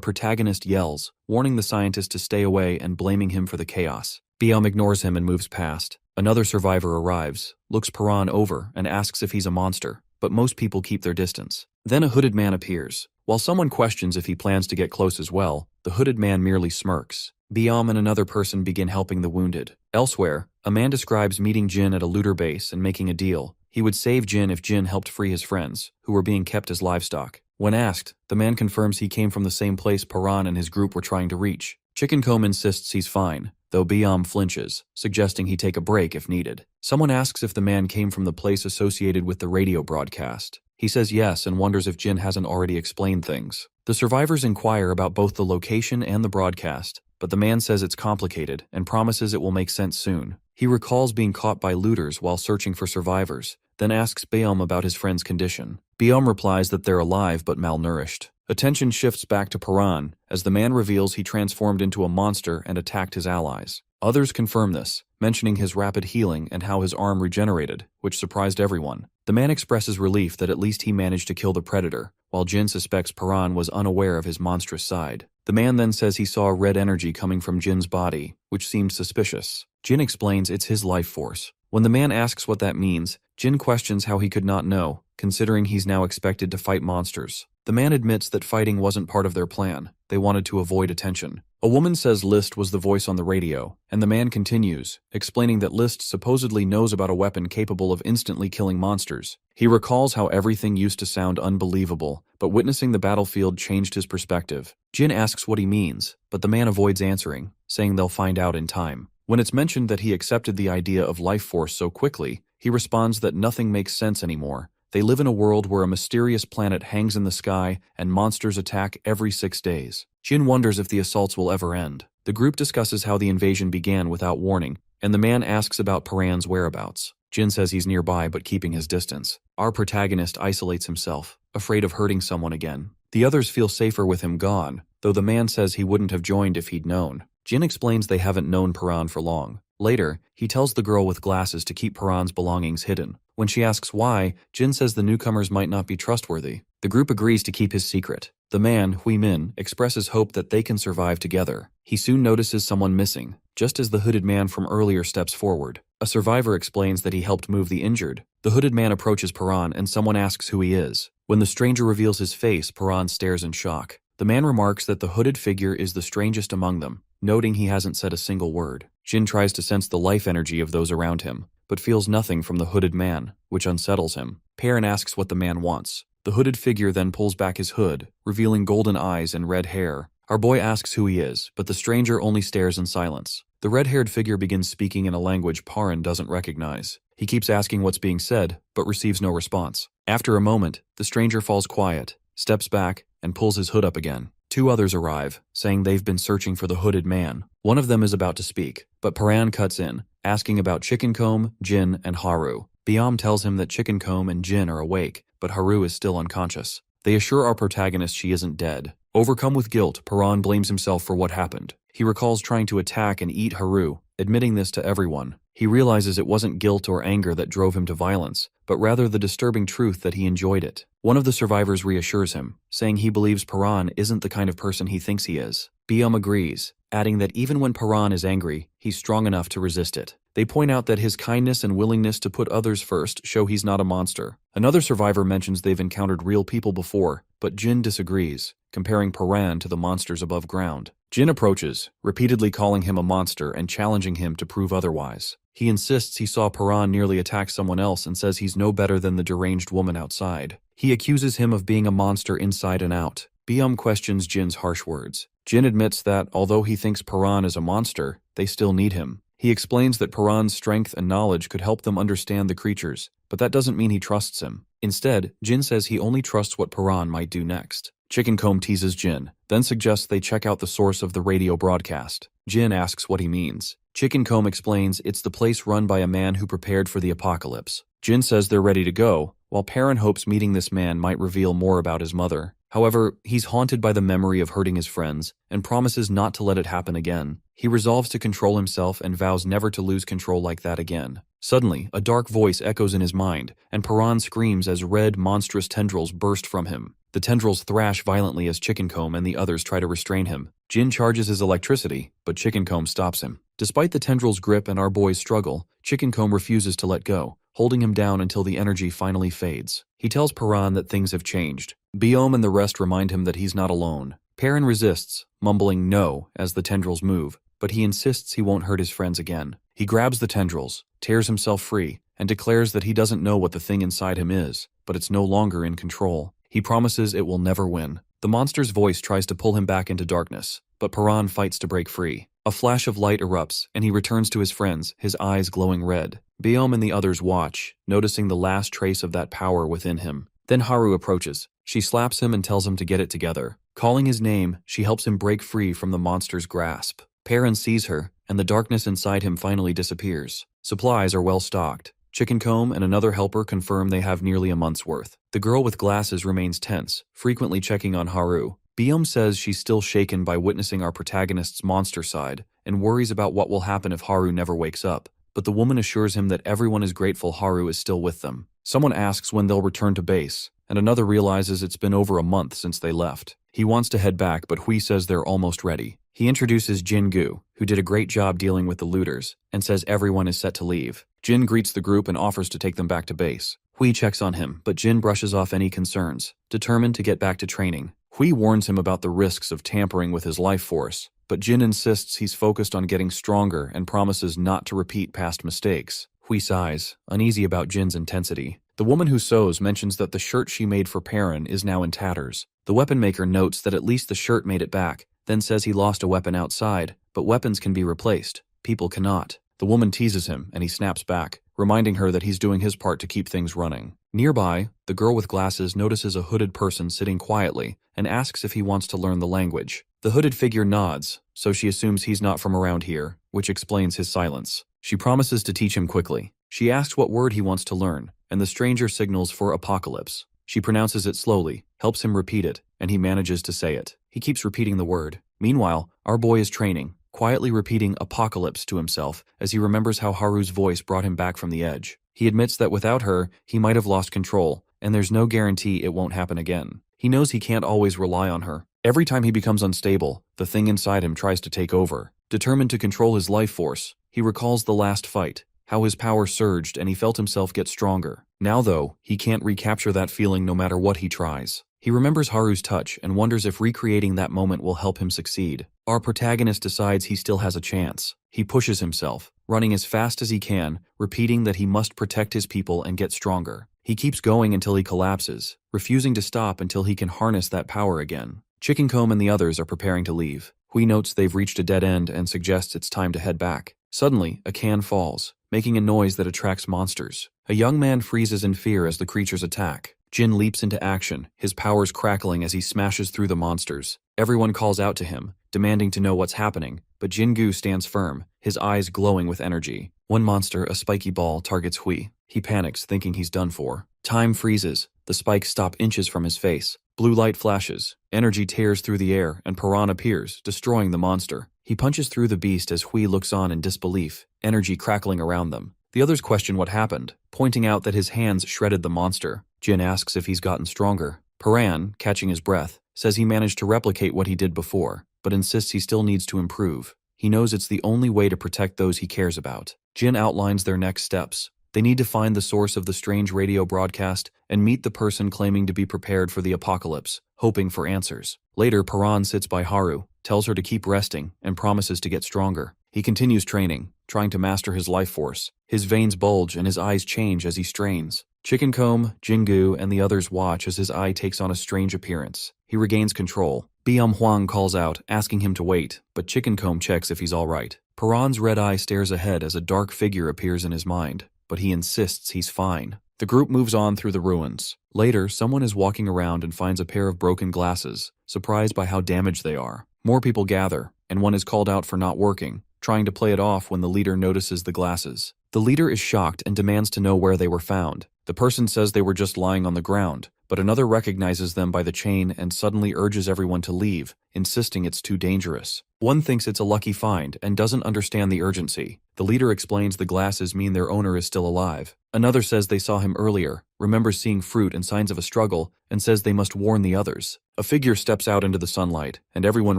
protagonist yells, warning the scientist to stay away and blaming him for the chaos. Bayam ignores him and moves past. Another survivor arrives, looks Paran over, and asks if he's a monster, but most people keep their distance. Then a hooded man appears. While someone questions if he plans to get close as well, the hooded man merely smirks. Bayam and another person begin helping the wounded. Elsewhere, a man describes meeting Jin at a looter base and making a deal. He would save Jin if Jin helped free his friends, who were being kept as livestock. When asked, the man confirms he came from the same place Paran and his group were trying to reach. Chickencomb insists he's fine, though Bayam flinches, suggesting he take a break if needed. Someone asks if the man came from the place associated with the radio broadcast. He says yes and wonders if Jin hasn't already explained things. The survivors inquire about both the location and the broadcast, but the man says it's complicated and promises it will make sense soon. He recalls being caught by looters while searching for survivors, then asks Bayam about his friend's condition. Bayam replies that they're alive but malnourished. Attention shifts back to Paran as the man reveals he transformed into a monster and attacked his allies. Others confirm this, mentioning his rapid healing and how his arm regenerated, which surprised everyone. The man expresses relief that at least he managed to kill the predator, while Jin suspects Paran was unaware of his monstrous side. The man then says he saw red energy coming from Jin's body, which seemed suspicious. Jin explains it's his life force. When the man asks what that means, Jin questions how he could not know, considering he's now expected to fight monsters. The man admits that fighting wasn't part of their plan. They wanted to avoid attention. A woman says List was the voice on the radio, and the man continues, explaining that List supposedly knows about a weapon capable of instantly killing monsters. He recalls how everything used to sound unbelievable, but witnessing the battlefield changed his perspective. Jin asks what he means, but the man avoids answering, saying they'll find out in time. When it's mentioned that he accepted the idea of life force so quickly, he responds that nothing makes sense anymore. They live in a world where a mysterious planet hangs in the sky and monsters attack every 6 days. Jin wonders if the assaults will ever end. The group discusses how the invasion began without warning, and the man asks about Paran's whereabouts. Jin says he's nearby but keeping his distance. Our protagonist isolates himself, afraid of hurting someone again. The others feel safer with him gone, though the man says he wouldn't have joined if he'd known. Jin explains they haven't known Paran for long. Later, he tells the girl with glasses to keep Paran's belongings hidden. When she asks why, Jin says the newcomers might not be trustworthy. The group agrees to keep his secret. The man, Hui Min, expresses hope that they can survive together. He soon notices someone missing, just as the hooded man from earlier steps forward. A survivor explains that he helped move the injured. The hooded man approaches Paran and someone asks who he is. When the stranger reveals his face, Paran stares in shock. The man remarks that the hooded figure is the strangest among them, noting he hasn't said a single word. Jin tries to sense the life energy of those around him, but feels nothing from the hooded man, which unsettles him. Perrin asks what the man wants. The hooded figure then pulls back his hood, revealing golden eyes and red hair. Our boy asks who he is, but the stranger only stares in silence. The red-haired figure begins speaking in a language Perrin doesn't recognize. He keeps asking what's being said, but receives no response. After a moment, the stranger falls quiet, steps back, and pulls his hood up again. 2 others arrive, saying they've been searching for the hooded man. One of them is about to speak, but Paran cuts in, asking about Chickencomb, Jin, and Haru. Biam tells him that Chickencomb and Jin are awake, but Haru is still unconscious. They assure our protagonist she isn't dead. Overcome with guilt, Paran blames himself for what happened. He recalls trying to attack and eat Haru, admitting this to everyone. He realizes it wasn't guilt or anger that drove him to violence, but rather the disturbing truth that he enjoyed it. One of the survivors reassures him, saying he believes Paran isn't the kind of person he thinks he is. Biam agrees, adding that even when Paran is angry, he's strong enough to resist it. They point out that his kindness and willingness to put others first show he's not a monster. Another survivor mentions they've encountered real people before, but Jin disagrees, comparing Paran to the monsters above ground. Jin approaches, repeatedly calling him a monster and challenging him to prove otherwise. He insists he saw Paran nearly attack someone else and says he's no better than the deranged woman outside. He accuses him of being a monster inside and out. Biam questions Jin's harsh words. Jin admits that, although he thinks Paran is a monster, they still need him. He explains that Paran's strength and knowledge could help them understand the creatures, but that doesn't mean he trusts him. Instead, Jin says he only trusts what Paran might do next. Chickencomb teases Jin, then suggests they check out the source of the radio broadcast. Jin asks what he means. Chickencomb explains it's the place run by a man who prepared for the apocalypse. Jin says they're ready to go, while Perrin hopes meeting this man might reveal more about his mother. However, he's haunted by the memory of hurting his friends and promises not to let it happen again. He resolves to control himself and vows never to lose control like that again. Suddenly, a dark voice echoes in his mind, and Paran screams as red, monstrous tendrils burst from him. The tendrils thrash violently as Chickencomb and the others try to restrain him. Jin charges his electricity, but Chickencomb stops him. Despite the tendrils' grip and our boy's struggle, Chickencomb refuses to let go, holding him down until the energy finally fades. He tells Paran that things have changed. Biom and the rest remind him that he's not alone. Perrin resists, mumbling no as the tendrils move, but he insists he won't hurt his friends again. He grabs the tendrils, tears himself free, and declares that he doesn't know what the thing inside him is, but it's no longer in control. He promises it will never win. The monster's voice tries to pull him back into darkness, but Paran fights to break free. A flash of light erupts, and he returns to his friends, his eyes glowing red. Biom and the others watch, noticing the last trace of that power within him. Then Haru approaches. She slaps him and tells him to get it together. Calling his name, she helps him break free from the monster's grasp. Perrin sees her, and the darkness inside him finally disappears. Supplies are well stocked. Chickencomb and another helper confirm they have nearly a month's worth. The girl with glasses remains tense, frequently checking on Haru. Byum says she's still shaken by witnessing our protagonist's monster side and worries about what will happen if Haru never wakes up, but the woman assures him that everyone is grateful Haru is still with them. Someone asks when they'll return to base, and another realizes it's been over a month since they left. He wants to head back, but Hui says they're almost ready. He introduces Jin-gu, who did a great job dealing with the looters, and says everyone is set to leave. Jin greets the group and offers to take them back to base. Hui checks on him, but Jin brushes off any concerns, determined to get back to training. Hui warns him about the risks of tampering with his life force, but Jin insists he's focused on getting stronger and promises not to repeat past mistakes. Hui sighs, uneasy about Jin's intensity. The woman who sews mentions that the shirt she made for Perrin is now in tatters. The weapon maker notes that at least the shirt made it back, then says he lost a weapon outside, but weapons can be replaced. People cannot. The woman teases him, and he snaps back, reminding her that he's doing his part to keep things running. Nearby, the girl with glasses notices a hooded person sitting quietly and asks if he wants to learn the language. The hooded figure nods, so she assumes he's not from around here, which explains his silence. She promises to teach him quickly. She asks what word he wants to learn, and the stranger signals for apocalypse. She pronounces it slowly, helps him repeat it, and he manages to say it. He keeps repeating the word. Meanwhile, our boy is training, quietly repeating apocalypse to himself as he remembers how Haru's voice brought him back from the edge. He admits that without her, he might have lost control, and there's no guarantee it won't happen again. He knows he can't always rely on her. Every time he becomes unstable, the thing inside him tries to take over. Determined to control his life force, he recalls the last fight, how his power surged and he felt himself get stronger. Now though, he can't recapture that feeling no matter what he tries. He remembers Haru's touch and wonders if recreating that moment will help him succeed. Our protagonist decides he still has a chance. He pushes himself, running as fast as he can, repeating that he must protect his people and get stronger. He keeps going until he collapses, refusing to stop until he can harness that power again. Chickencomb and the others are preparing to leave. Hui notes they've reached a dead end and suggests it's time to head back. Suddenly, a can falls, making a noise that attracts monsters. A young man freezes in fear as the creatures attack. Jin leaps into action, his powers crackling as he smashes through the monsters. Everyone calls out to him, demanding to know what's happening, but Jin-gu stands firm, his eyes glowing with energy. One monster, a spiky ball, targets Hui. He panics, thinking he's done for. Time freezes. The spikes stop inches from his face. Blue light flashes. Energy tears through the air, and Paran appears, destroying the monster. He punches through the beast as Hui looks on in disbelief, energy crackling around them. The others question what happened, pointing out that his hands shredded the monster. Jin asks if he's gotten stronger. Paran, catching his breath, says he managed to replicate what he did before, but insists he still needs to improve. He knows it's the only way to protect those he cares about. Jin outlines their next steps. They need to find the source of the strange radio broadcast and meet the person claiming to be prepared for the apocalypse, hoping for answers. Later, Paran sits by Haru, tells her to keep resting, and promises to get stronger. He continues training, trying to master his life force. His veins bulge and his eyes change as he strains. Chickencomb, Jingu, and the others watch as his eye takes on a strange appearance. He regains control. Byum Huang calls out, asking him to wait, but Chickencomb checks if he's all right. Paran's red eye stares ahead as a dark figure appears in his mind, but he insists he's fine. The group moves on through the ruins. Later, someone is walking around and finds a pair of broken glasses, surprised by how damaged they are. More people gather, and one is called out for not working, trying to play it off when the leader notices the glasses. The leader is shocked and demands to know where they were found. The person says they were just lying on the ground, but another recognizes them by the chain and suddenly urges everyone to leave, insisting it's too dangerous. One thinks it's a lucky find and doesn't understand the urgency. The leader explains the glasses mean their owner is still alive. Another says they saw him earlier, remembers seeing fruit and signs of a struggle, and says they must warn the others. A figure steps out into the sunlight, and everyone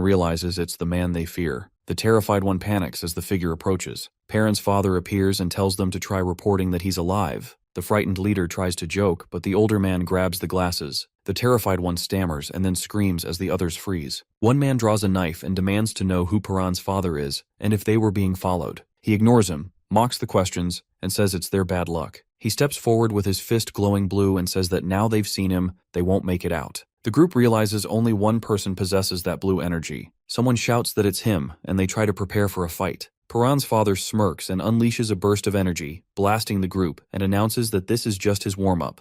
realizes it's the man they fear. The terrified one panics as the figure approaches. Perrin's father appears and tells them to try reporting that he's alive. The frightened leader tries to joke, but the older man grabs the glasses. The terrified one stammers and then screams as the others freeze. One man draws a knife and demands to know who Perrin's father is and if they were being followed. He ignores him, mocks the questions, and says it's their bad luck. He steps forward with his fist glowing blue and says that now they've seen him, they won't make it out. The group realizes only one person possesses that blue energy. Someone shouts that it's him, and they try to prepare for a fight. Perrin's father smirks and unleashes a burst of energy, blasting the group, and announces that this is just his warm-up.